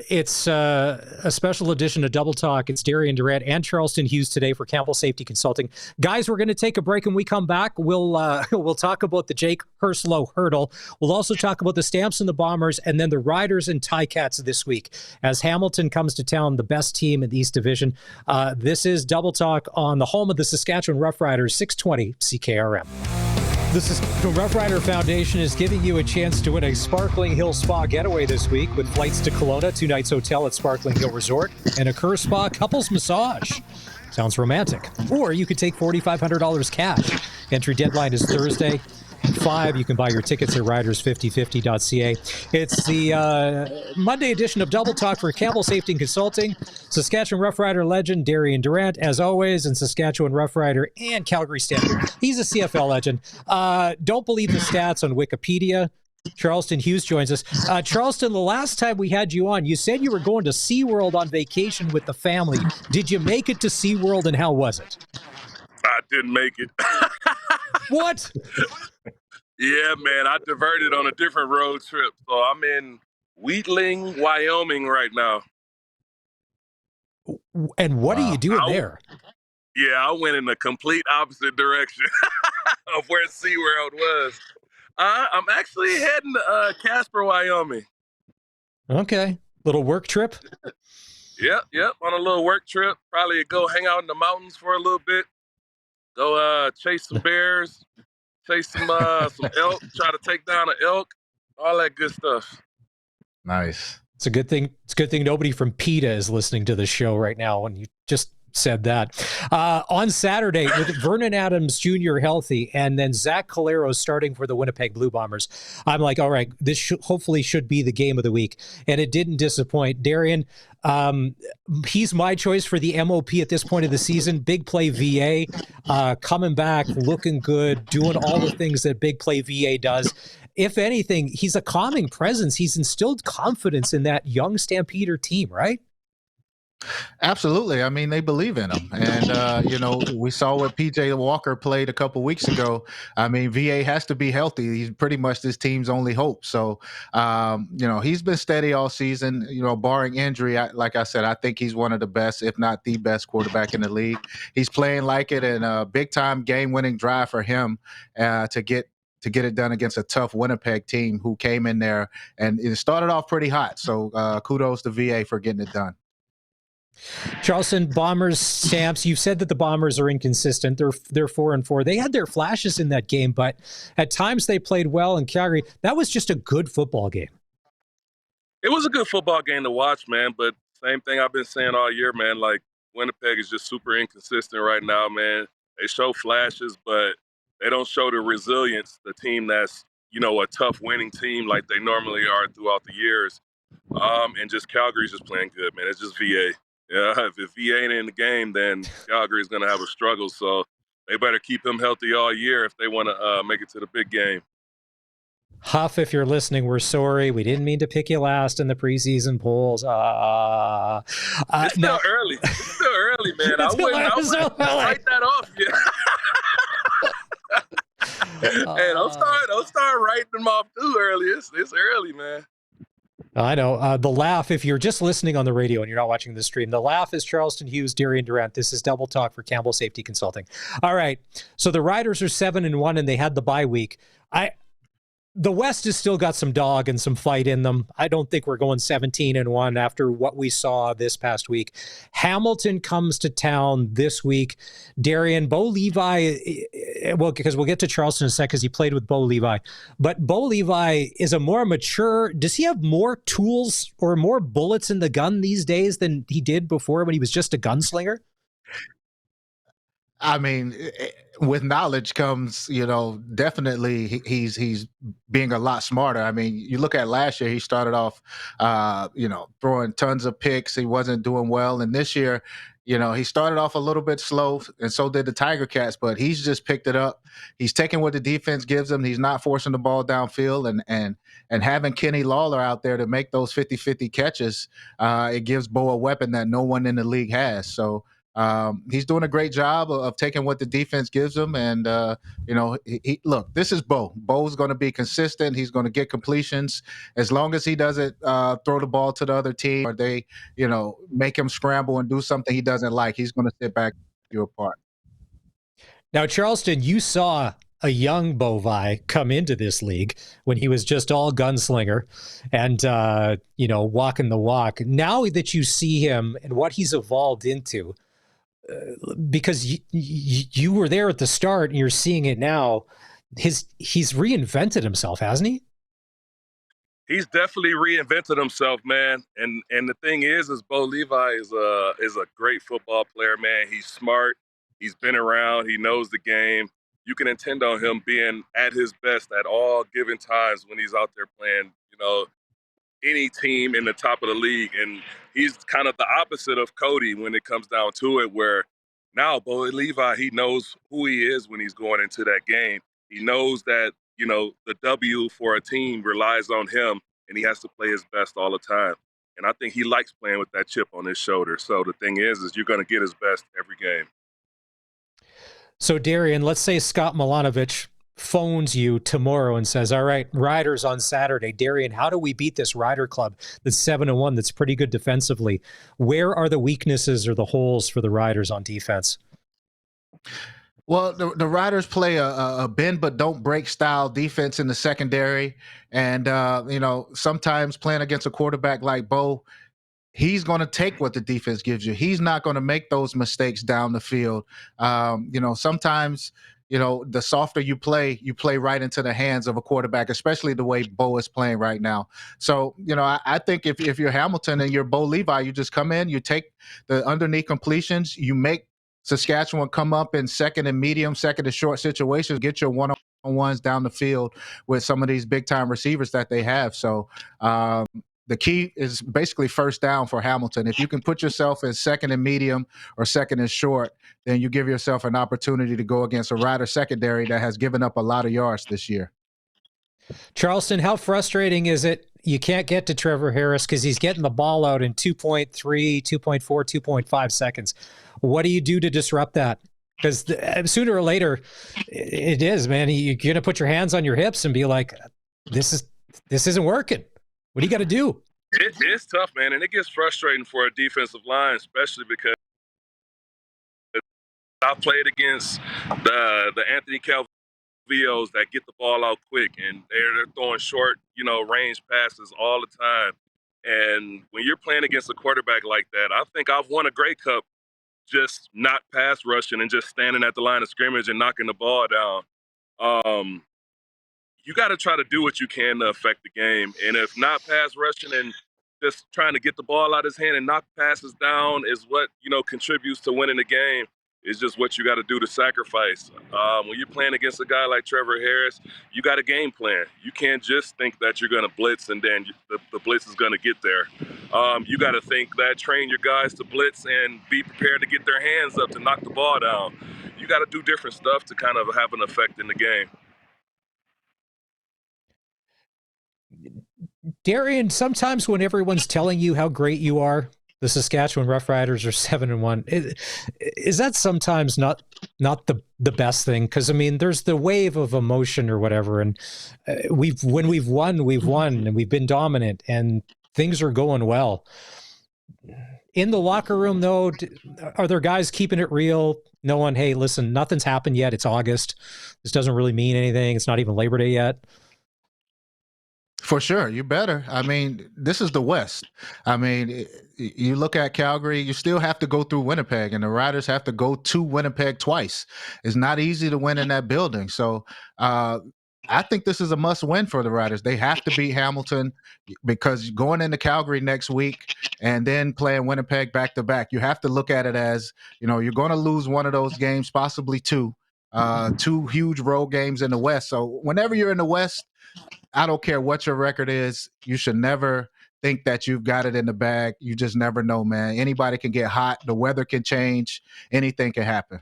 Speaker 1: it's a special edition of Double Talk. It's Darian, Durant, and Charleston Hughes today for Campbell Safety Consulting. Guys, we're going to take a break, and we come back. We'll talk about the Jake Herslow hurdle. We'll also talk about the Stamps and the Bombers, and then the Riders and Ticats this week as Hamilton comes to town, the best team in the East Division. This is Double Talk on the home of the Saskatchewan Roughriders, 620 CKRM. The Saskatchewan Rough Rider Foundation is giving you a chance to win a Sparkling Hill Spa getaway this week with flights to Kelowna, 2 nights hotel at Sparkling Hill Resort, and a Kerr Spa couples massage. Sounds romantic. Or you could take $4,500 cash. Entry deadline is Thursday. 5. You can buy your tickets at riders5050.ca. It's the Monday edition of Double Talk for Campbell Safety and Consulting. Saskatchewan Rough Rider legend Darian Durant, as always, and Saskatchewan Rough Rider and Calgary Stampede. He's a CFL legend. Don't believe the stats on Wikipedia. Charleston Hughes joins us. Charleston, the last time we had you on, you said you were going to SeaWorld on vacation with the family. Did you make it to SeaWorld, and how was it?
Speaker 7: I didn't make it.
Speaker 1: What?
Speaker 7: Yeah, man, I diverted on a different road trip. So I'm in Wheatling, Wyoming right now.
Speaker 1: And what are you doing there?
Speaker 7: Yeah, I went in the complete opposite direction of where SeaWorld was. I'm actually heading to Casper, Wyoming.
Speaker 1: Okay. Little work trip?
Speaker 7: Yep, on a little work trip. Probably go hang out in the mountains for a little bit. Go chase some bears. Chase some elk, try to take down an elk, all that good stuff.
Speaker 8: Nice.
Speaker 1: It's a good thing. It's a good thing nobody from PETA is listening to the show right now when you just said that. On Saturday, with Vernon Adams Jr. healthy and then Zach Calero starting for the Winnipeg Blue Bombers, I'm like, all right, this hopefully should be the game of the week. And it didn't disappoint. Darian, he's my choice for the MOP at this point of the season. Big play VA, coming back, looking good, doing all the things that big play VA does. If anything, he's a calming presence. He's instilled confidence in that young Stampeder team, right?
Speaker 8: Absolutely. I mean, they believe in him. And, we saw what PJ Walker played a couple weeks ago. I mean, VA has to be healthy. He's pretty much this team's only hope. So, he's been steady all season, barring injury. Like I said, I think he's one of the best, if not the best quarterback in the league. He's playing like it, and a big-time game-winning drive for him to get it done against a tough Winnipeg team who came in there, and it started off pretty hot. So kudos to VA for getting it done.
Speaker 1: Charleston Bombers stamps. You've said that the Bombers are inconsistent. They're 4-4. They had their flashes in that game, but at times they played well in Calgary. That was just a good football game.
Speaker 7: It was a good football game to watch, man. But same thing I've been saying all year, man. Like Winnipeg is just super inconsistent right now, man. They show flashes, but they don't show the resilience. The team that's a tough winning team like they normally are throughout the years. And just Calgary's just playing good, man. It's just VA. Yeah, if VA ain't in the game, then Calgary's going to have a struggle. So they better keep him healthy all year if they want to make it to the big game.
Speaker 1: Huff, if you're listening, we're sorry. We didn't mean to pick you last in the preseason polls.
Speaker 7: It's still early. It's still early, man. I wouldn't write that off yet. Hey, don't start writing them off too early. It's early, man.
Speaker 1: I know. The laugh, if you're just listening on the radio and you're not watching the stream, the laugh is Charleston, Hughes, Darian, Durant. This is Double Talk for Campbell Safety Consulting. All right. So the Riders are 7-1 and they had the bye week. The West has still got some dog and some fight in them. I don't think we're going 17-1 after what we saw this past week. Hamilton comes to town this week. Darian, Bo Levi, well, because we'll get to Charleston in a sec because he played with Bo Levi. But Bo Levi is a more mature, does he have more tools or more bullets in the gun these days than he did before when he was just a gunslinger?
Speaker 8: I mean, with knowledge comes, definitely he's being a lot smarter. I mean, you look at last year, he started off, throwing tons of picks. He wasn't doing well. And this year, he started off a little bit slow, and so did the Tiger Cats, but he's just picked it up. He's taking what the defense gives him. He's not forcing the ball downfield, and having Kenny Lawler out there to make those 50-50 catches, it gives Bo a weapon that no one in the league has. So, he's doing a great job of taking what the defense gives him. And, look, this is Bo. Bo's going to be consistent. He's going to get completions. As long as he doesn't throw the ball to the other team or they, make him scramble and do something he doesn't like, he's going to sit back and do a part.
Speaker 1: Now, Charleston, you saw a young Bovi come into this league when he was just all gunslinger and, walking the walk. Now that you see him and what he's evolved into, because you were there at the start and you're seeing it now, he's reinvented himself, hasn't he?
Speaker 7: He's definitely reinvented himself, man. And the thing is Bo Levi is a great football player, man. He's smart. He's been around. He knows the game. You can intend on him being at his best at all given times when he's out there playing, any team in the top of the league. And he's kind of the opposite of Cody when it comes down to it, where now Bo Levi, he knows who he is when he's going into that game. He knows that, the W for a team relies on him, and he has to play his best all the time. And I think he likes playing with that chip on his shoulder. So the thing is you're going to get his best every game.
Speaker 1: So, Darian, let's say Scott Milanovic phones you tomorrow and says, all right, Riders on Saturday. Darian, how do we beat this Rider club that's 7-1 that's pretty good defensively? Where are the weaknesses or the holes for the Riders on defense?
Speaker 8: Well, the Riders play a bend but don't break style defense in the secondary. And, sometimes playing against a quarterback like Bo, he's going to take what the defense gives you. He's not going to make those mistakes down the field. Sometimes, the softer you play right into the hands of a quarterback, especially the way Bo is playing right now. So, I think if you're Hamilton and you're Bo Levi, you just come in, you take the underneath completions, you make Saskatchewan come up in second and medium, second and short situations, get your one-on-ones down the field with some of these big-time receivers that they have. So, the key is basically first down for Hamilton. If you can put yourself in second and medium or second and short, then you give yourself an opportunity to go against a Rider secondary that has given up a lot of yards this year.
Speaker 1: Charleston, how frustrating is it? You can't get to Trevor Harris because he's getting the ball out in 2.3, 2.4, 2.5 seconds. What do you do to disrupt that? Because sooner or later, it is, man. You're going to put your hands on your hips and be like, this isn't working. What do you got to do?
Speaker 7: It's tough, man, and it gets frustrating for a defensive line, especially because I played against the Anthony Calvillos that get the ball out quick, and they're throwing short, range passes all the time. And when you're playing against a quarterback like that, I think I've won a Grey Cup just not pass rushing and just standing at the line of scrimmage and knocking the ball down. You got to try to do what you can to affect the game. And if not pass rushing and just trying to get the ball out of his hand and knock passes down is what, contributes to winning the game, it's just what you got to do to sacrifice. When you're playing against a guy like Trevor Harris, you got a game plan. You can't just think that you're going to blitz and then the blitz is going to get there. You got to think that, train your guys to blitz and be prepared to get their hands up to knock the ball down. You got to do different stuff to kind of have an effect in the game.
Speaker 1: Darian, sometimes when everyone's telling you how great you are, the Saskatchewan Roughriders are 7-1. Is that sometimes not the best thing? Because I mean, there's the wave of emotion or whatever, and when we've won, and we've been dominant, and things are going well. In the locker room, though, are there guys keeping it real? Knowing, hey, listen, nothing's happened yet. It's August. This doesn't really mean anything. It's not even Labor Day yet.
Speaker 8: For sure, you better. I mean, this is the West. I mean, you look at Calgary, you still have to go through Winnipeg, and the Riders have to go to Winnipeg twice. It's not easy to win in that building. So I think this is a must-win for the Riders. They have to beat Hamilton because going into Calgary next week and then playing Winnipeg back-to-back, you have to look at it as, you're going to lose one of those games, possibly two huge road games in the West. So whenever you're in the West, I don't care what your record is. You should never think that you've got it in the bag. You just never know, man. Anybody can get hot. The weather can change. Anything can happen.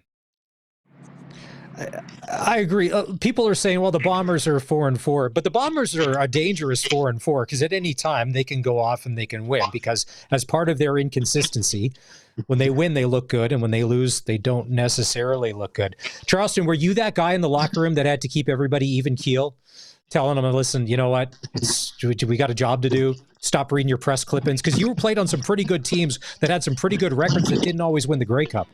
Speaker 1: I agree. People are saying, well, the Bombers are 4-4, but the Bombers are a dangerous 4-4 because at any time they can go off and they can win because as part of their inconsistency, when they win, they look good. And when they lose, they don't necessarily look good. Charleston, were you that guy in the locker room that had to keep everybody even keel? Telling them, listen, you know what? We got a job to do. Stop reading your press clippings because you were played on some pretty good teams that had some pretty good records that didn't always win the Grey Cup.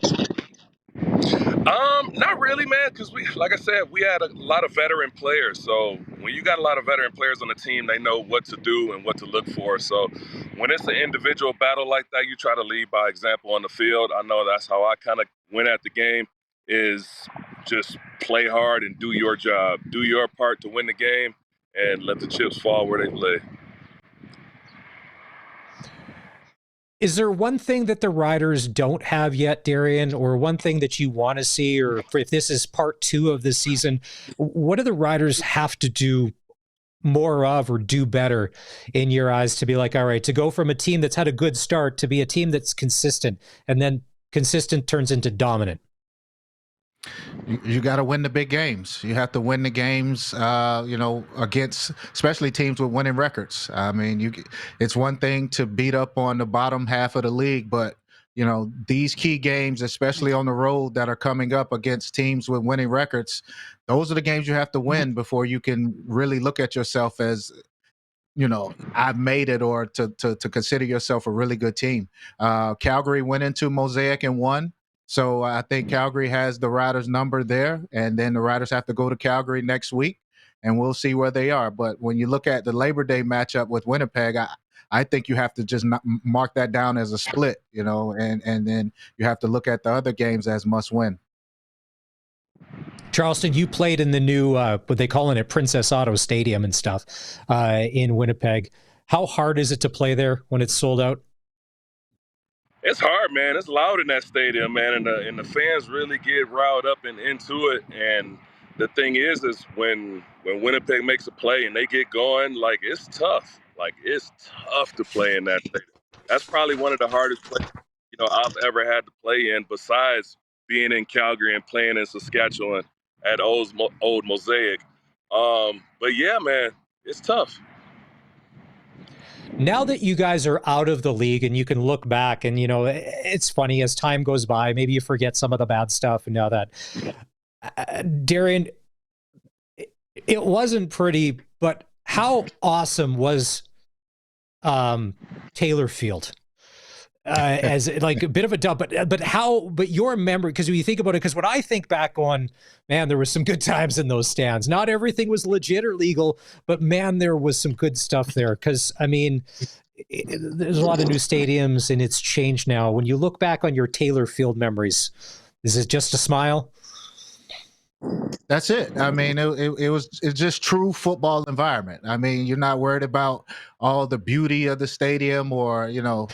Speaker 7: Not really, man, because like I said, we had a lot of veteran players. So when you got a lot of veteran players on the team, they know what to do and what to look for. So when it's an individual battle like that, you try to lead by example on the field. I know that's how I kind of went at the game, is just play hard and do your job. Do your part to win the game and let the chips fall where they lay.
Speaker 1: Is there one thing that the Riders don't have yet, Darian, or one thing that you want to see, or if this is part 2 of the season, what do the Riders have to do more of or do better in your eyes to be like, all right, to go from a team that's had a good start to be a team that's consistent, and then consistent turns into dominant?
Speaker 8: You got to win the big games. You have to win the games, against especially teams with winning records. I mean, it's one thing to beat up on the bottom half of the league, but these key games, especially on the road that are coming up against teams with winning records, those are the games you have to win before you can really look at yourself as, I've made it, or to consider yourself a really good team. Calgary went into Mosaic and won. So I think Calgary has the Riders' number there, and then the Riders have to go to Calgary next week, and we'll see where they are. But when you look at the Labor Day matchup with Winnipeg, I think you have to just mark that down as a split, and then you have to look at the other games as must-win.
Speaker 1: Charleston, you played in the new, what they calling it, Princess Auto Stadium and stuff in Winnipeg. How hard is it to play there when it's sold out?
Speaker 7: It's hard, man. It's loud in that stadium, man, and the fans really get riled up and into it. And the thing is when Winnipeg makes a play and they get going, like, it's tough. Like, it's tough to play in that stadium. That's probably one of the hardest places, I've ever had to play in, besides being in Calgary and playing in Saskatchewan at old Mosaic. But yeah, man, it's tough.
Speaker 1: Now that you guys are out of the league and you can look back and, it's funny as time goes by, maybe you forget some of the bad stuff. And now that, Darian, it wasn't pretty, but how awesome was Taylor Field? As like a bit of a dump, but your memory, because when you think about it, because when I think back on, man, there was some good times in those stands. Not everything was legit or legal, but man, there was some good stuff there. Because I mean, there's a lot of new stadiums, and it's changed now. When you look back on your Taylor Field memories, is it just a smile?
Speaker 8: That's it. I mean, it's just true football environment. I mean, you're not worried about all the beauty of the stadium, or the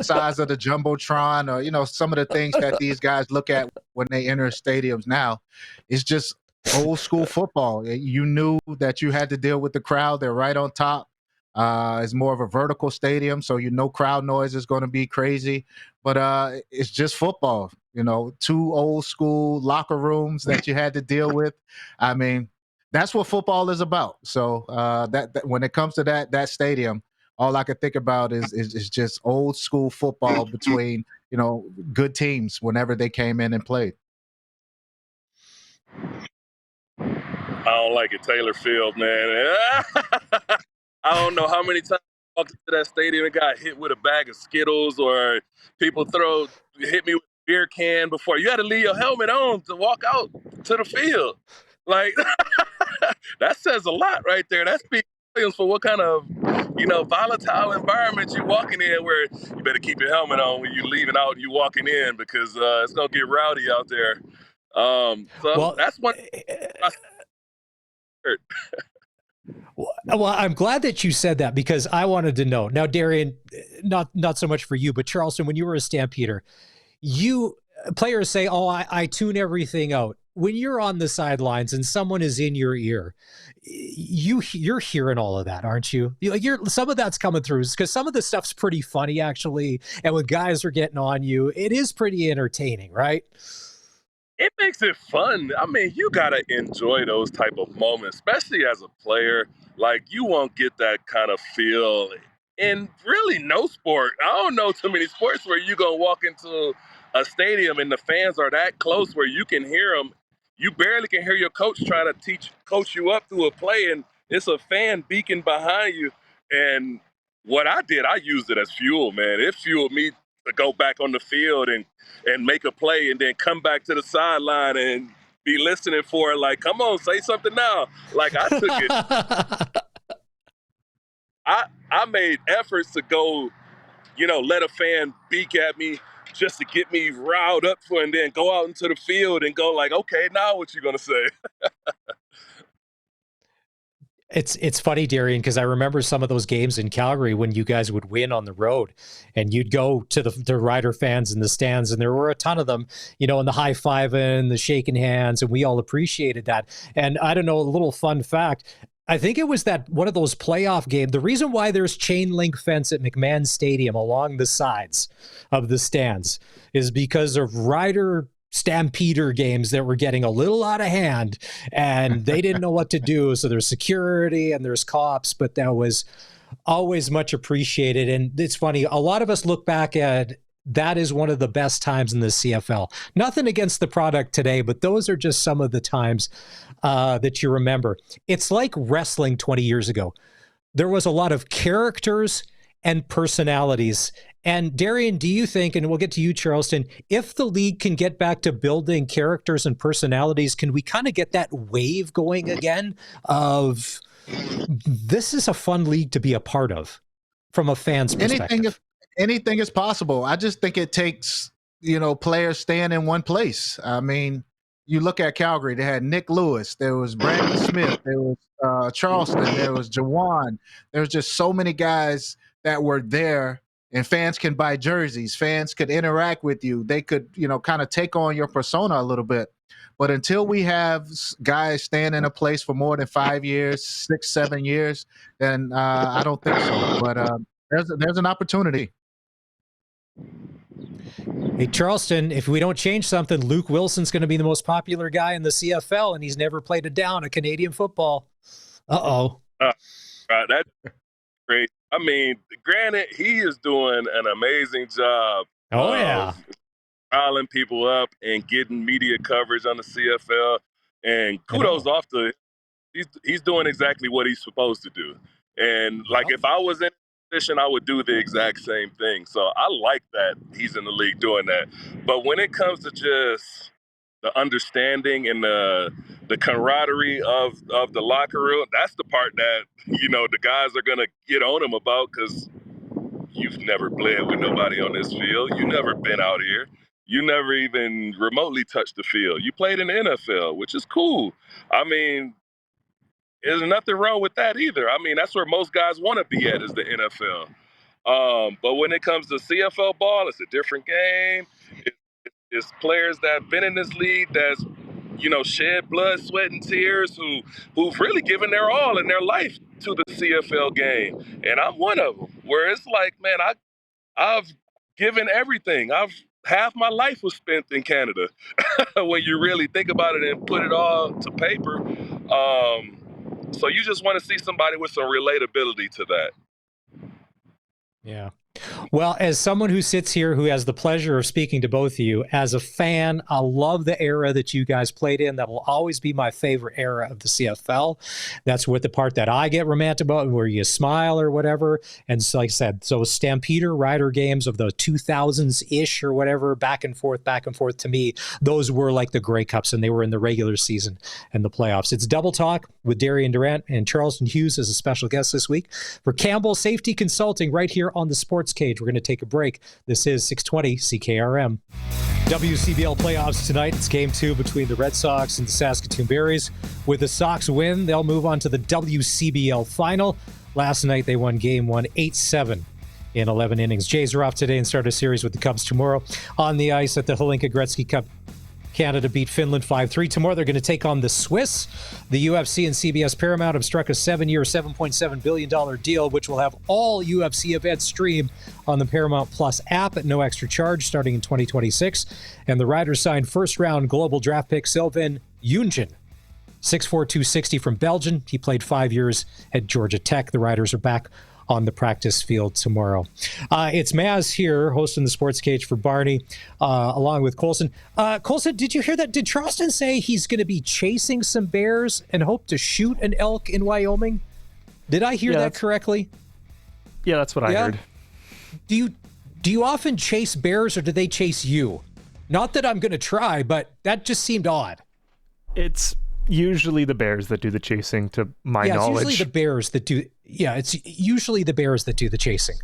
Speaker 8: size of the jumbotron, or some of the things that these guys look at when they enter stadiums now. It's just old school football. You knew that you had to deal with the crowd. They're right on top. It's more of a vertical stadium, so crowd noise is going to be crazy. But it's just football. 2 old school locker rooms that you had to deal with. I mean, that's what football is about. So that when it comes to that stadium, all I could think about is just old school football between good teams whenever they came in and played.
Speaker 7: I don't like it, Taylor Field, man. I don't know how many times I walked into that stadium and got hit with a bag of Skittles, or people hit me with a beer can before. You had to leave your helmet on to walk out to the field. Like, that says a lot right there. That speaks volumes for what kind of, volatile environment you're walking in, where you better keep your helmet on when you're leaving out and you're walking in, because it's going to get rowdy out there. That's one.
Speaker 1: Well, I'm glad that you said that, because I wanted to know. Now, Darian, not so much for you, but Charleston, when you were a Stampeder, players say, "Oh, I tune everything out." When you're on the sidelines and someone is in your ear, you're hearing all of that, aren't you? Some of that's coming through, because some of the stuff's pretty funny, actually. And when guys are getting on you, it is pretty entertaining, right?
Speaker 7: It makes it fun. I mean, you gotta enjoy those type of moments, especially as a player. Like, you won't get that kind of feel in really no sport. I don't know too many sports where you gonna walk into a stadium and the fans are that close where you can hear them. You barely can hear your coach trying to coach you up through a play, and it's a fan beacon behind you. And what I did, I used it as fuel, man. It fueled me to go back on the field and make a play, and then come back to the sideline and be listening for it. Like, come on, say something now. Like, I took it. I made efforts to go, let a fan beak at me just to get me riled up for, and then go out into the field and go like, okay, now what you gonna say?
Speaker 1: It's funny, Darian, because I remember some of those games in Calgary when you guys would win on the road, and you'd go to the Rider fans in the stands, and there were a ton of them, and the high-fiving, the shaking hands, and we all appreciated that. And I don't know, a little fun fact, I think it was that one of those playoff games. The reason why there's chain link fence at McMahon Stadium along the sides of the stands is because of Rider Stampeder games that were getting a little out of hand, and they didn't know what to do. So there's security and there's cops, but that was always much appreciated. And it's funny, a lot of us look back at that is one of the best times in the CFL. Nothing against the product today, but those are just some of the times that you remember. It's like wrestling 20 years ago. There was a lot of characters and personalities. And Darian, do you think, and we'll get to you, Charleston, if the league can get back to building characters and personalities, can we kind of get that wave going again of this is a fun league to be a part of from a fan's perspective?
Speaker 8: Anything is possible. I just think it takes, players staying in one place. I mean, you look at Calgary, they had Nick Lewis, there was Brandon Smith, there was Charleston, there was Jawan. There's just so many guys that were there, and fans can buy jerseys. Fans could interact with you. They could, kind of take on your persona a little bit. But until we have guys staying in a place for more than 5 years, 6, 7 years, then I don't think so. But there's an opportunity.
Speaker 1: Hey, Charleston, if we don't change something, Luke Wilson's going to be the most popular guy in the CFL, and he's never played a down of Canadian football. Uh-oh.
Speaker 7: That's great. I mean, granted, he is doing an amazing job.
Speaker 1: Oh, yeah.
Speaker 7: Riling people up and getting media coverage on the CFL. And kudos off to he's doing exactly what he's supposed to do. And, if I was in position, I would do the exact same thing. So I like that he's in the league doing that. But when it comes to just the understanding and the the camaraderie of the locker room. That's the part that, the guys are going to get on them about, because you've never played with nobody on this field. You've never been out here. You never even remotely touched the field. You played in the NFL, which is cool. I mean, there's nothing wrong with that either. I mean, that's where most guys want to be at, is the NFL. But when it comes to CFL ball, it's a different game. It's players that have been in this league that's, shed blood, sweat, and tears, who've really given their all in their life to the CFL game. And I'm one of them, where it's like, man, I've given everything. Half my life was spent in Canada when you really think about it and put it all to paper. So you just want to see somebody with some relatability to that.
Speaker 1: Yeah. Well, as someone who sits here who has the pleasure of speaking to both of you, as a fan, I love the era that you guys played in. That will always be my favorite era of the CFL. That's what the part that I get romantic about, where you smile or whatever. And so, like I said, so Stampeder Rider games of the 2000s-ish or whatever, back and forth, to me, those were like the Grey Cups, and they were in the regular season and the playoffs. It's Double Talk with Darian Durant and Charleston Hughes as a special guest this week for Campbell Safety Consulting right here on the SportsCage. We're going to take a break. This is 620 CKRM. WCBL playoffs tonight. It's game 2 between the Red Sox and the Saskatoon Berries. With the Sox win, they'll move on to the WCBL final. Last night, they won game 1, 8-7 in 11 innings. Jays are off today and start a series with the Cubs tomorrow. On the ice at the Hlinka Gretzky Cup, Canada beat Finland 5-3. Tomorrow they're going to take on the Swiss. The UFC and CBS Paramount have struck a 7-year, $7.7 billion deal, which will have all UFC events streamed on the Paramount Plus app at no extra charge starting in 2026. And the Riders signed first-round global draft pick Sylvain Jungen, 6'4", 260 from Belgium. He played 5 years at Georgia Tech. The Riders are back on the practice field tomorrow. It's Maz here, hosting the Sports Cage for Barney, along with Colson. Colson, did you hear that? Did Charleston say he's going to be chasing some bears and hope to shoot an elk in Wyoming? Did I hear that correctly?
Speaker 3: Yeah, that's what I heard.
Speaker 1: Do you often chase bears, or do they chase you? Not that I'm going to try, but that just seemed odd.
Speaker 3: It's usually the bears that do the chasing, to my knowledge.
Speaker 1: It's usually the bears that do. Yeah, it's usually the bears that do the chasing.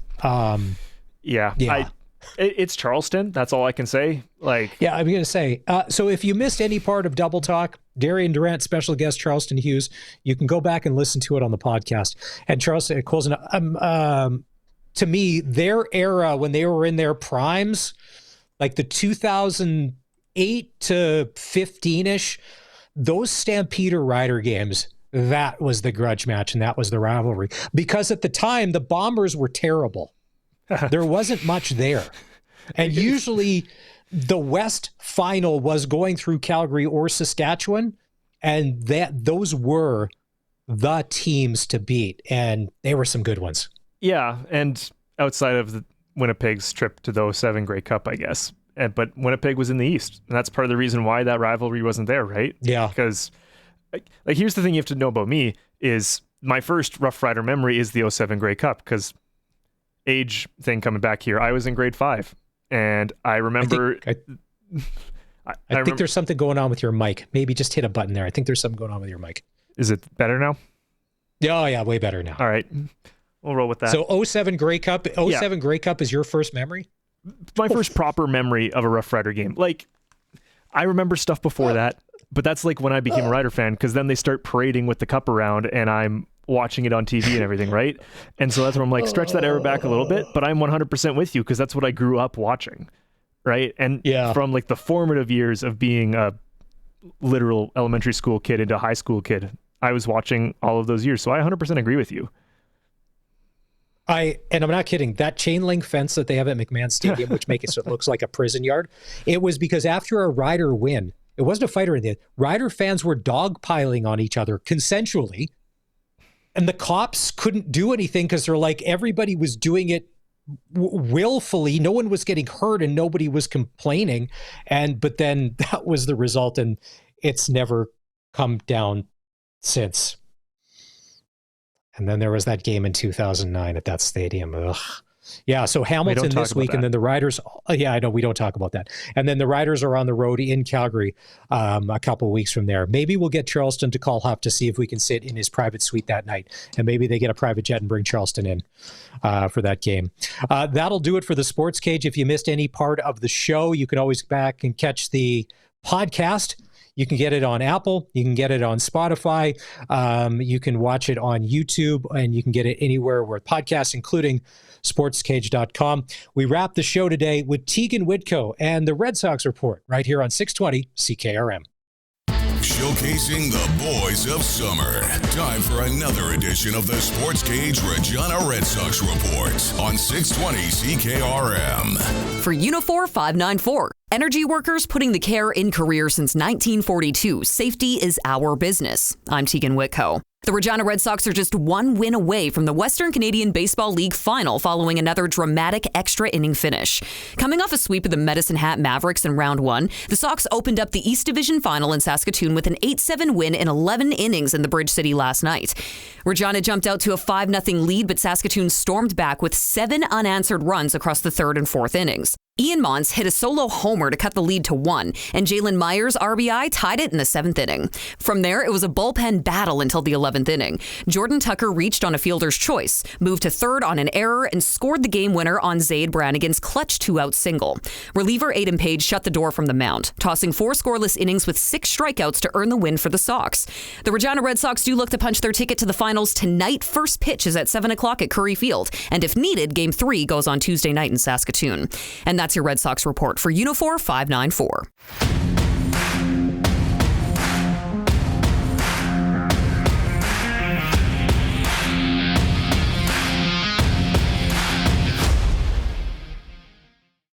Speaker 3: It's Charleston. That's all I can say. I'm
Speaker 1: going to say. So if you missed any part of Double Talk, Darian Durant, special guest Charleston Hughes, you can go back and listen to it on the podcast. And Charleston, Colson, to me, their era when they were in their primes, like the 2008 to 15-ish. Those Stampeder Rider games, that was the grudge match, and that was the rivalry. Because at the time, the Bombers were terrible. There wasn't much there. And usually the West final was going through Calgary or Saskatchewan, and those were the teams to beat, and they were some good ones.
Speaker 3: Yeah, and outside of Winnipeg's trip to the 07 Grey Cup, I guess. But Winnipeg was in the East, and that's part of the reason why that rivalry wasn't there, right?
Speaker 1: Yeah.
Speaker 3: Because, here's the thing you have to know about me is my first Rough Rider memory is the 07 Grey Cup, because age thing coming back here, I was in grade 5, and I remember...
Speaker 1: I think there's something going on with your mic. Maybe just hit a button there. I think there's something going on with your mic.
Speaker 3: Is it better now?
Speaker 1: Oh, yeah, way better now.
Speaker 3: All right. We'll roll with that.
Speaker 1: So 07 Grey Cup, Grey Cup is your first memory?
Speaker 3: My first proper memory of a Rough Rider game. I remember stuff before that, but that's when I became a Rider fan, because then they start parading with the cup around and I'm watching it on TV and everything, right? And so that's when I'm stretch that era back a little bit, but I'm 100% with you, because that's what I grew up watching, right? And from the formative years of being a literal elementary school kid into high school kid, I was watching all of those years. So I 100% agree with you.
Speaker 1: And I'm not kidding, that chain link fence that they have at McMahon Stadium, which makes it so it looks like a prison yard, it was because after a Rider win, it wasn't a fight or anything. Rider fans were dogpiling on each other consensually, and the cops couldn't do anything because they're everybody was doing it willfully. No one was getting hurt and nobody was complaining. But then that was the result, and it's never come down since. And then there was that game in 2009 at that stadium. Ugh. Yeah, so Hamilton this week, and then the Riders. Yeah, I know we don't talk about that. And then the Riders are on the road in Calgary a couple of weeks from there. Maybe we'll get Charleston to call Huff to see if we can sit in his private suite that night, and maybe they get a private jet and bring Charleston in for that game. That'll do it for the Sports Cage. If you missed any part of the show, you can always go back and catch the podcast. You can get it on Apple. You can get it on Spotify. You can watch it on YouTube, and you can get it anywhere where podcasts, including sportscage.com. We wrap the show today with Tegan Whitco and the Red Sox Report right here on 620 CKRM.
Speaker 9: Showcasing the boys of summer. Time for another edition of the Sports Cage Regina Red Sox Report on 620 CKRM.
Speaker 10: For Unifor 594, energy workers putting the care in career since 1942. Safety is our business. I'm Tegan Whitco. The Regina Red Sox are just one win away from the Western Canadian Baseball League final following another dramatic extra inning finish. Coming off a sweep of the Medicine Hat Mavericks in round one, the Sox opened up the East Division final in Saskatoon with an 8-7 win in 11 innings in the Bridge City last night. Regina jumped out to a 5-0 lead, but Saskatoon stormed back with 7 unanswered runs across the third and fourth innings. Ian Mons hit a solo homer to cut the lead to 1, and Jalen Myers' RBI tied it in the 7th inning. From there, it was a bullpen battle until the 11th inning. Jordan Tucker reached on a fielder's choice, moved to third on an error, and scored the game winner on Zaid Brannigan's clutch 2-out single. Reliever Aiden Page shut the door from the mound, tossing 4 scoreless innings with 6 strikeouts to earn the win for the Sox. The Regina Red Sox do look to punch their ticket to the finals tonight. First pitch is at 7 o'clock at Curry Field, and if needed, Game 3 goes on Tuesday night in Saskatoon. And that's your Red Sox Report for Unifor 594.